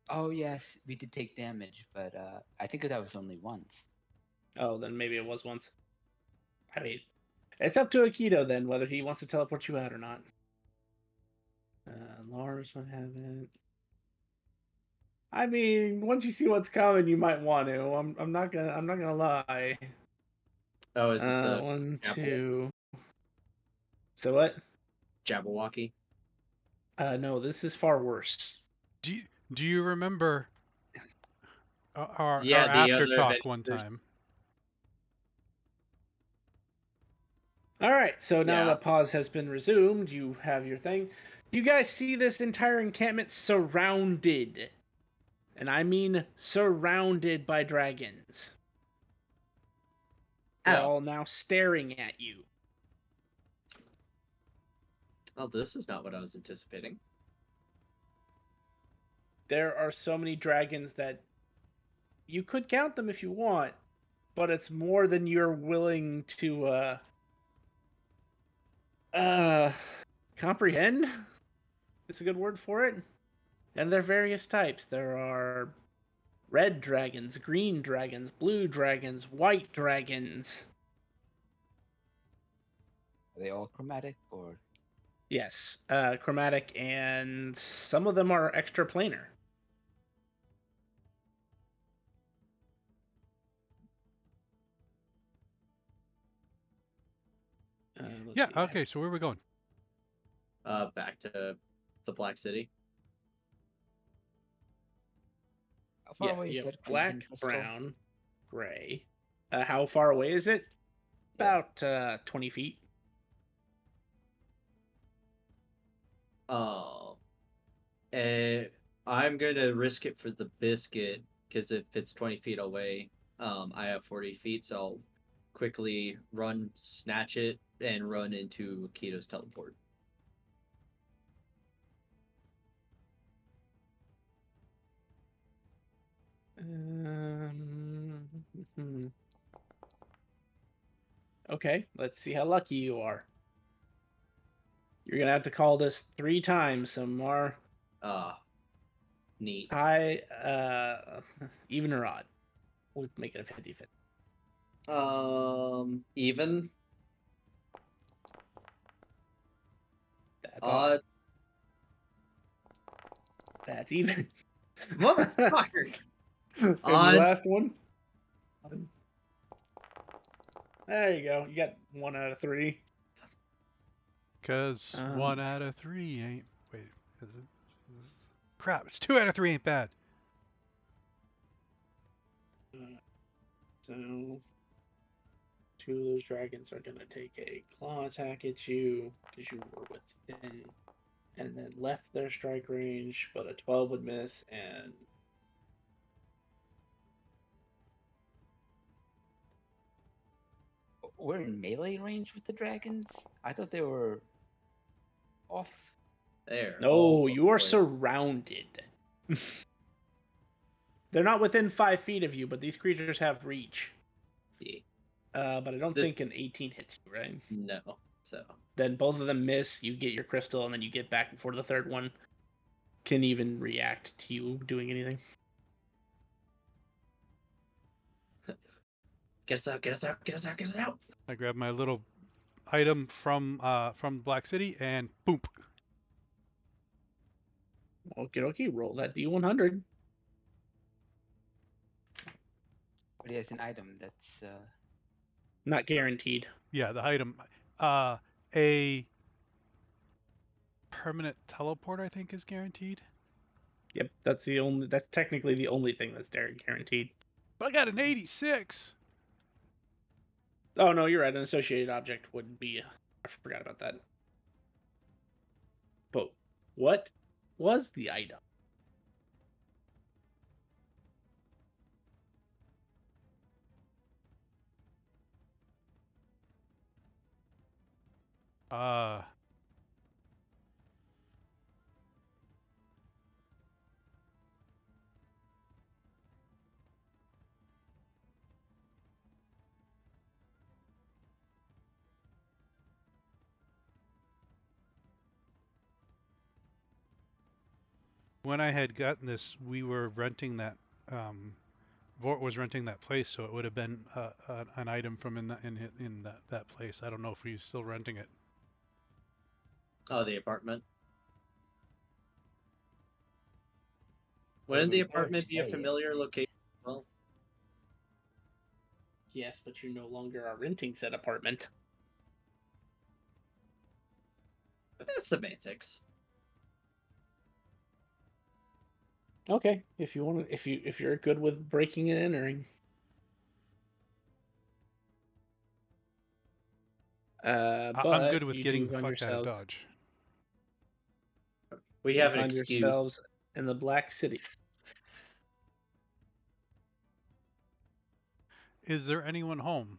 S4: Oh yes, we did take damage, but I think that was only once.
S1: Oh, then maybe it was once. I mean, it's up to Aikido then whether he wants to teleport you out or not. Lars would have it. I mean, once you see what's coming, you might want to. I'm not gonna lie.
S3: Oh, is it the
S1: 1,
S3: Apple?
S1: 2. So what?
S3: Jabberwocky?
S1: No, this is far worse.
S2: Do you remember our
S3: Yeah, the
S2: after
S3: other
S2: talk one
S3: adventures.
S2: time?
S1: All right, so now
S3: Yeah.
S1: that pause has been resumed, you have your thing. You guys see this entire encampment surrounded, and I mean surrounded by dragons. They're
S3: Oh.
S1: all now staring at you.
S3: Oh, this is not what I was anticipating.
S1: There are so many dragons that you could count them if you want, but it's more than you're willing to comprehend. It's a good word for it. And they're various types. There are red dragons, green dragons, blue dragons, white dragons.
S4: Are they all chromatic or?
S1: Yes, chromatic, and some of them are extra planar.
S2: Yeah. Okay. So where are we going?
S3: Back to the Black City.
S4: How far
S1: Yeah,
S4: away
S1: you
S4: is
S1: have
S4: that
S1: black,
S4: crimson crystal?
S1: brown, gray. How far away is it?
S4: Yeah.
S1: About 20 feet.
S3: Oh. I'm gonna risk it for the biscuit because if it's 20 feet away, I have 40 feet, so I'll quickly run, snatch it, and run into Keto's teleport.
S1: Okay, let's see how lucky you are. You're gonna have to call this 3 times, some more
S3: Ah, neat.
S1: high, even or odd. We'll make it a 50-50.
S3: Even.
S1: That's
S3: Odd.
S1: odd. That's even.
S3: Motherfucker!
S1: And the
S3: Odd.
S1: last one. There you go. You got 1 out of 3.
S2: Because
S1: Um,
S2: 1 out of 3 ain't. Wait, is it? Crap! It's 2 out of 3 ain't bad.
S1: So 2 of those dragons are gonna take a claw attack at you because you were within, and then left their strike range, but a 12 would miss, and
S4: We're in melee range with the dragons? I thought they were off.
S3: There.
S1: no,
S3: Oh,
S1: you are
S3: boy.
S1: surrounded. They're not within 5 feet of you, but these creatures have reach.
S3: Yeah.
S1: But I don't
S3: This-
S1: think an 18 hits you, right?
S3: No. So.
S1: Then both of them miss. You get your crystal, and then you get back before the third one can even react to you doing anything.
S3: Get us out, get us out, get us out, get us out!
S2: I grab my little item from Black City and boom.
S1: Okie dokie, roll that D100.
S4: But he has an item that's
S1: Not guaranteed.
S2: Yeah, the item. A permanent teleport, I think, is guaranteed.
S1: Yep, that's technically the only thing that's guaranteed.
S2: But I got an 86.
S1: Oh no, you're right. An associated object would be. I forgot about that. But what was the item?
S2: Uh, when I had gotten this, we were renting that. Vort was renting that place, so it would have been an item from in that place. I don't know if he's still renting it.
S3: Oh, the apartment.
S4: Where
S3: Wouldn't
S4: we
S3: the
S4: were
S3: apartment be a
S4: today,
S3: familiar location? Well,
S1: Yes, but you no longer are renting said apartment.
S3: that's semantics.
S1: Okay, if you want to, if you're good with breaking and entering.
S2: I'm
S1: But
S2: good with
S1: you
S2: getting
S1: do
S2: the
S1: find
S2: fuck out of
S1: yourselves.
S2: Dodge.
S3: We
S1: You
S3: have an
S1: find
S3: excuse.
S1: yourselves in the Black City.
S2: Is there anyone home?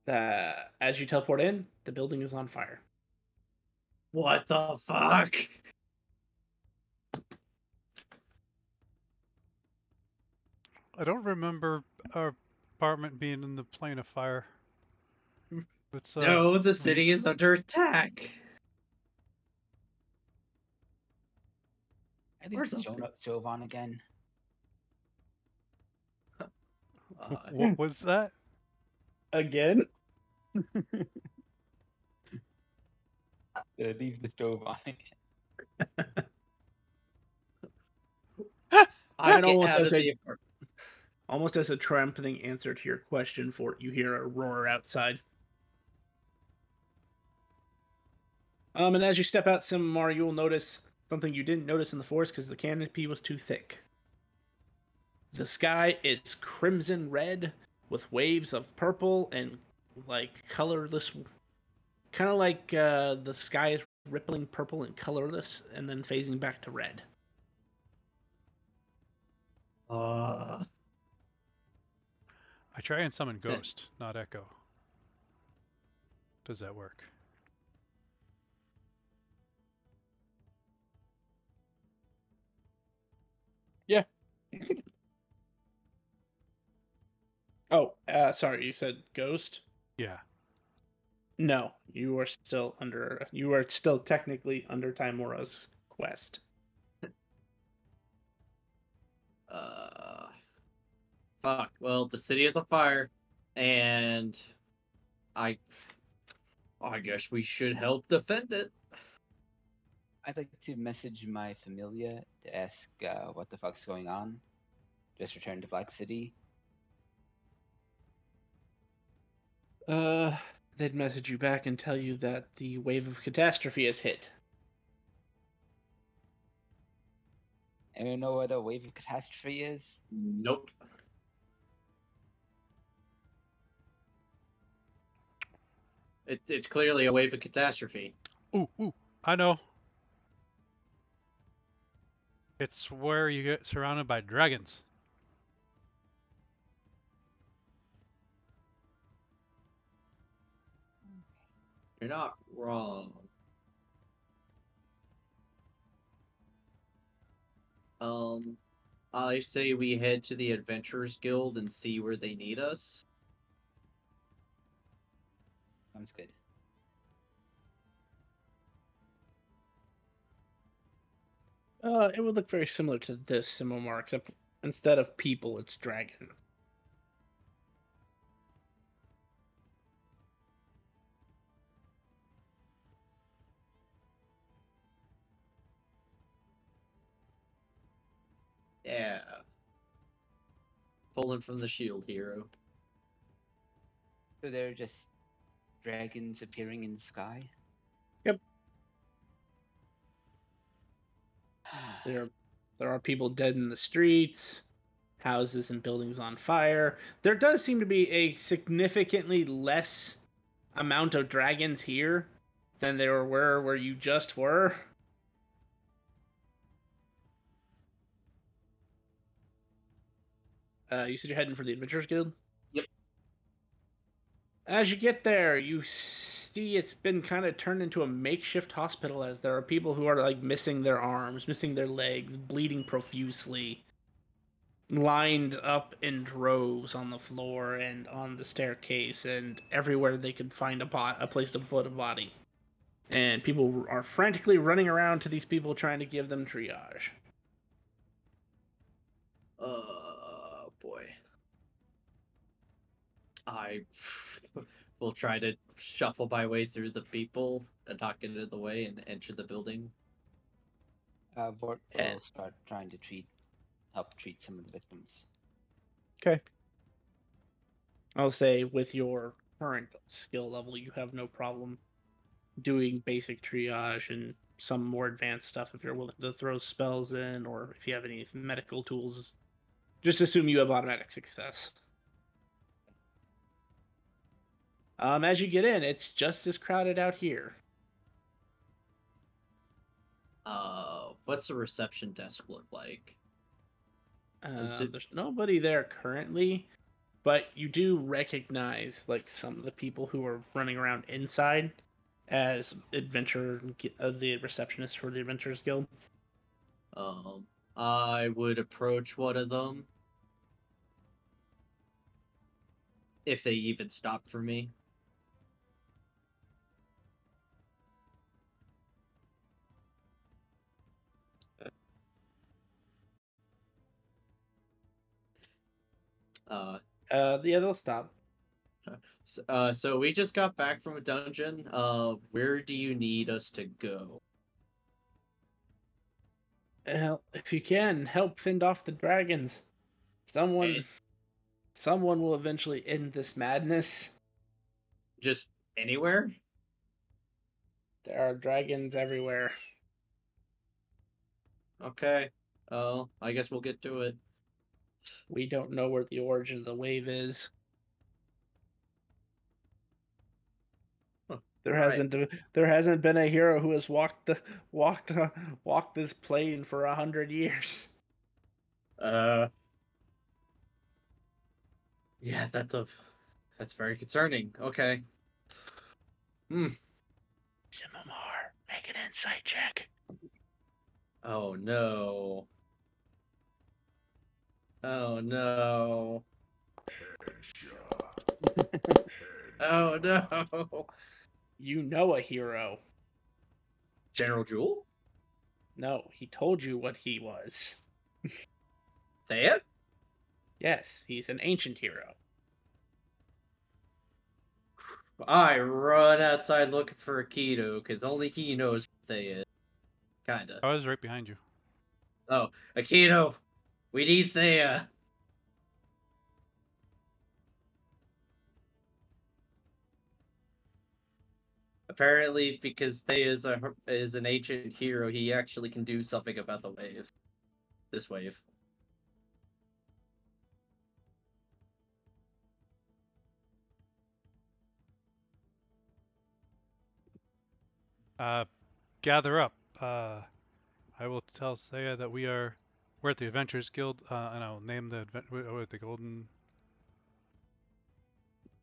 S1: As you teleport in, the building is on fire.
S3: What the fuck?
S2: I don't remember our apartment being in the plane of fire. Let's
S3: No, the
S2: leave.
S3: city is under attack.
S4: I think
S3: Where's
S4: it's
S3: the-
S4: Jovan again.
S2: What was that?
S1: Again?
S4: Leave the stove on again.
S3: I
S1: And
S3: get
S1: almost
S3: out
S1: as
S3: of
S1: a
S3: the apartment.
S1: almost as a triumphant answer to your question, Fort, you hear a roar outside. And as you step out some more, you will notice something you didn't notice in the forest because the canopy was too thick. The sky is crimson red with waves of purple and like colorless, kind of like the sky is rippling purple and colorless and then phasing back to red.
S2: I try and summon Ghost, not Echo. Does that work?
S1: Yeah. Oh, sorry, you said ghost?
S2: Yeah.
S1: No, you are still under. You are still technically under Timora's quest.
S3: Fuck. Well, the city is on fire, and I guess we should help defend it.
S4: I'd like to message my familia to ask what the fuck's going on. Just returned to Black City.
S1: They'd message you back and tell you that the wave of catastrophe has hit.
S4: Anyone know what a wave of catastrophe is?
S3: Nope. It's clearly a wave of catastrophe.
S2: Ooh, I know. It's where you get surrounded by dragons.
S3: You're not wrong. I say we head to the Adventurers Guild and see where they need us.
S4: Sounds good.
S1: It would look very similar to this Simomar, except instead of people, it's dragon.
S3: Yeah. Pulling from the shield hero.
S4: So they're just dragons appearing in the sky?
S1: Yep. There are people dead in the streets, houses and buildings on fire. There does seem to be a significantly less amount of dragons here than there were where you just were. You said you're heading for the Adventurers Guild?
S3: Yep.
S1: As you get there, you see it's been kind of turned into a makeshift hospital as there are people who are like missing their arms, missing their legs, bleeding profusely, lined up in droves on the floor and on the staircase and everywhere they could find a place to put a body. And people are frantically running around to these people trying to give them triage.
S3: Boy. I will try to shuffle my way through the people and not get into the way and enter the building.
S4: Vort
S1: And
S4: will start trying to help treat some of the victims.
S1: okay. I'll say with your current skill level, you have no problem doing basic triage and some more advanced stuff if you're willing to throw spells in, or if you have any medical tools. Just assume you have automatic success. As you get in, it's just as crowded out here.
S3: What's the reception desk look like? Is it
S1: There's nobody there currently, but you do recognize like some of the people who are running around inside as the receptionist for the Adventurers Guild.
S3: I would approach one of them if they even stop for me.
S1: Yeah, they'll stop.
S3: So we just got back from a dungeon. Where do you need us to go?
S1: If you can, help fend off the dragons. Someone will eventually end this madness.
S3: Just anywhere?
S1: There are dragons everywhere.
S3: Okay. Oh, I guess we'll get to it.
S1: We don't know where the origin of the wave is.
S3: Huh.
S1: There
S3: Right.
S1: hasn't been a hero who has walked this plane for 100 years.
S3: Yeah, that's very concerning. Okay.
S1: Simamar, make an insight check.
S3: Oh no. Oh no. Oh no.
S1: You know a hero.
S3: General Jewel?
S1: No, he told you what he was.
S3: Thea?
S1: Yes, he's an ancient hero.
S3: I run outside looking for Akido, because only he knows what Thea is. Kinda.
S2: I was right behind you.
S3: Oh, Akido! We need Thea! Apparently, because Thea is an ancient hero, he actually can do something about the wave. This wave.
S2: Gather up. I will tell Saya that we're at the Adventurers Guild, and I'll name the Golden.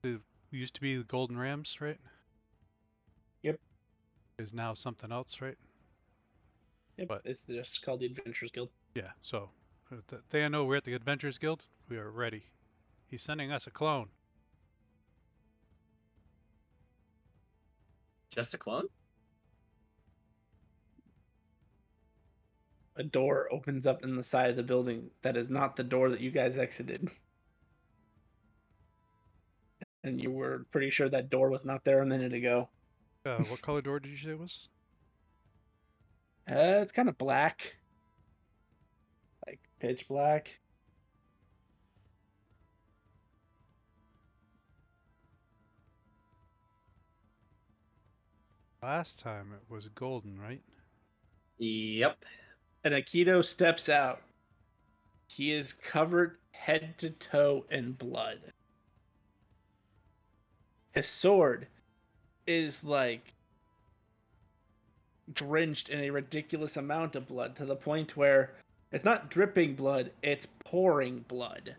S2: It used to be the Golden Rams, right?
S1: Yep.
S2: Is now something else, right?
S1: Yep,
S2: But
S1: it's just called the Adventurers Guild.
S2: yeah, so they know we're at the Adventurers Guild. We are ready. He's sending us a clone.
S3: Just a clone?
S1: A door opens up in the side of the building that is not the door that you guys exited. And you were pretty sure that door was not there a minute ago.
S2: What color door did you say it was?
S1: It's kind of black. Like pitch black.
S2: Last time it was golden, right?
S3: Yep.
S1: And Aikido steps out. He is covered head to toe in blood. His sword is like drenched in a ridiculous amount of blood to the point where it's not dripping blood, it's pouring blood.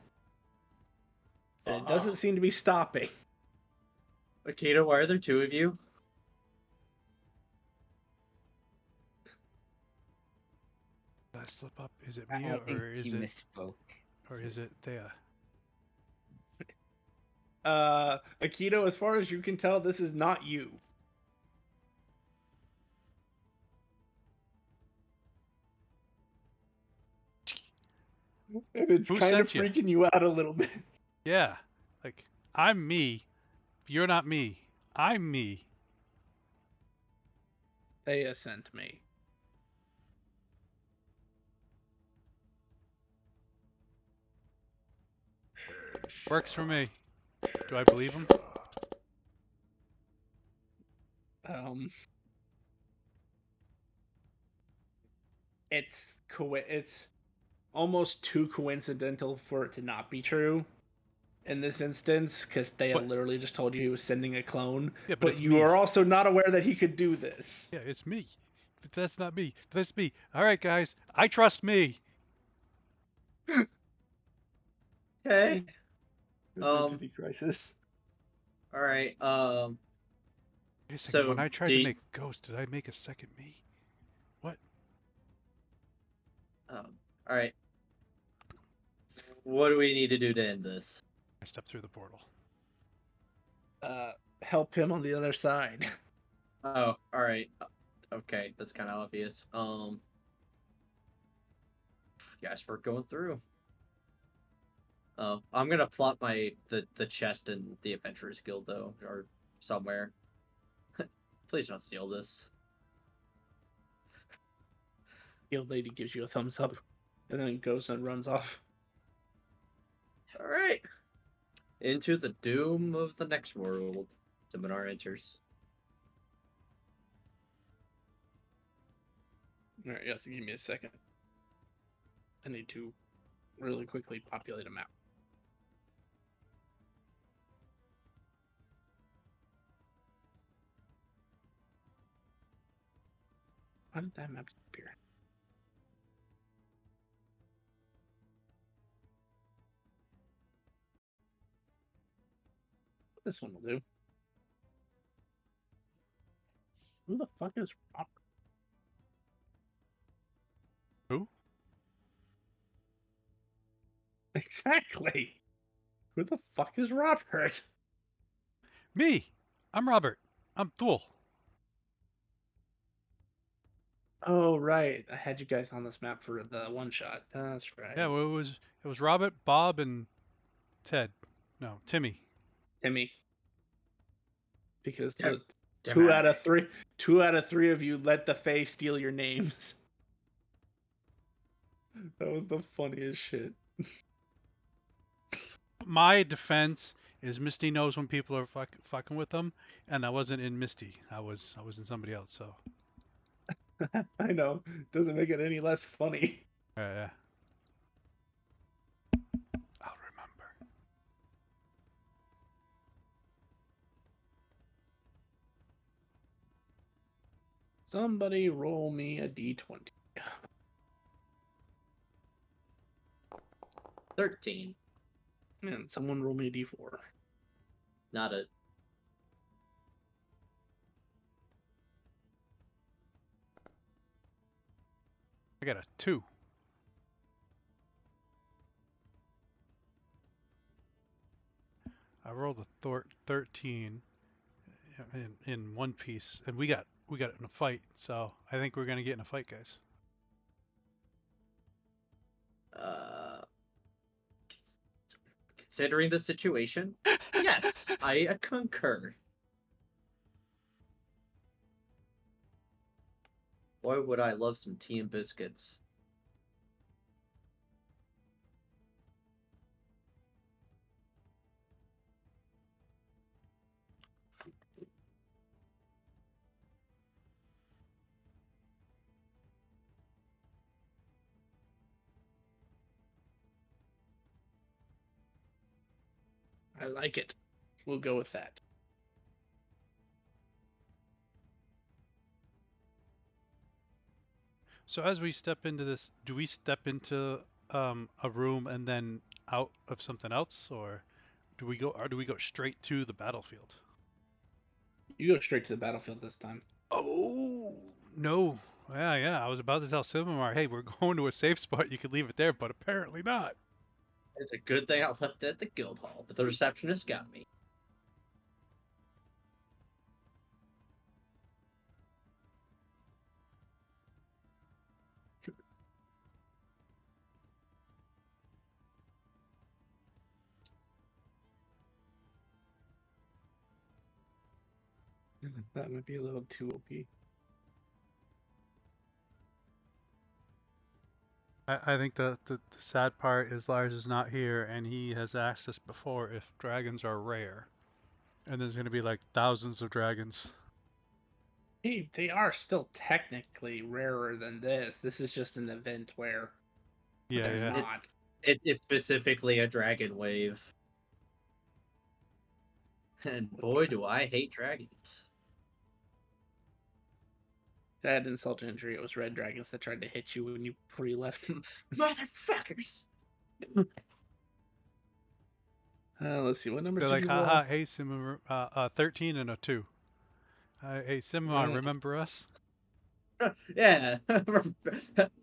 S1: And it doesn't seem to be stopping.
S3: Akido, why are there two of you?
S2: Did I slip up? Is it
S4: I
S2: me
S4: think
S2: or is
S4: you
S2: it
S4: misspoke.
S2: Thea?
S1: Aikido, as far as you can tell, this is not you. And it's
S2: Who
S1: kind of
S2: sent you?
S1: freaking you out a little bit.
S2: Yeah. Like, I'm me. You're not me. I'm me.
S1: They sent me.
S2: Works for me. Do I believe him?
S1: Um, it's almost too coincidental for it to not be true in this instance, because they had
S2: But
S1: literally just told you he was sending a clone.
S2: yeah, but
S1: But
S2: it's
S1: you
S2: me.
S1: are also not aware that he could do this.
S2: Yeah, it's me. But that's not me. That's me. All right, guys. I trust me.
S3: Okay.
S1: Identity crisis.
S3: All right.
S2: Wait a second. When
S3: So
S2: I tried to
S3: the
S2: make Ghost, did I make a second me? What?
S3: all right. What do we need to do to end this?
S2: I stepped through the portal.
S1: Uh, help him on the other side.
S3: Oh, all right. Okay, that's kind of obvious. Guys, we're going through. I'm gonna plot the chest in the Adventurers Guild though, or somewhere. Please don't steal this.
S1: Guild lady gives you a thumbs up, and then goes and runs off.
S3: All right. Into the doom of the next world. Seminar enters.
S1: All right, you have to give me a second. I need to really quickly populate a map. How did that map appear? This one will do. Who the fuck is Robert?
S2: Who?
S1: Exactly. Who the fuck is Robert?
S2: Me. I'm Robert. I'm Thule.
S1: Oh right, I had you guys on this map for the one shot. That's right.
S2: Yeah, well, it was Robert, Bob, and Ted. No, Timmy.
S1: Timmy. Because
S3: Damn-
S1: the
S3: damn
S1: two
S3: it.
S1: out of three of you let the Fae steal your names. That was the funniest shit.
S2: My defense is Misty knows when people are fucking with them, and I wasn't in Misty. I was in somebody else. So
S1: I know. Doesn't make it any less funny.
S2: yeah, I'll remember.
S1: Somebody roll me a d20.
S3: 13.
S1: And someone roll me a d4.
S3: Not it.
S2: I got a 2. I rolled a 13 in one piece, and we got it in a fight. So I think we're gonna get in a fight, guys.
S3: Uh, Considering the situation, yes, I concur. Boy, would I love some tea and biscuits.
S1: I like it. We'll go with that.
S2: So as we step into this, do we step into a room and then out of something else, or do we go straight to the battlefield?
S1: You go straight to the battlefield this time.
S2: Oh no! Yeah. I was about to tell Silvermar, hey, we're going to a safe spot. You could leave it there, but apparently not.
S3: It's a good thing I left it at the guild hall, but the receptionist got me.
S1: That might be a little too OP.
S2: I think the sad part is Lars is not here, and he has asked us before if dragons are rare, and there's going to be like thousands of dragons.
S1: Hey, they are still technically rarer than this. This is just an event where
S2: Yeah,
S1: they're
S2: yeah.
S1: not.
S3: It's specifically a dragon wave. And boy, do I hate dragons.
S1: Sad insult to injury. It was red dragons that tried to hit you when you before you left.
S3: Motherfuckers!
S1: Let's see. What numbers
S2: They're
S1: did
S2: like,
S1: you roll?
S2: haha, hey, Simon, 13 and a 2. Hey, Simon,
S1: Yeah.
S2: remember us?
S3: Yeah.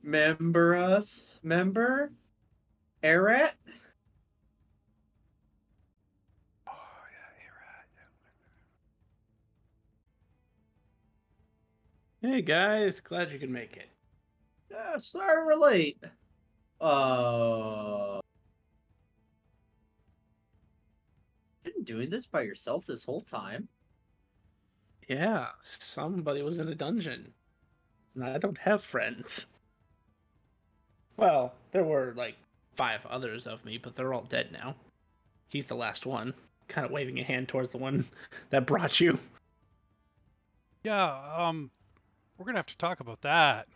S3: Remember us? Remember? Eret?
S2: Oh, yeah, you're right.
S1: Hey guys, glad you could make it.
S3: Yeah, sorry we're late. Been doing this by yourself this whole time?
S1: Yeah, somebody was in a dungeon. And I don't have friends. Well, there were like 5 others of me, but they're all dead now. He's the last one, kind of waving a hand towards the one that brought you.
S2: Yeah, we're going to have to talk about that.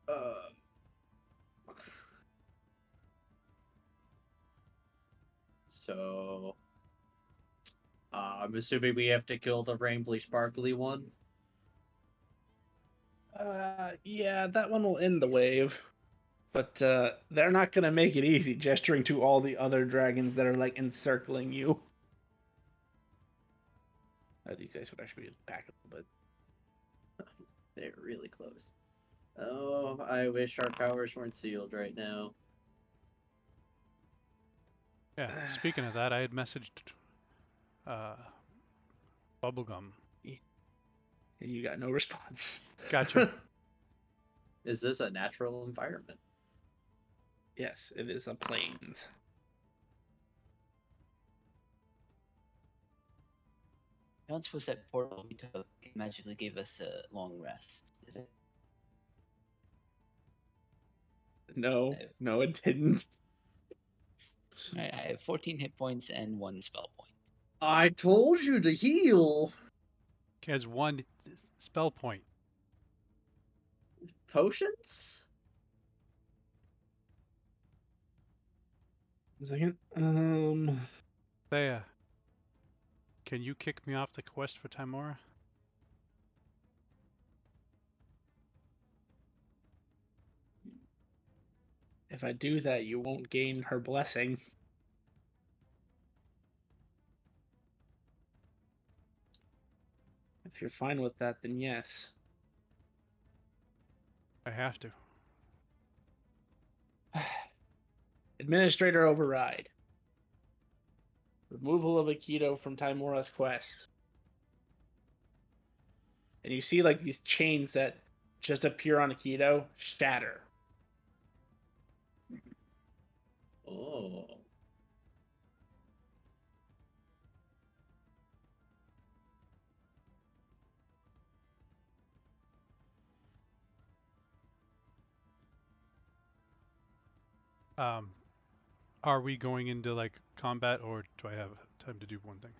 S3: Uh, so I'm assuming we have to kill the rainbow sparkly one.
S1: Yeah, that one will end the wave. But they're not gonna make it easy, gesturing to all the other dragons that are like encircling you. These guys would actually be back a little bit.
S3: They're really close. Oh, I wish our powers weren't sealed right now.
S2: Yeah, speaking of that, I had messaged Bubblegum.
S1: And you got no response.
S2: Gotcha.
S3: Is this a natural environment?
S1: Yes, it is a plains.
S4: I don't suppose that portal we took magically gave us a long rest, did it?
S1: No, no, it didn't.
S4: I have 14 hit points and 1 spell point.
S3: I told you to heal.
S2: He has 1 spell point.
S3: Potions?
S1: A second.
S2: Thea, can you kick me off the quest for Timora?
S1: If I do that, you won't gain her blessing. If you're fine with that, then yes.
S2: I have to.
S1: Administrator override. Removal of Aikido from Timora's quest. And you see like these chains that just appear on Aikido shatter.
S3: Oh.
S2: Are we going into like combat, or do I have time to do one thing?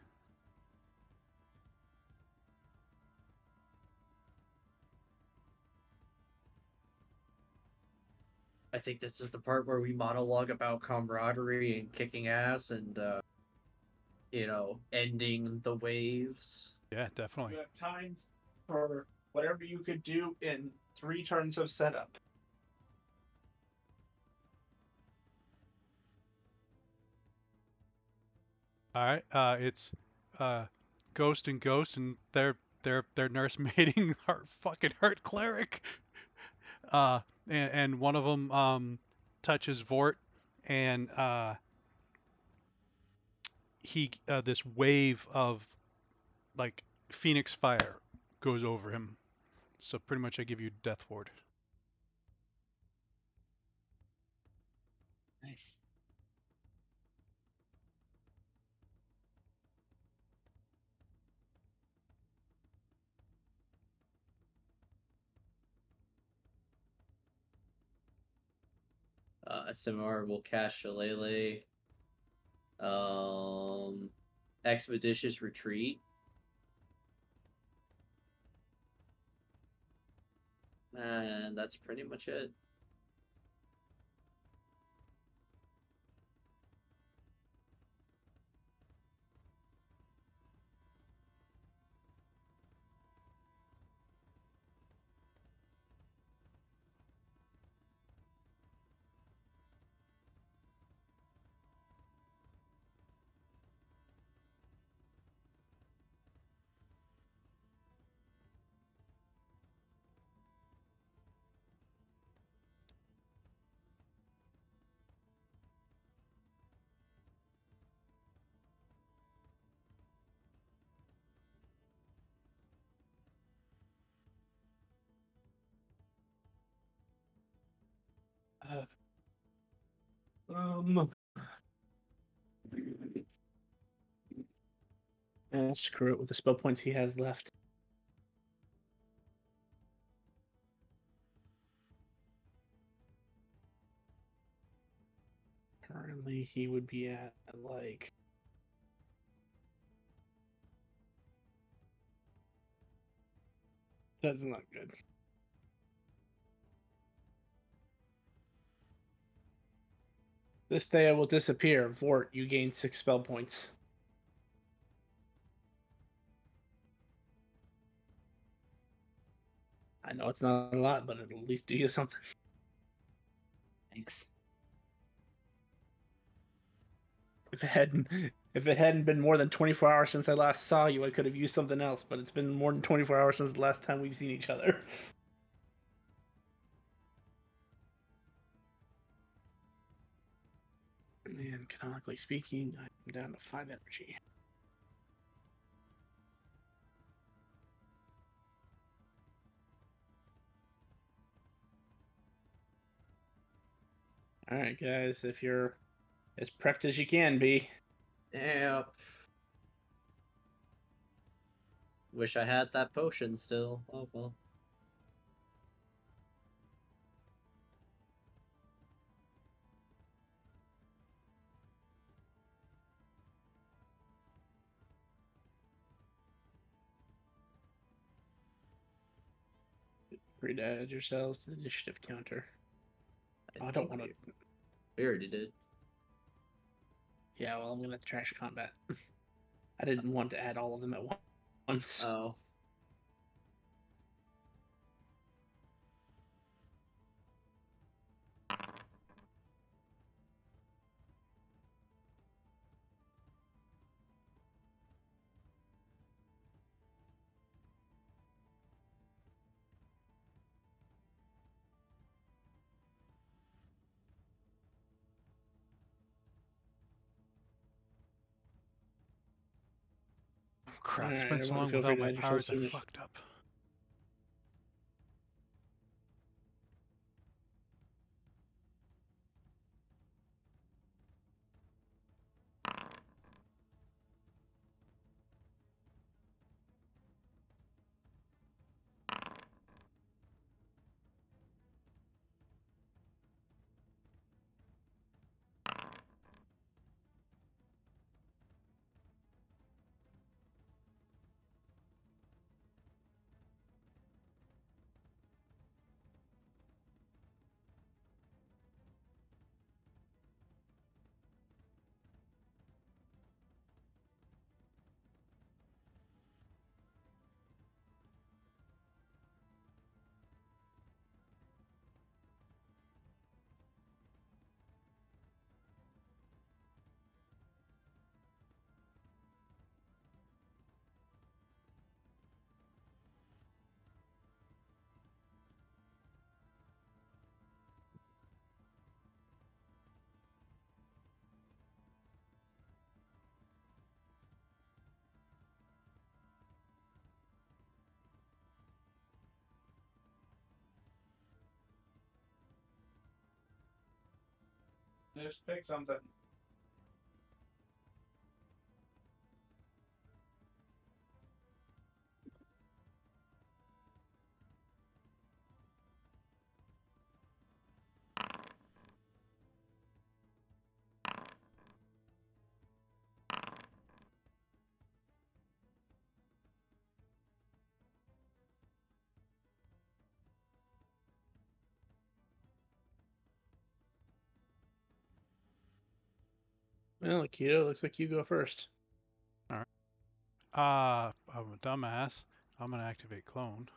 S3: I think this is the part where we monologue about camaraderie and kicking ass and, ending the waves.
S2: Yeah, definitely.
S1: You have time for whatever you could do in 3 turns of setup.
S2: All right. It's Ghost and Ghost, and their nurse mating our fucking hurt cleric. And one of them touches Vort, and he this wave of like Phoenix fire goes over him. So pretty much I give you Death Ward.
S4: Nice.
S3: Simar will cast Shillelagh. Expeditious Retreat. And that's pretty much it.
S1: Um. Screw it with the spell points he has left. Currently, he would be at like. That's not good. This day I will disappear. Vort, you gain 6 spell points. I know it's not a lot, but it'll at least do you something.
S4: Thanks.
S1: If it hadn't been more than 24 hours since I last saw you, I could have used something else, but it's been more than 24 hours since the last time we've seen each other. And canonically speaking, I'm down to 5 energy. Alright, guys, if you're as prepped as you can be.
S3: Yep. Wish I had that potion still. Oh well.
S1: Free to add yourselves to the initiative counter. I don't
S3: think
S1: want to.
S3: We already did.
S1: Yeah, well, I'm gonna trash combat. I didn't want to add all of them at once.
S3: Oh.
S2: Crap, it's
S1: Alright,
S2: been so
S1: everyone
S2: long
S1: feel free
S2: without
S1: to
S2: my
S1: add yourselves
S2: powers,
S1: to
S2: I
S1: the
S2: fucked up.
S1: Just pick something. Well, Akito, looks like you go first.
S2: I'm a dumbass. I'm gonna activate clone.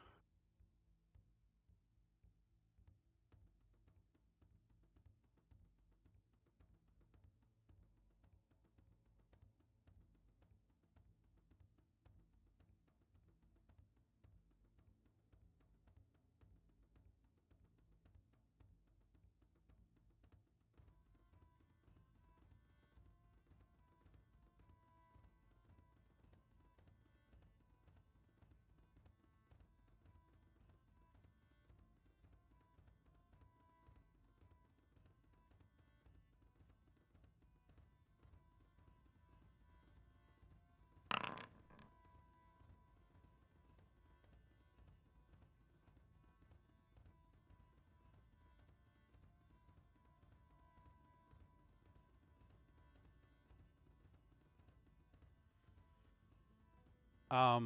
S2: Are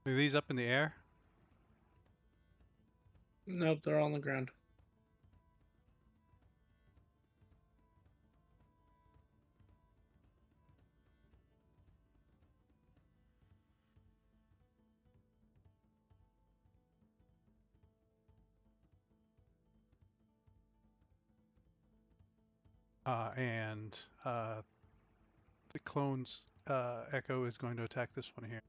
S2: these up in the air?
S1: Nope, they're all on the ground.
S2: And the clone's echo is going to attack this one here.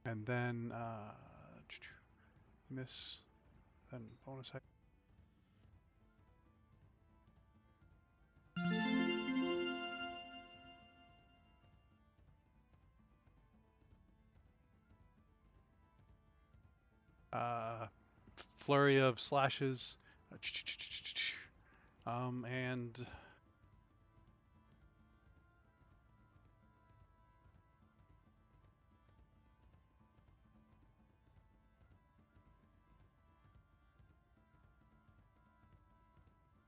S2: And then miss, then bonus action. Flurry of slashes. And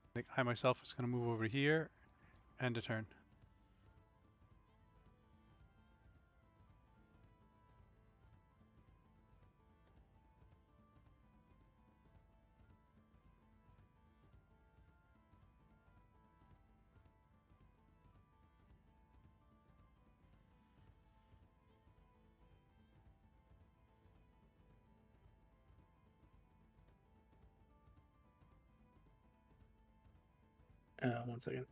S2: I think I myself is going to move over here and a turn.
S1: One second.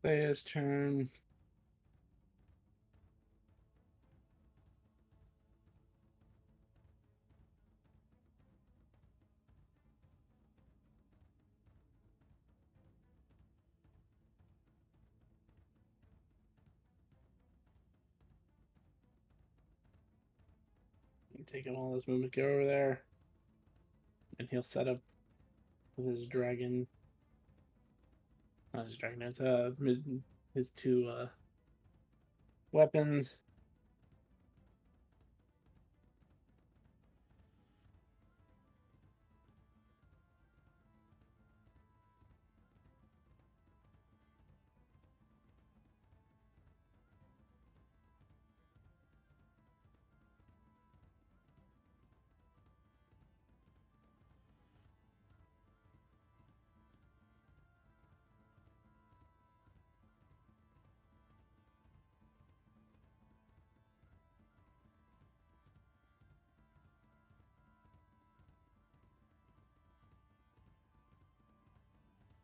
S1: Leia's turn. Taking all his movement, get over there, and he'll set up with his dragon. Not his dragon. It's his two weapons.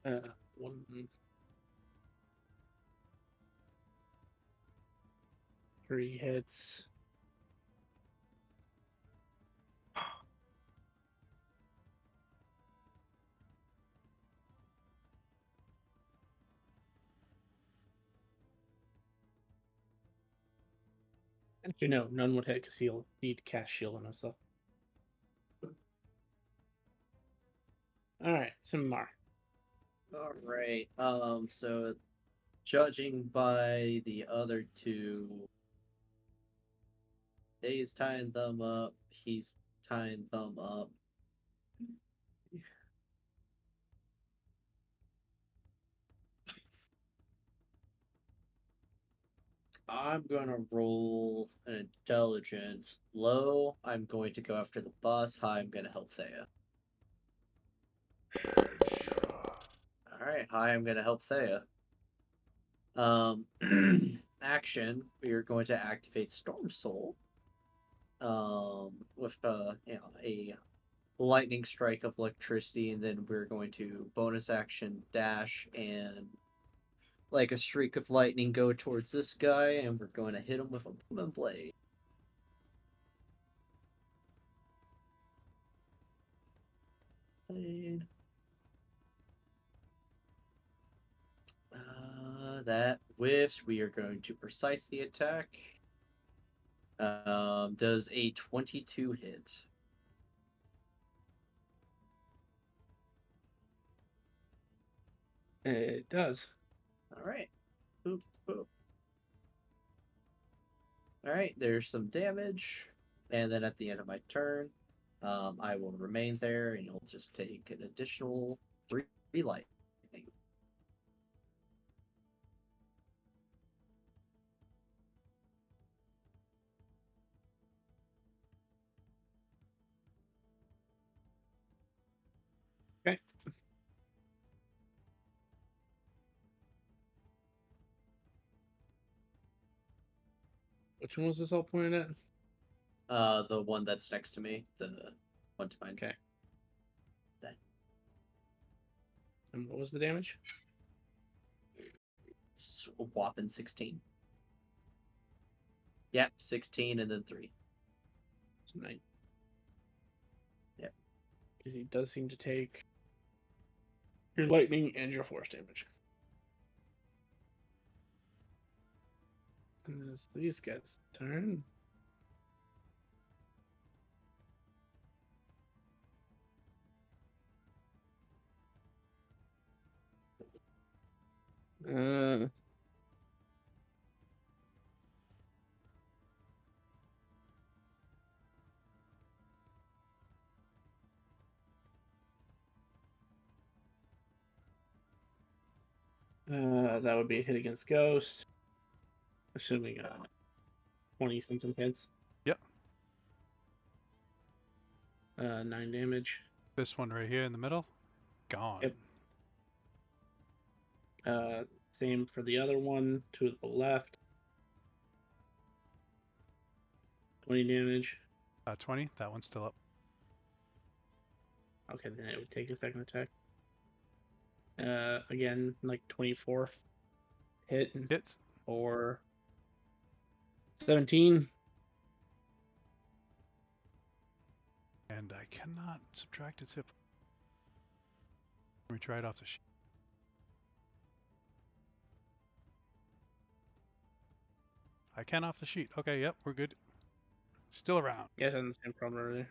S1: One, 3 hits. Actually, no, none would hit because he'll need to cast shield on himself. All right, Simar.
S3: All right. So judging by the other two, he's tying them up. He's tying them up. I'm gonna roll an intelligence. Low, I'm going to go after the boss. High, I'm gonna help Thea. Alright, high, I'm gonna help Thea. Action, we are going to activate Storm Soul. With a lightning strike of electricity, and then we're going to bonus action dash and like a streak of lightning go towards this guy, and we're going to hit him with a booming blade. That whiffs. We are going to precise the attack. Does a 22 hit?
S1: It does.
S3: All right. Boop, boop. All right. There's some damage, and then at the end of my turn, I will remain there, and you'll just take an additional 3 lightning.
S1: Okay. Which one was this all pointed at?
S3: The one that's next to me, the one to mine.
S1: Okay.
S3: That.
S1: And what was the damage?
S3: It's a whopping 16. Yep, 16 and then 3.
S1: It's 9.
S3: Yep.
S1: Because he does seem to take your lightning and your force damage. And then it's these guys' turn. Uh, that would be a hit against Ghost. Assuming 20 something hits.
S2: Yep.
S1: 9 damage.
S2: This one right here in the middle, gone.
S1: Yep. Same for the other one to the left. 20 damage.
S2: 20. That one's still up.
S1: Okay, then it would take a second attack. Again, like 24 hit
S2: Hits.
S1: or 17.
S2: And I cannot subtract its hit. Let me try it off the sheet. I can off the sheet. Okay, yep, we're good. Still around.
S1: Yeah, I had the same problem earlier.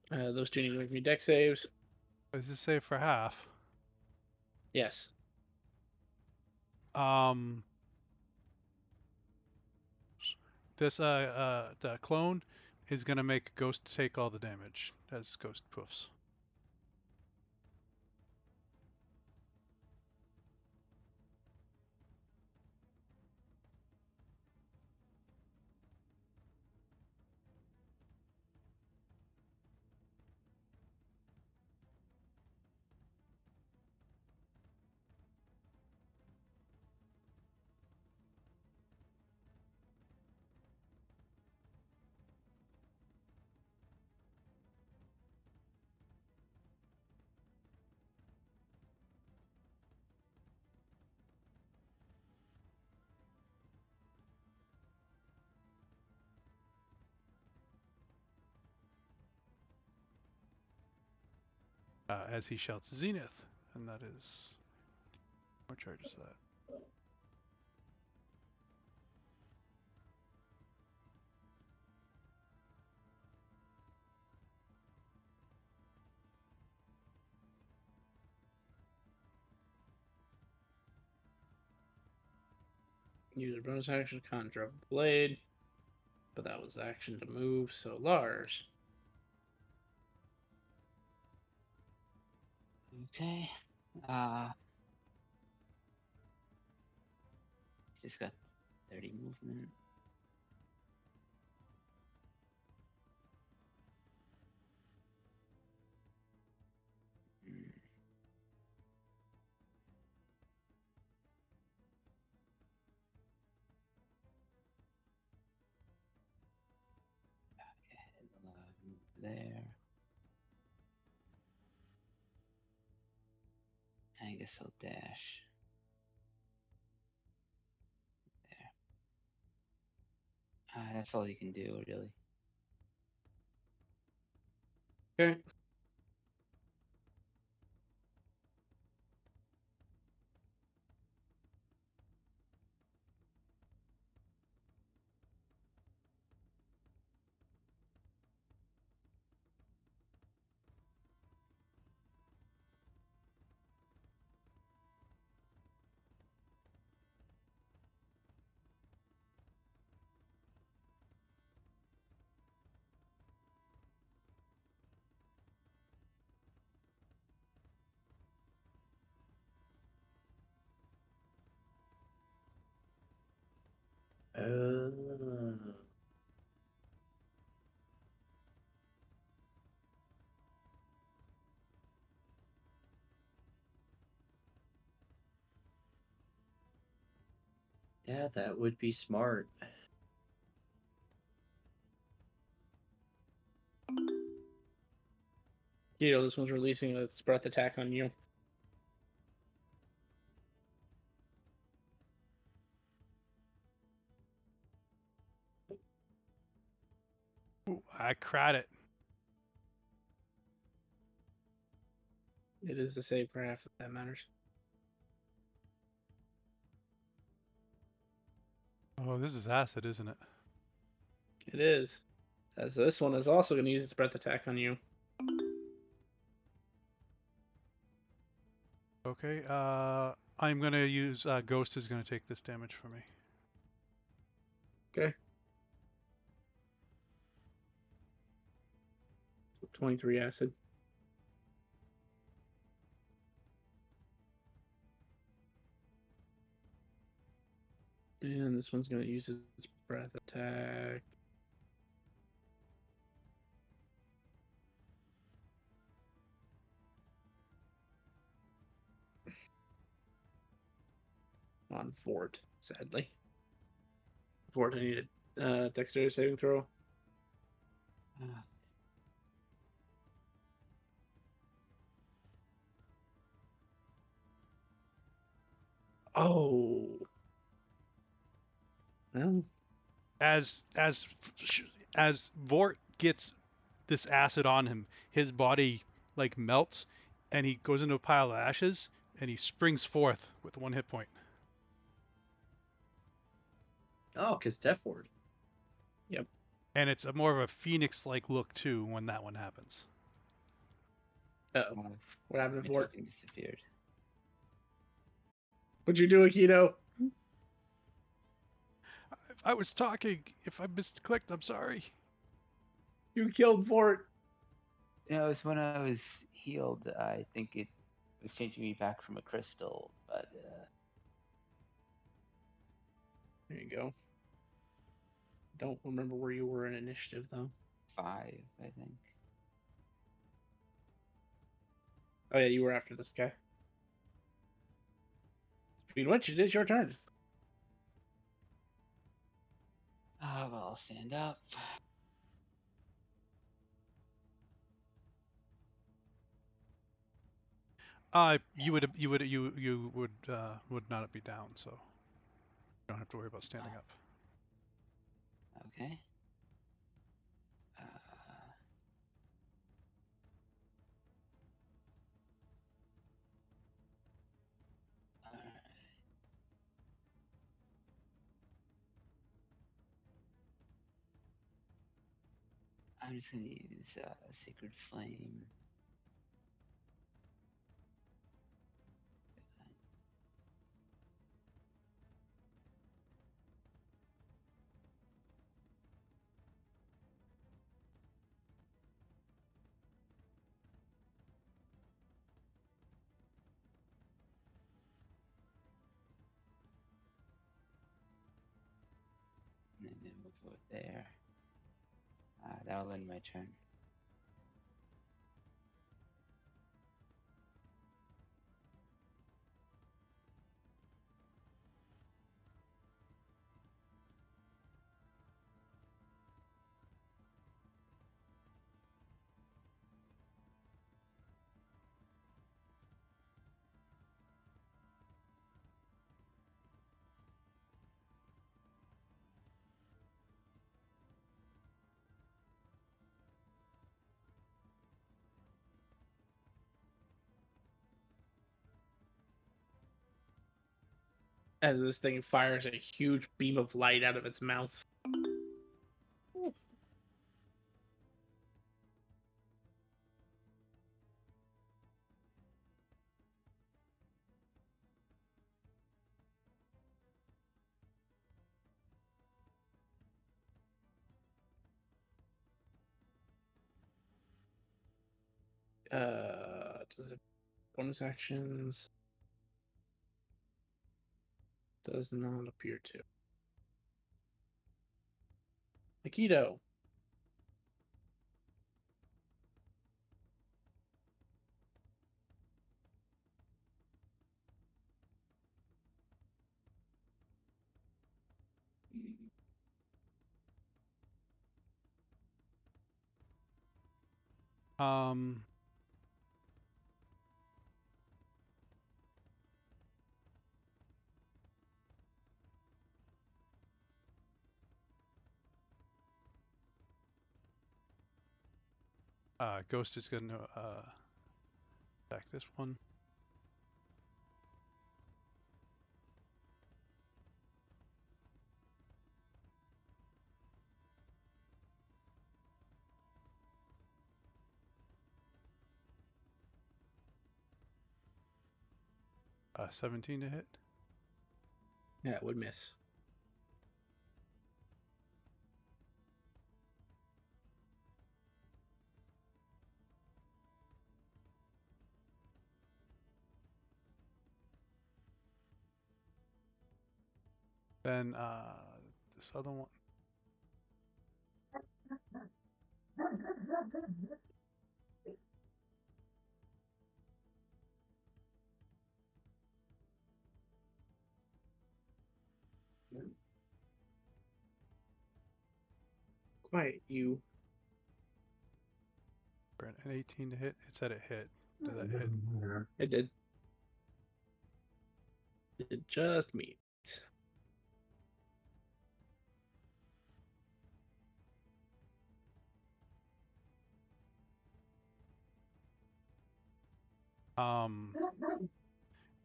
S1: Those two need to make me deck saves.
S2: Does this save for half?
S1: Yes.
S2: This the clone is gonna make Ghost take all the damage as Ghost poofs. as he shouts Zenith, and that is more charges to that.
S1: Use a bonus action to conjure up a blade. But that was action to move, so Lars.
S4: Okay. Just got 30 movement. Hmm. Move there. I guess I'll dash. That's all you can do, really.
S1: Okay.
S3: Oh. Yeah, that would be smart.
S1: Keto, this one's releasing its breath attack on you.
S2: Ooh, I cried it.
S1: It is a save for half if that matters.
S2: Oh, this is acid, isn't it?
S1: It is. As this one is also going to use its breath attack on you.
S2: Okay, I'm gonna use Ghost is gonna take this damage for me.
S1: Okay. 23 acid. And this one's going to use its breath attack. On Fort, sadly. Fort, I need a dexterity saving throw.
S4: Ah,
S1: Oh. Well,
S2: As Vort gets this acid on him, his body like melts, and he goes into a pile of ashes, and he springs forth with 1 hit point.
S3: Oh, because Death Ward.
S2: And it's a more of a phoenix-like look too when that one happens.
S1: uh-oh. What happened to
S4: my
S1: Fort?
S4: token disappeared.
S1: What'd you do, Aikido?
S2: I was talking. If I misclicked, I'm sorry.
S1: You killed Fort.
S4: No, it's when I was healed. I think it was changing me back from a crystal, but
S1: There you go. Don't remember where you were in initiative, though.
S4: 5, I think.
S1: Oh, yeah, you were after this guy. Speed Witch, it is your turn.
S4: Well, I'll stand up.
S2: Would not be down, so you don't have to worry about standing up.
S4: Okay. I'm just gonna use Sacred Flame. And then we'll vote there. That'll end my turn.
S1: As this thing fires a huge beam of light out of its mouth. Does it bonus actions? Does not appear to. Aikido.
S2: Um. Ghost is gonna attack this one. Uh, 17 to hit.
S1: Yeah, it would miss.
S2: Then this other one.
S1: Quiet, you.
S2: For an 18 to hit. It said it hit. Did that hit?
S1: It did. It just me.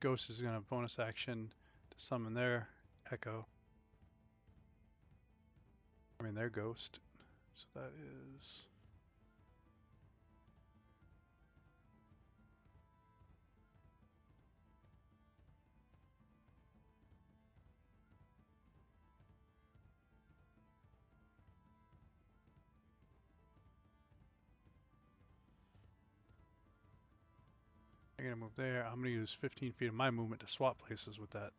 S2: Ghost is gonna bonus action to summon their echo. I mean their ghost. So that is I'm gonna move there. I'm gonna use 15 feet of my movement to swap places with that.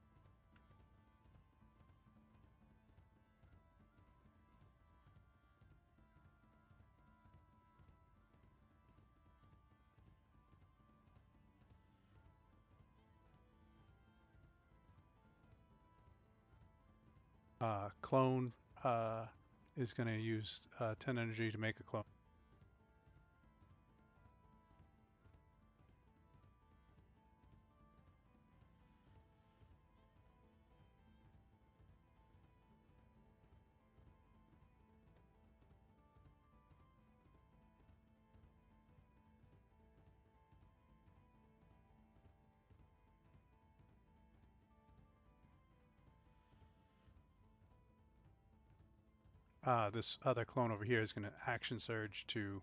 S2: Clone is gonna use 10 energy to make a clone. this other clone over here is going to action surge to.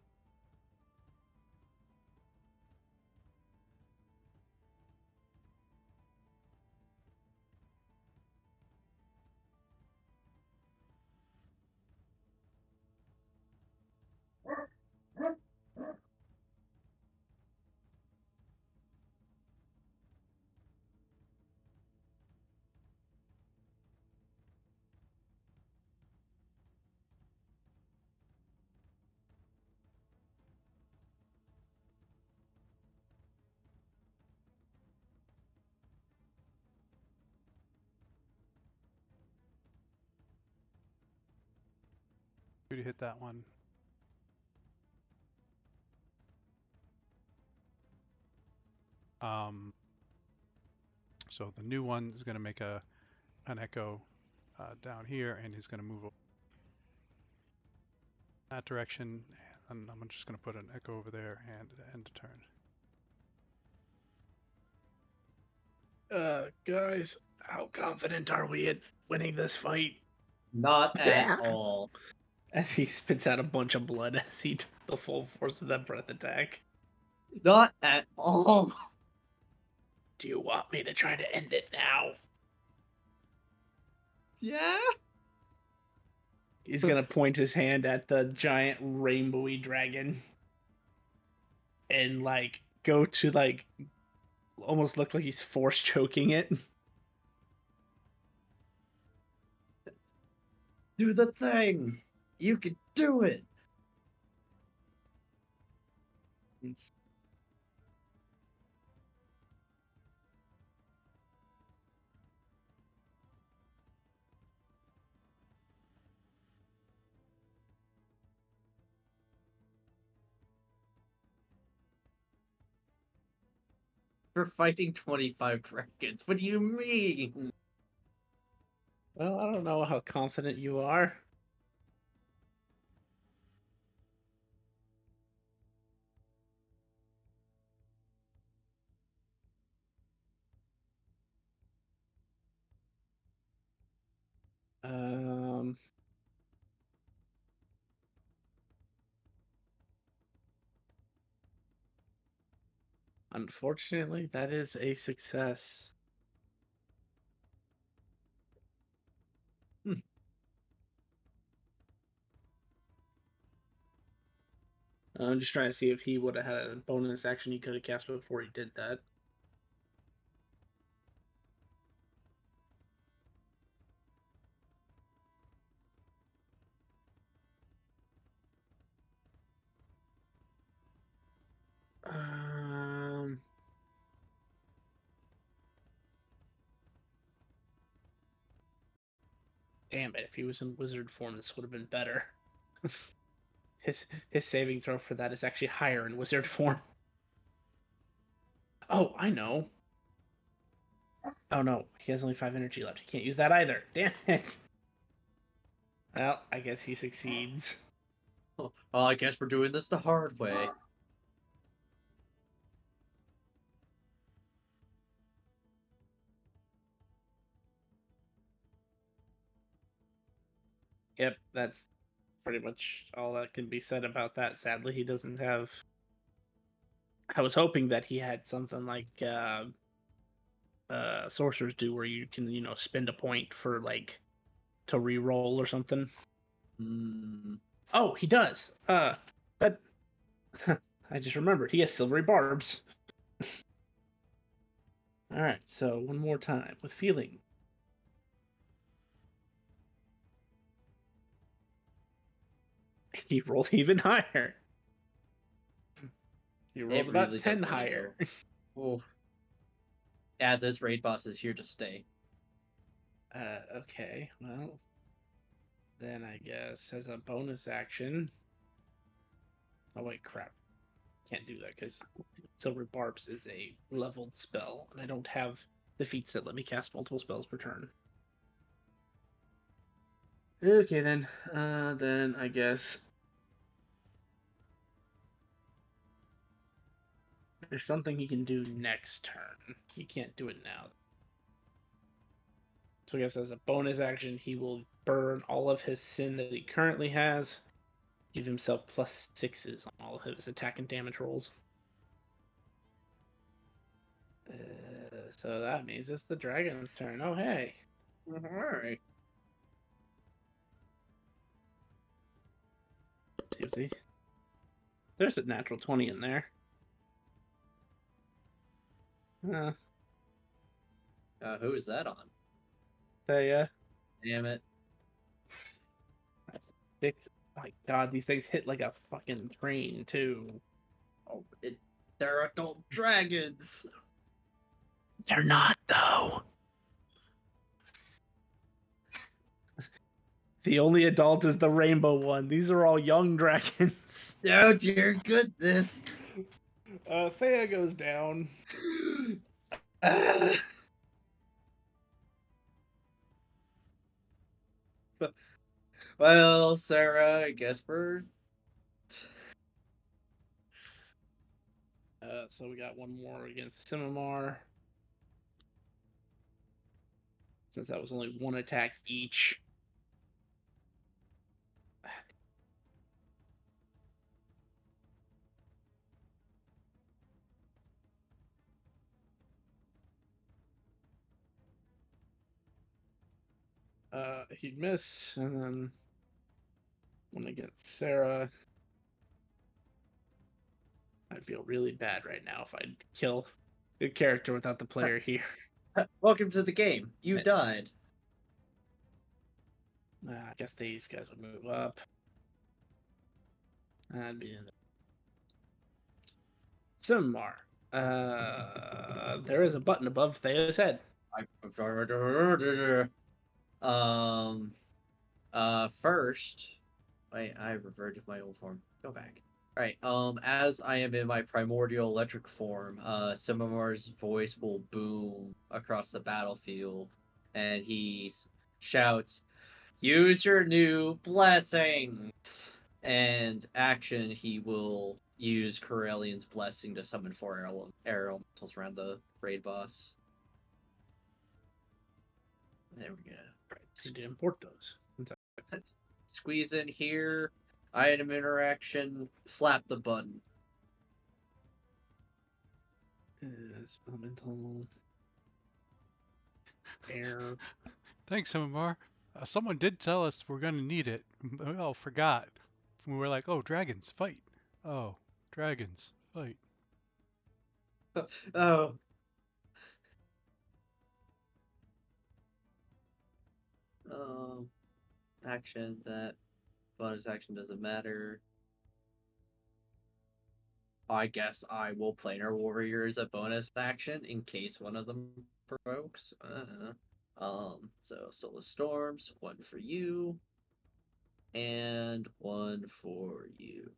S2: To hit that one. So the new one is going to make an echo down here, and he's going to move that direction. And I'm just going to put an echo over there and end the turn.
S1: Guys, how confident are we at winning this fight?
S3: Not at all.
S1: As he spits out a bunch of blood as he took the full force of that breath attack.
S3: Not at all.
S1: Do you want me to try to end it now?
S3: Yeah?
S1: He's gonna point his hand at the giant rainbowy dragon and like go to like almost look like he's force choking it.
S3: Do the thing. You can do it. We're fighting 25 dragons. What do you mean?
S1: Well, I don't know how confident you are. Um, Unfortunately, that is a success. I'm just trying to see if he would have had a bonus action he could have cast before he did that. Um, Damn it! If he was in wizard form, this would have been better. His saving throw for that is actually higher in wizard form. Oh, I know. Oh no, he has only 5 energy left. He can't use that either. Damn it. Well, I guess he succeeds.
S3: Oh, I guess we're doing this the hard way.
S1: Yep, that's pretty much all that can be said about that. Sadly, he doesn't have. I was hoping that he had something like sorcerers do, where you can spend a point for like to re-roll or something. Oh, he does. But I just remembered he has silvery barbs. All right, so one more time with feeling. He rolled even higher. He rolled about
S3: really
S1: 10
S3: does wanna
S1: higher.
S3: Oh. Yeah, this raid boss is here to stay.
S1: Okay, well, then I guess as a bonus action. Oh wait, crap! Can't do that because Silver Barbs is a leveled spell, and I don't have the feats that let me cast multiple spells per turn. Okay, then I guess there's something he can do next turn. He can't do it now. So I guess as a bonus action, he will burn all of his sin that he currently has. Give himself +6s on all of his attack and damage rolls. So that means it's the dragon's turn. Oh, hey.
S3: Alright.
S1: See. There's a natural 20 in there.
S3: Who is that on?
S1: They,
S3: Damn it.
S1: that's 6. My god, these things hit like a fucking train, too.
S3: Oh, they're adult dragons.
S1: They're not, though. The only adult is the rainbow one. These are all young dragons.
S3: Oh dear goodness.
S1: Thea goes down.
S3: Well, Sarah, I guess we're.
S1: So we got one more against Simamar. Since that was only one attack each. He'd miss, and then one against Sarah. I'd feel really bad right now if I'd kill the character without the player here.
S3: Welcome to the game. You
S1: Miss.
S3: died.
S1: I guess these guys would move up. That'd be in Simar. There is a button above Theo's head.
S3: First, wait, I reverted to my old form. Go back. Alright, as I am in my primordial electric form, Simamar's voice will boom across the battlefield, and he shouts, "Use your new blessings!" And action, he will use Corellian's blessing to summon 4 air elementals around the raid boss. There we go.
S1: Need to import those.
S3: Squeeze in here, item interaction, slap the button.
S1: Elemental air.
S2: Thanks, Simamar. Someone did tell us we're gonna need it. We all forgot. We were like, oh, dragons, fight. Oh, dragons, fight.
S3: Oh. Action, that bonus action doesn't matter. I guess I will planar warrior as a bonus action in case one of them provokes. So Solar Storms, 1 for you, and 1 for you.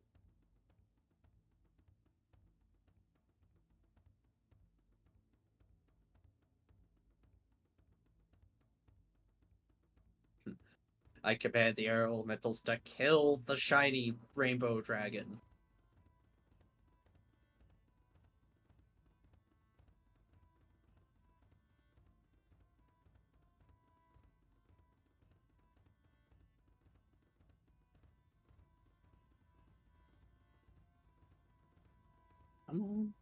S3: I command the air elementals to kill the shiny rainbow dragon.
S1: Come on.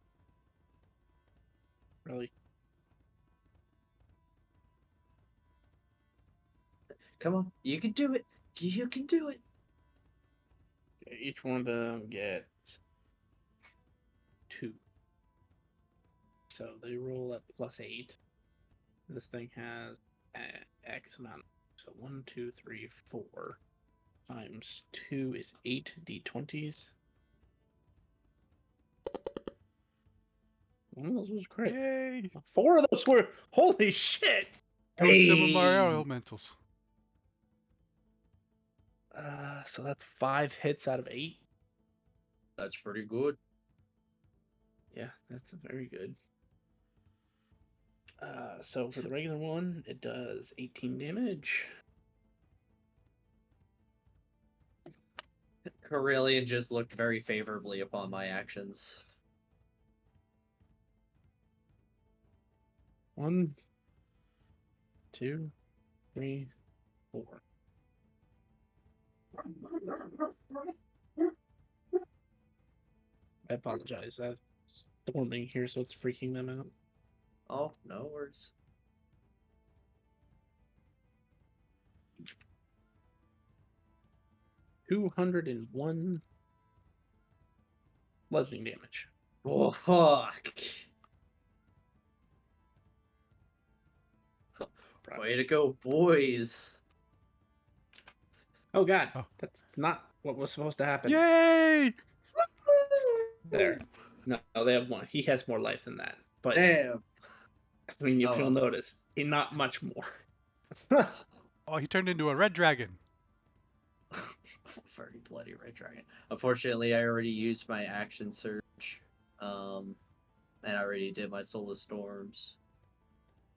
S1: Really?
S3: Come on, you can do it. You can do it.
S1: Okay, each one of them gets 2. So they roll at +8. This thing has X amount. So 1, 2, 3, 4 times 2 is 8 d20s. One of those was crit.
S2: Yay!
S1: 4 of those were. Holy shit!
S2: Go Simamar elementals.
S1: So that's 5 hits out of 8.
S3: That's pretty good.
S1: Yeah, that's very good. So for the regular one, it does 18 damage.
S3: Corellian just looked very favorably upon my actions.
S1: 1, 2, 3, 4. I apologize. That's storming here, so it's freaking them out.
S3: Oh, no worries.
S1: $201 bludgeoning damage.
S3: Oh, fuck. Way to go, boys.
S1: Oh god,
S2: Oh.
S1: that's not what was supposed to happen.
S2: Yay!
S1: There. No, they have one. He has more life than that. But
S3: Damn.
S1: I mean, if
S3: Oh,
S1: you'll
S3: well.
S1: notice, not much more.
S2: Oh, he turned into a red dragon.
S3: Very bloody red dragon. Unfortunately, I already used my action surge. And I already did my solar storms.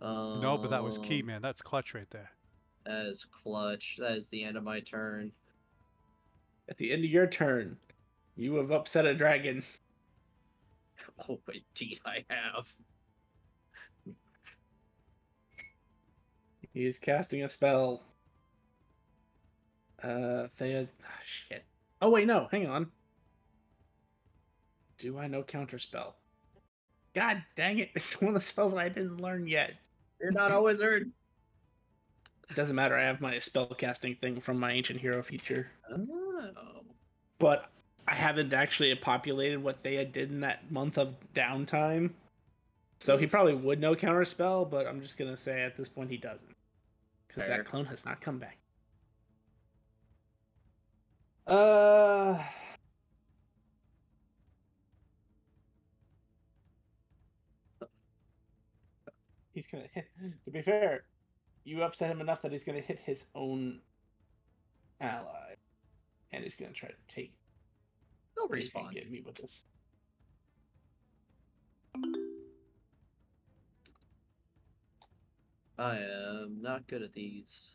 S2: No, but that was key, man. That's clutch right there.
S3: That is clutch. That is the end of my turn.
S1: At the end of your turn, you have upset a dragon.
S3: Oh, indeed, I have.
S1: He is casting a spell. Thea. Shit. Oh, wait, no. Hang on. Do I know Counterspell? God dang it. It's one of the spells I didn't learn yet.
S3: You're not a wizard.
S1: It doesn't matter. I have my spell casting thing from my Ancient Hero feature.
S3: Oh.
S1: But I haven't actually populated what Thea did in that month of downtime. So he probably would know Counterspell, but I'm just going to say at this point he doesn't. Because
S3: Fair.
S1: that clone has not come back. He's gonna hit. To be fair, you upset him enough that he's gonna hit his own ally, and he's gonna try to take.
S3: They'll
S1: He's gonna
S3: respawn.
S1: get me with this.
S3: I am not good at these.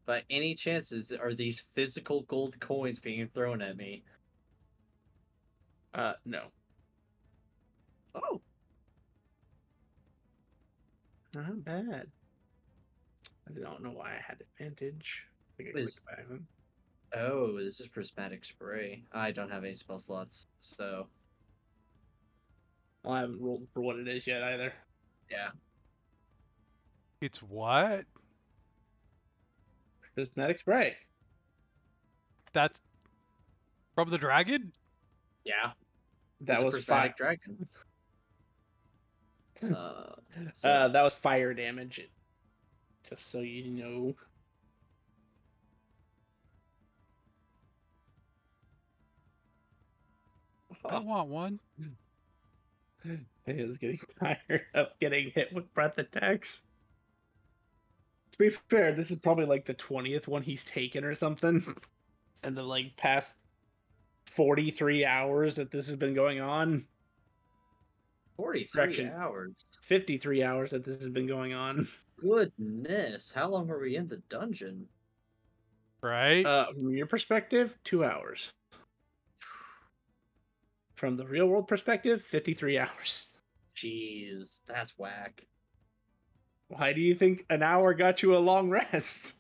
S3: By any chances, are these physical gold coins being thrown at me?
S1: No.
S3: Oh,
S1: Not bad. I don't know why I had advantage. I think I
S3: Is-
S1: clicked back.
S3: oh, this is prismatic spray. I don't have any spell slots, so
S1: Well, I haven't rolled for what it is yet either.
S3: yeah.
S2: It's what?
S1: Prismatic spray.
S2: That's from the dragon?
S3: Yeah,
S1: That
S3: it's a
S1: was
S3: prismatic
S1: fire.
S3: dragon. So
S1: That was fire damage. Just so you know.
S2: I want one.
S1: He is getting tired of getting hit with breath attacks. To be fair, this is probably like the 20th one he's taken or something. And the like past 43 hours that this has been going on.
S3: 43
S1: Correction.
S3: hours.
S1: 53 hours that this has been going on.
S3: Goodness, how long were we in the dungeon?
S2: Right?
S1: From your perspective, 2 hours. From the real world perspective, 53 hours.
S3: Jeez, that's whack.
S1: Why do you think an hour got you a long rest?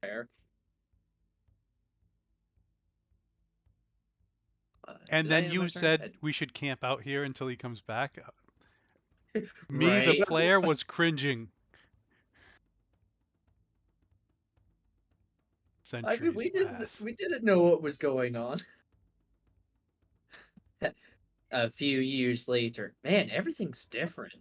S3: Fair.
S2: And
S3: Did I
S2: then
S3: end
S2: you
S3: my turn?
S2: said we should camp out here until he comes back. Me, the
S3: Right?
S2: player, was cringing.
S3: I mean,
S2: Centuries pass.
S3: we didn't know what was going on. A few years later, man, everything's different.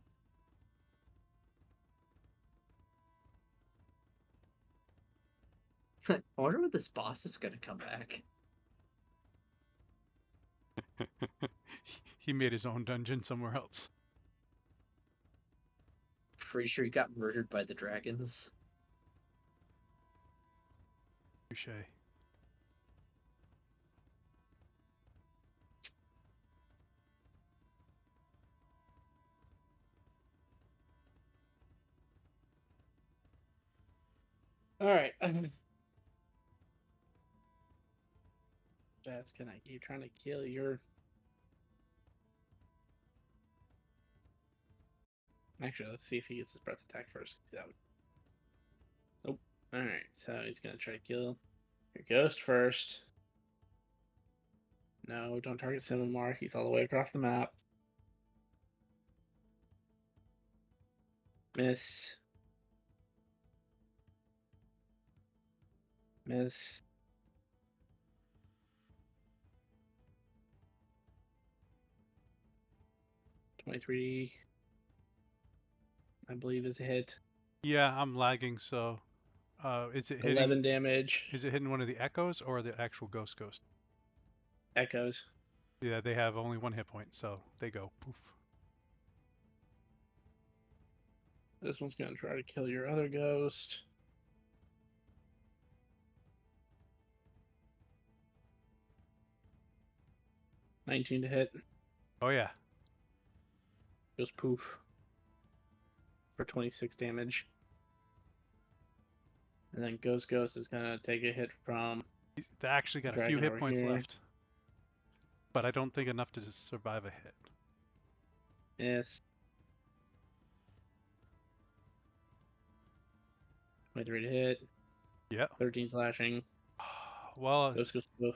S3: I wonder when this boss is gonna come back.
S2: He made his own dungeon somewhere else.
S3: Pretty sure he got murdered by the dragons.
S2: Touche.
S1: All right. Jazz, can I keep trying to kill your Actually, let's see if he gets his breath attack first. Yeah. Nope. Alright, so he's gonna try to kill your ghost first. No, don't target Simimar. He's all the way across the map. Miss. Miss. $23, I believe, is a hit.
S2: Yeah, I'm lagging, so is it hitting
S1: 11 damage.
S2: is it hitting one of the echoes or the actual ghost?
S1: Echoes.
S2: Yeah, they have only 1 hit point, so they go poof.
S1: This one's gonna try to kill your other ghost. $19 to hit.
S2: Oh yeah.
S1: Goes poof. For 26 damage. And then Ghost is gonna take a hit from
S2: They actually got a
S1: Dragon
S2: few hit
S1: over
S2: points
S1: here.
S2: left. But I don't think enough to just survive a hit.
S1: Miss. 23 to hit.
S2: Yeah.
S1: 13 slashing.
S2: Well,
S1: Ghost goes poof.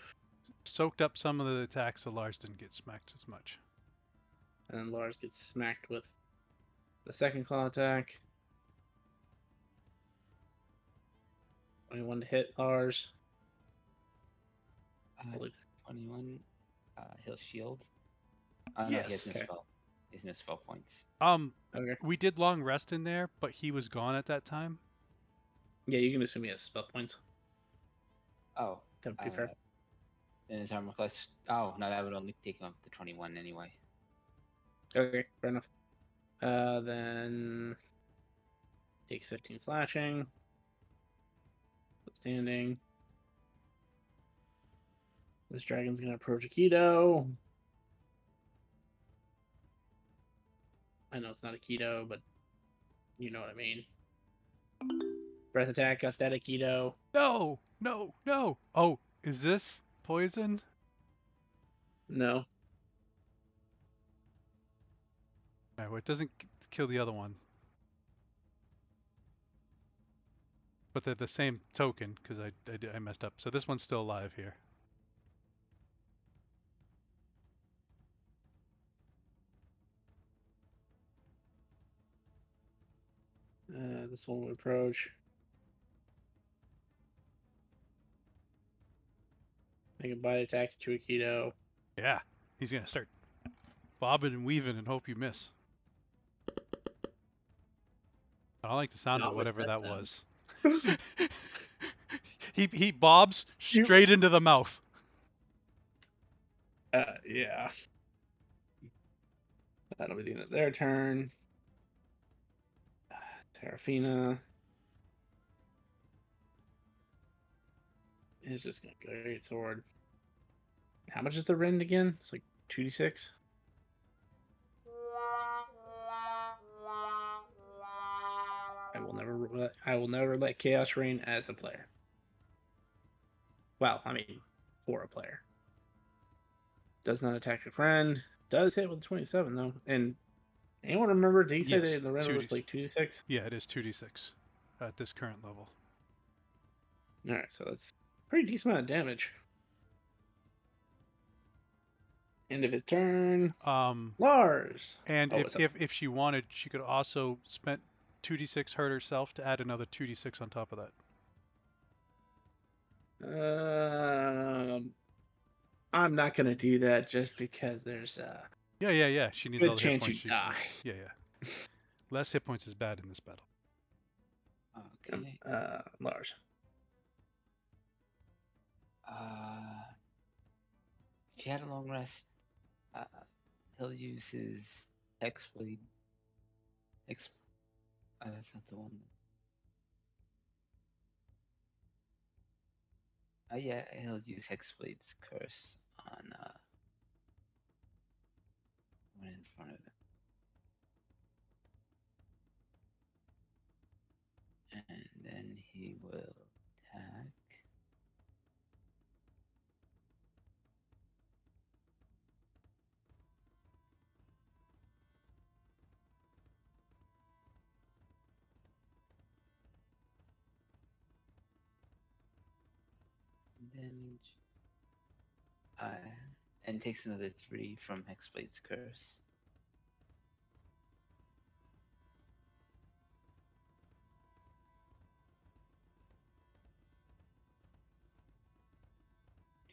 S2: soaked up some of the attacks, so Lars didn't get smacked as much.
S1: And then Lars gets smacked with the second claw attack. 21 to hit Lars. I
S4: Uh,
S1: believe.
S4: 21. He'll shield. No, he
S2: Yes.
S4: has no
S1: Okay.
S4: spell. He has no spell points.
S1: Okay.
S2: We did long rest in there, but he was gone at that time.
S1: Yeah, you can assume he has spell points.
S4: Oh.
S1: To be fair.
S4: And his armor class. Oh, no, that would only take him up to 21 anyway.
S1: Okay, fair enough. Then takes 15 slashing. Standing. This dragon's gonna approach Aikido. I know it's not Aikido, but you know what I mean. Breath attack, got that Aikido.
S2: No, no, no. Oh, is this poison?
S1: No.
S2: Alright, well, it doesn't kill the other one. But they're the same token, because I messed up. So this one's still alive here.
S1: This one will approach. Make a bite attack to Aikido.
S2: Yeah, he's gonna start bobbing and weaving and hope you miss. I don't like the sound
S3: Not
S2: of
S3: with
S2: whatever
S3: that
S2: that
S3: sound.
S2: was. he bobs straight into the mouth.
S1: Yeah. That'll be the end of their turn. Terrafina is just gonna go great sword. How much is the rend again? It's like 2d6. I will never let Chaos reign as a player. Well, I mean, for a player. Does not attack a friend. Does hit with 27 though. And anyone remember? Did he say
S2: Yes,
S1: the rend was
S2: 2d6.
S1: like 2d6?
S2: Yeah, it is 2d6 at this current level.
S1: All right, so that's pretty decent amount of damage. End of his turn. Lars.
S2: And
S1: Oh, what's up?
S2: if she wanted, she could also spend 2d6 hurt herself to add another 2d6 on top of that.
S1: I'm not gonna do that just because there's
S2: Yeah. She needs
S1: good
S2: all the hit
S1: chance
S2: points
S1: you
S2: she can.
S1: die.
S2: Yeah. Less hit points is bad in this battle.
S4: Okay.
S1: Lars.
S4: If he had a long rest, he'll use his Hexblade. That's not the one. Yeah, he'll use Hexblade's curse on one in front of him. And then he will attack. damage. And takes another 3 from Hexblade's curse.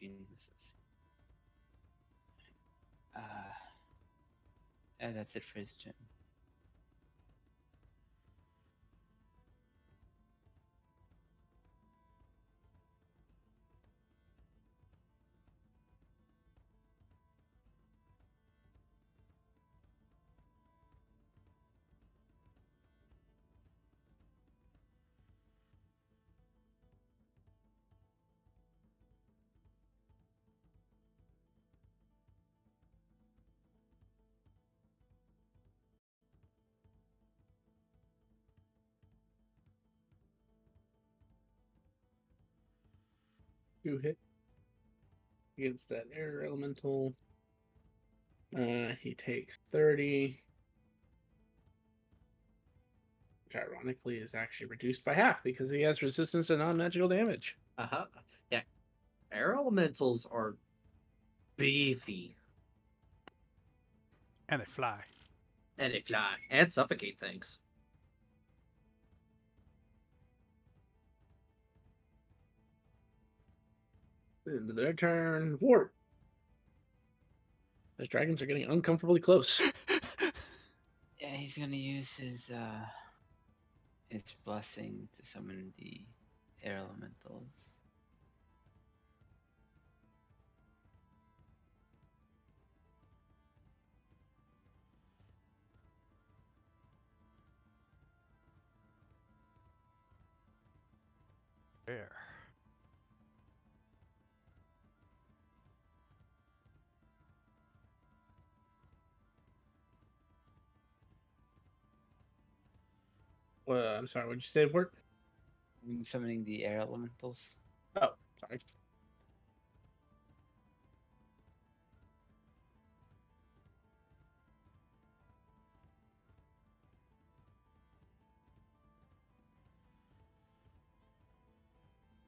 S4: Misses. And that's it for his turn.
S1: Two hit against that air elemental. He takes 30. Which ironically is actually reduced by half because he has resistance to non-magical damage.
S3: Yeah. Air elementals are beefy.
S2: And they fly.
S3: And they fly and suffocate things.
S1: Into their turn. Wart. Those dragons are getting uncomfortably close.
S4: Yeah, he's gonna use his blessing to summon the air elementals.
S2: There.
S1: I'm sorry, what'd you say, Wart?
S4: I'm summoning the air elementals.
S1: Oh, sorry.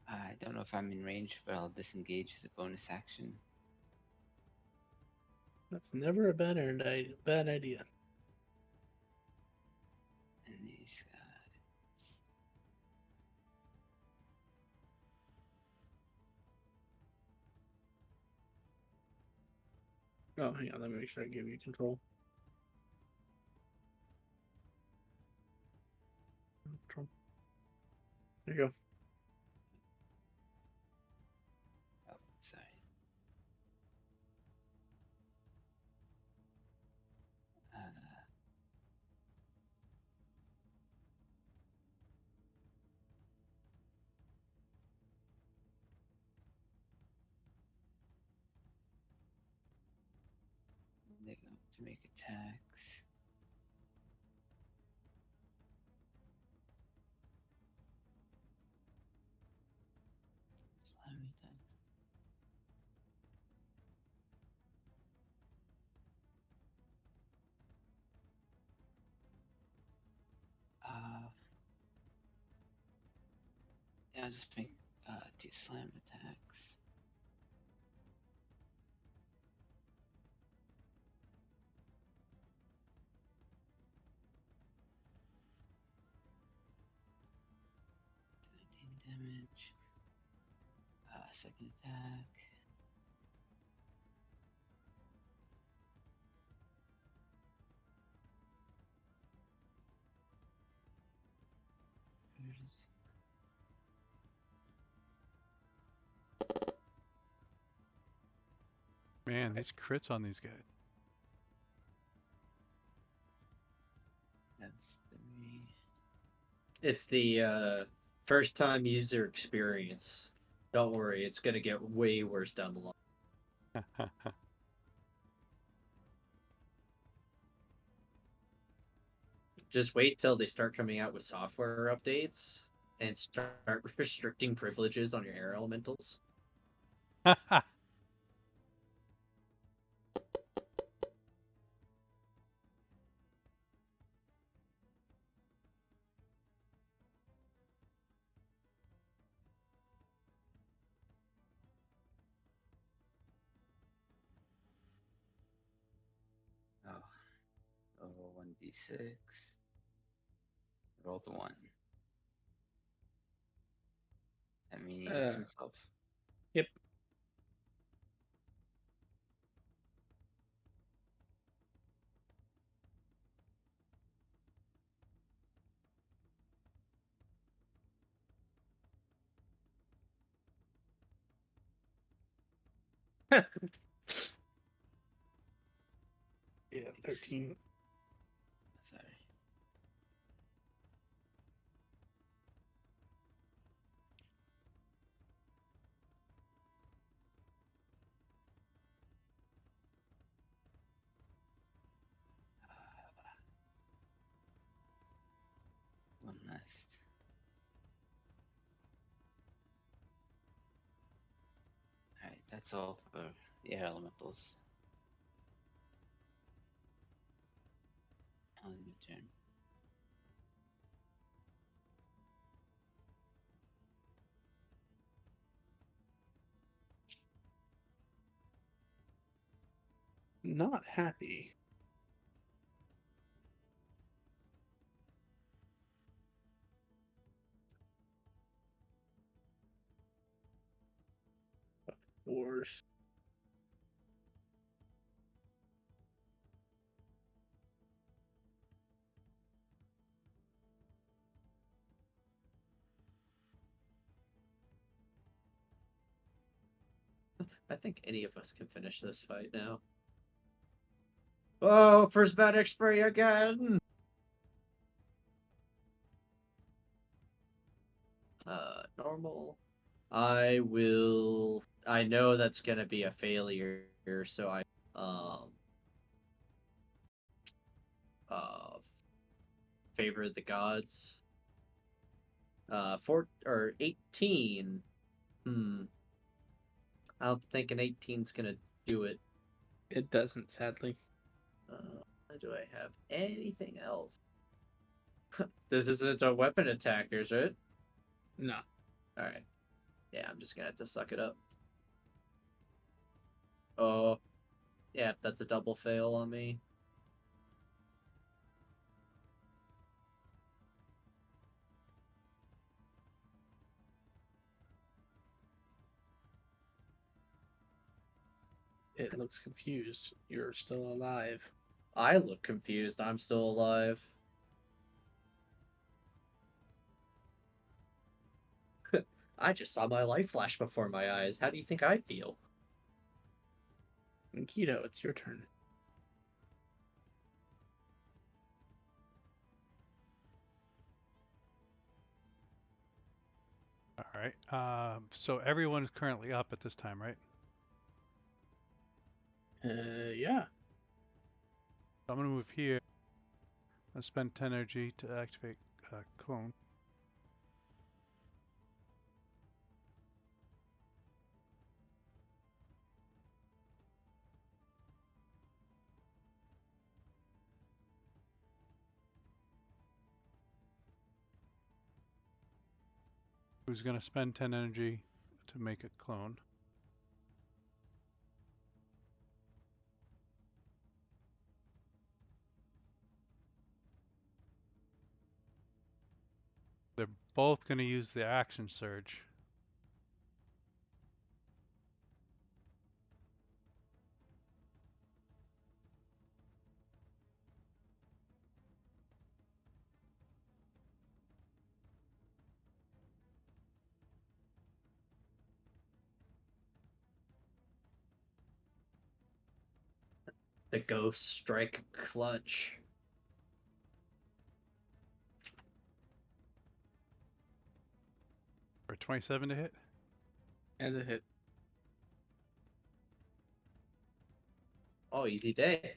S4: I don't know if I'm in range, but I'll disengage as a bonus action.
S1: That's never a bad idea.
S4: And these guys.
S1: Oh, hang on, let me make sure I give you control. Control. There you go.
S4: Oh, sorry. They go to make attacks. Slam attacks. Yeah, I'll just make 2 slam attacks. Damage. Second attack. Here's-
S2: Man, these crits on these guys.
S4: That's 3.
S3: It's the first time user experience. Don't worry, it's gonna get way worse down the line. Just wait till they start coming out with software updates and start restricting privileges on your air elementals.
S4: D6. Roll the 1. That mean he hits
S1: Uh,
S4: himself.
S1: Yep. Yeah, 13.
S4: Sorry. One last. Alright, that's all for the air elementals. On your turn.
S1: Not happy. Wars.
S3: I think any of us can finish this fight now. Oh, first bad spray again. Normal. I will. I know that's gonna be a failure, so I um uh favor the gods. 18. I don't think an 18's gonna do it.
S1: It doesn't, sadly.
S3: Do I have anything else? This isn't a weapon attackers, right?
S1: No.
S3: Alright. Yeah, I'm just gonna have to suck it up. Oh. Yeah, that's a double fail on me.
S1: It looks confused. You're still alive.
S3: I look confused. I'm still alive. I just saw my life flash before my eyes. How do you think I feel?
S1: Keto, it's your turn.
S2: Alright. So everyone is currently up at this time, right?
S1: Yeah.
S2: I'm gonna move here and spend 10 energy to activate clone. Who's gonna spend 10 energy to make a clone? They're both gonna use the action surge.
S3: The ghost strike clutch.
S2: For 27 to hit.
S1: And a hit.
S3: Oh, easy day.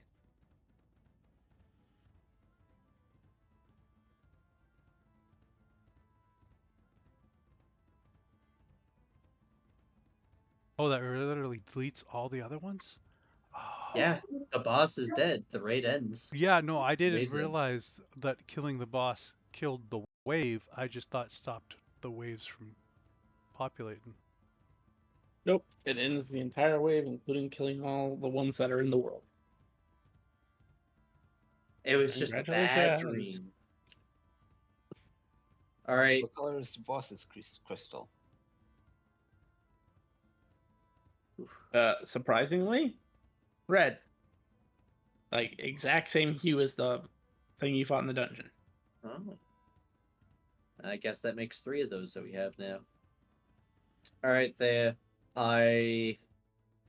S2: Oh, that literally deletes all the other ones? Oh.
S3: Yeah, the boss is dead. The raid ends.
S2: Yeah, no, I didn't
S3: Waves end.
S2: realize that killing the boss killed the wave. I just thought stopped the waves from populating.
S1: Nope. It ends the entire wave, including killing all the ones that are in the world.
S3: It was just a bad
S1: Congratulations.
S3: dream. All right.
S4: What color is the boss's crystal?
S1: Surprisingly, red. Like exact same hue as the thing you fought in the dungeon.
S3: Oh. I guess that makes 3 of those that we have now. All right, there. I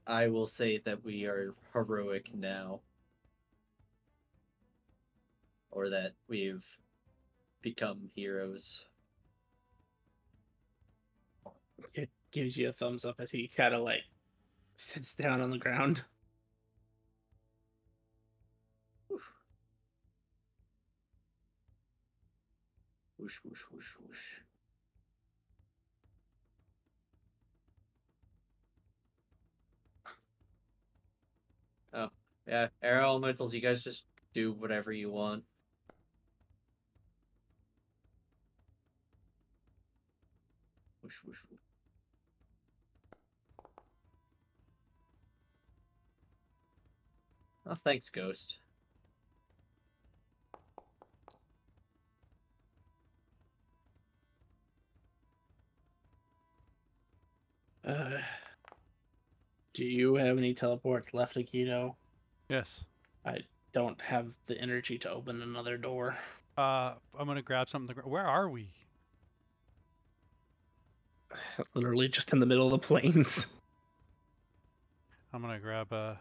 S3: will say that we are heroic now, or that we've become heroes.
S1: It gives you a thumbs up as he kind of like sits down on the ground.
S3: Whoosh, whoosh, whoosh, whoosh. Oh, yeah. Air elementals, you guys just do whatever you want. Whoosh, whoosh, whoosh. Oh, thanks, Ghost.
S1: Uh, do you have any teleports left, Akito?
S2: Yes.
S1: I don't have the energy to open another door.
S2: I'm gonna grab something. Where are we?
S1: Literally just in the middle of the plains.
S2: I'm gonna grab a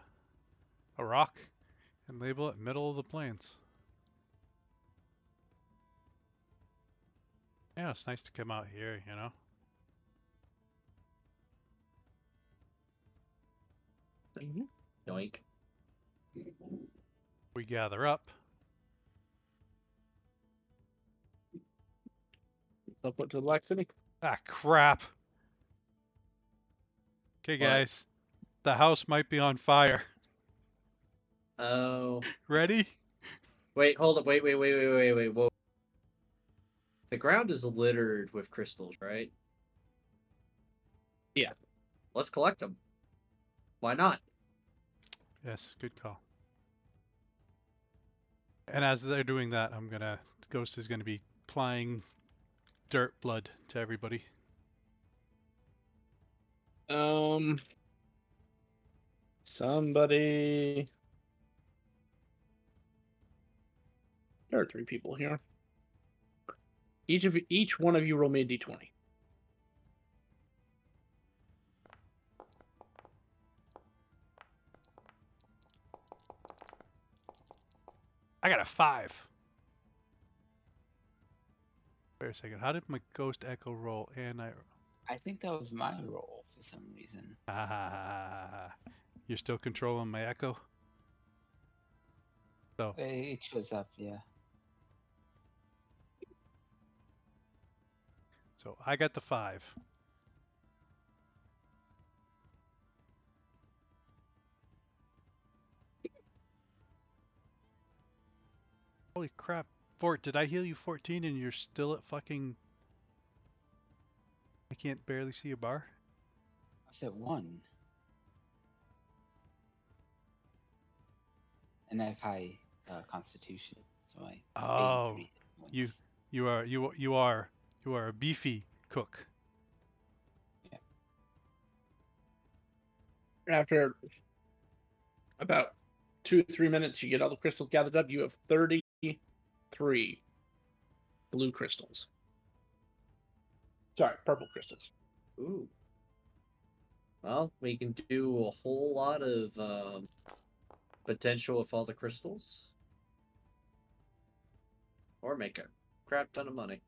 S2: rock and label it middle of the plains. Yeah, it's nice to come out here, you know.
S3: Yoink.
S2: We gather up.
S1: Teleport to the Black City.
S2: Ah, crap. Okay,
S3: What?
S2: guys. The house might be on fire.
S3: Oh.
S2: Ready?
S3: Wait, hold up. Wait. Whoa. The ground is littered with crystals, right?
S1: Yeah.
S3: Let's collect them. Why not?
S2: Yes, good call. And as they're doing that, Ghost is gonna be applying dirt blood to everybody.
S1: Somebody. There are 3 people here. Each one of you roll me a d20.
S2: I got a 5. Wait a second. How did my Ghost Echo roll? And
S4: I think that was my role for some reason.
S2: you're still controlling my Echo? So
S4: It shows up, yeah.
S2: I got the 5. Holy crap. Fort, did I heal you 14 and you're still at fucking... I can't barely see a bar?
S4: I was at 1. And I have high constitution, so I
S2: Oh,
S4: gained 3 hit
S2: you
S4: points.
S2: you are a beefy cook.
S1: After about 2-3 minutes, you get all the crystals gathered up. You have 33 blue crystals. Sorry, purple crystals.
S3: Ooh. Well, we can do a whole lot of potential with all the crystals. Or make a crap ton of money.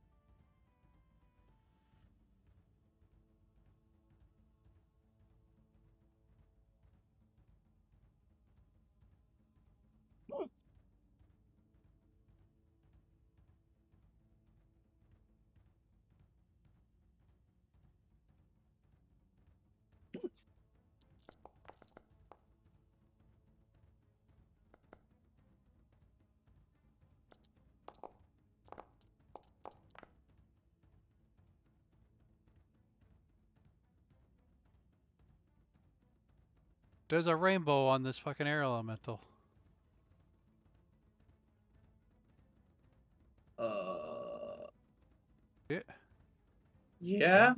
S2: There's a rainbow on this fucking air elemental. Yeah.
S3: Yeah.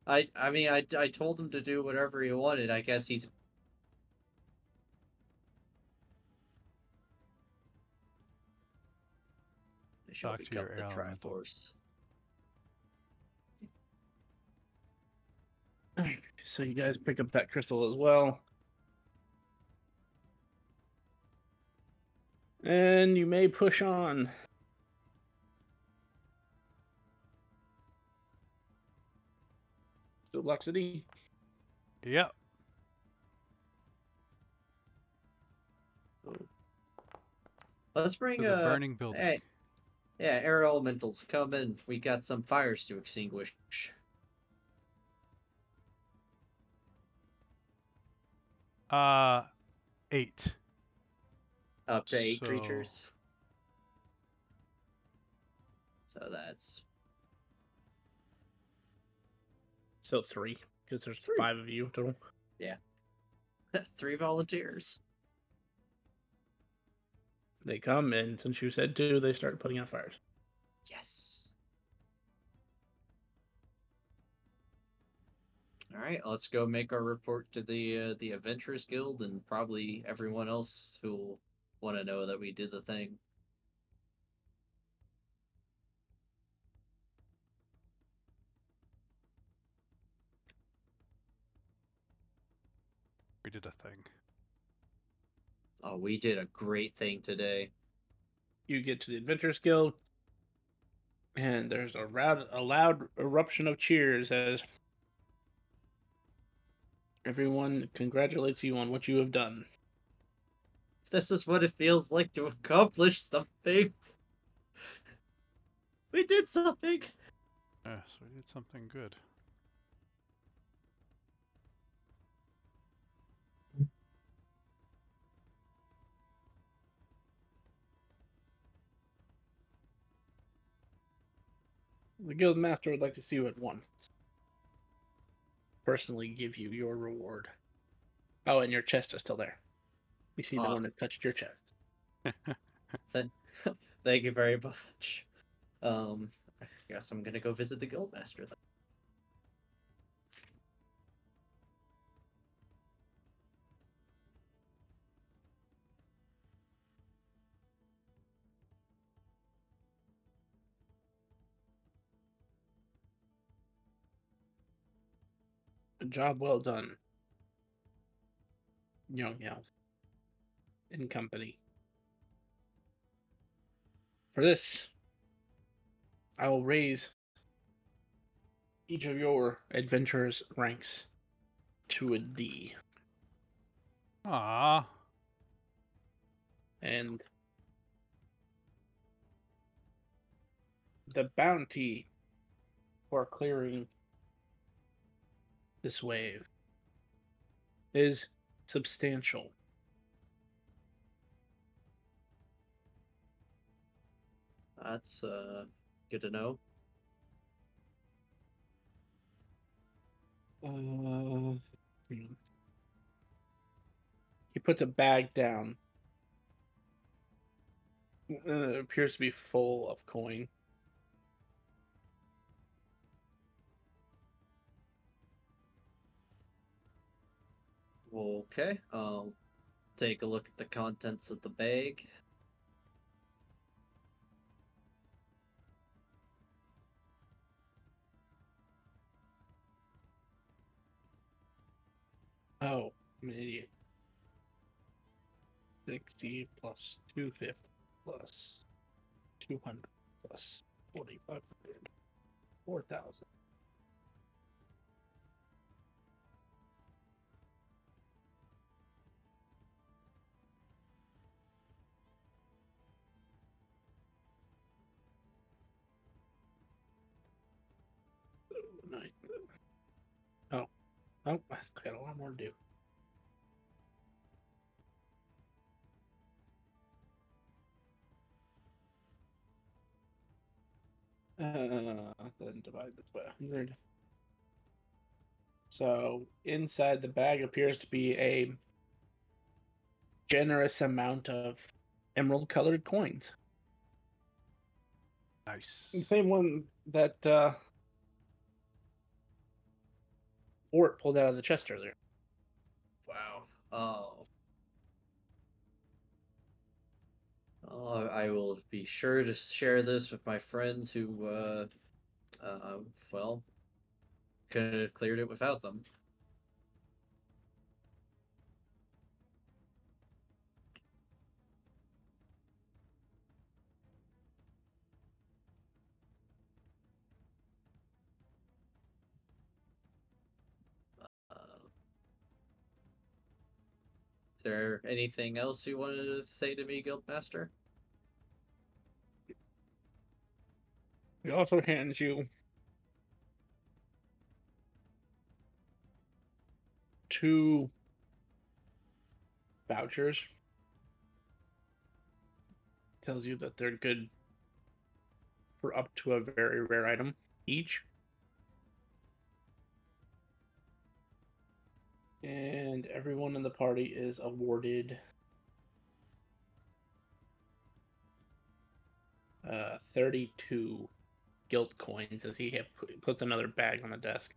S3: I mean, I told him to do whatever he wanted. I guess he's. I shall
S2: Talk to
S3: become
S2: your
S3: the
S2: air elemental.
S3: Triforce.
S1: So you guys pick up that crystal as well. And you may push on. To Block City.
S2: Yep.
S3: Let's bring
S2: To the burning building.
S3: Hey, yeah, air elementals come in. We got some fires to extinguish.
S2: 8.
S3: Up to 8
S2: So-
S3: creatures. So that's
S1: So 3, because there's
S3: 3.
S1: 5 of you total.
S3: 3 volunteers.
S1: They come, and since you said 2, they start putting out fires.
S3: Yes. All right, let's go make our report to the Adventurers Guild and probably everyone else who'll want to know that we did the thing.
S2: We did a thing.
S3: Oh, we did a great thing today.
S1: You get to the Adventurers Guild, and there's a loud eruption of cheers as everyone congratulates you on what you have done.
S3: This is what it feels like to accomplish something. We did something.
S2: Yes, we did something good.
S1: The guild master would like to see you at once. Personally give you your reward. Oh, and your chest is still there. You see, no one has touched your chest.
S3: Thank you very much. I guess I'm gonna go visit the guildmaster then.
S1: A job well done, young elf and company. For this, I will raise each of your adventurers' ranks to a D.
S2: Ah.
S1: And the bounty for clearing this wave is substantial.
S3: That's good to know.
S1: He puts a bag down. It appears to be full of coin.
S3: Okay, take a look at the contents of the bag.
S1: Oh, I'm an idiot. 60 plus 250 plus 200 plus 4,500. 4,000. Oh, I got a lot more to do. Then divide this by 100. So inside the bag appears to be a generous amount of emerald-colored coins.
S2: Nice.
S1: The same one that Ort pulled out of the chest earlier.
S3: Wow. Oh. Oh, I will be sure to share this with my friends who, well, couldn't have cleared it without them. Is there anything else you wanted to say to me, Guildmaster?
S1: He also hands you 2 vouchers. Tells you that they're good for up to a very rare item each. And everyone in the party is awarded 32 gilt coins as he puts another bag on the desk.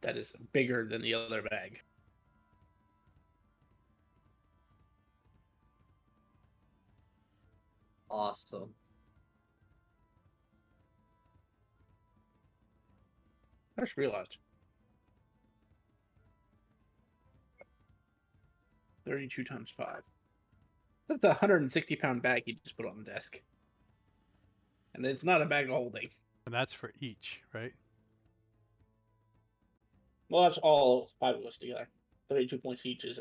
S1: That is bigger than the other bag.
S3: Awesome.
S1: I just realized. 32 times 5. That's a 160-pound bag he just put on the desk. And it's not a bag of holding.
S2: And that's for each, right?
S1: Well, that's all 5 of us together. 32 points each is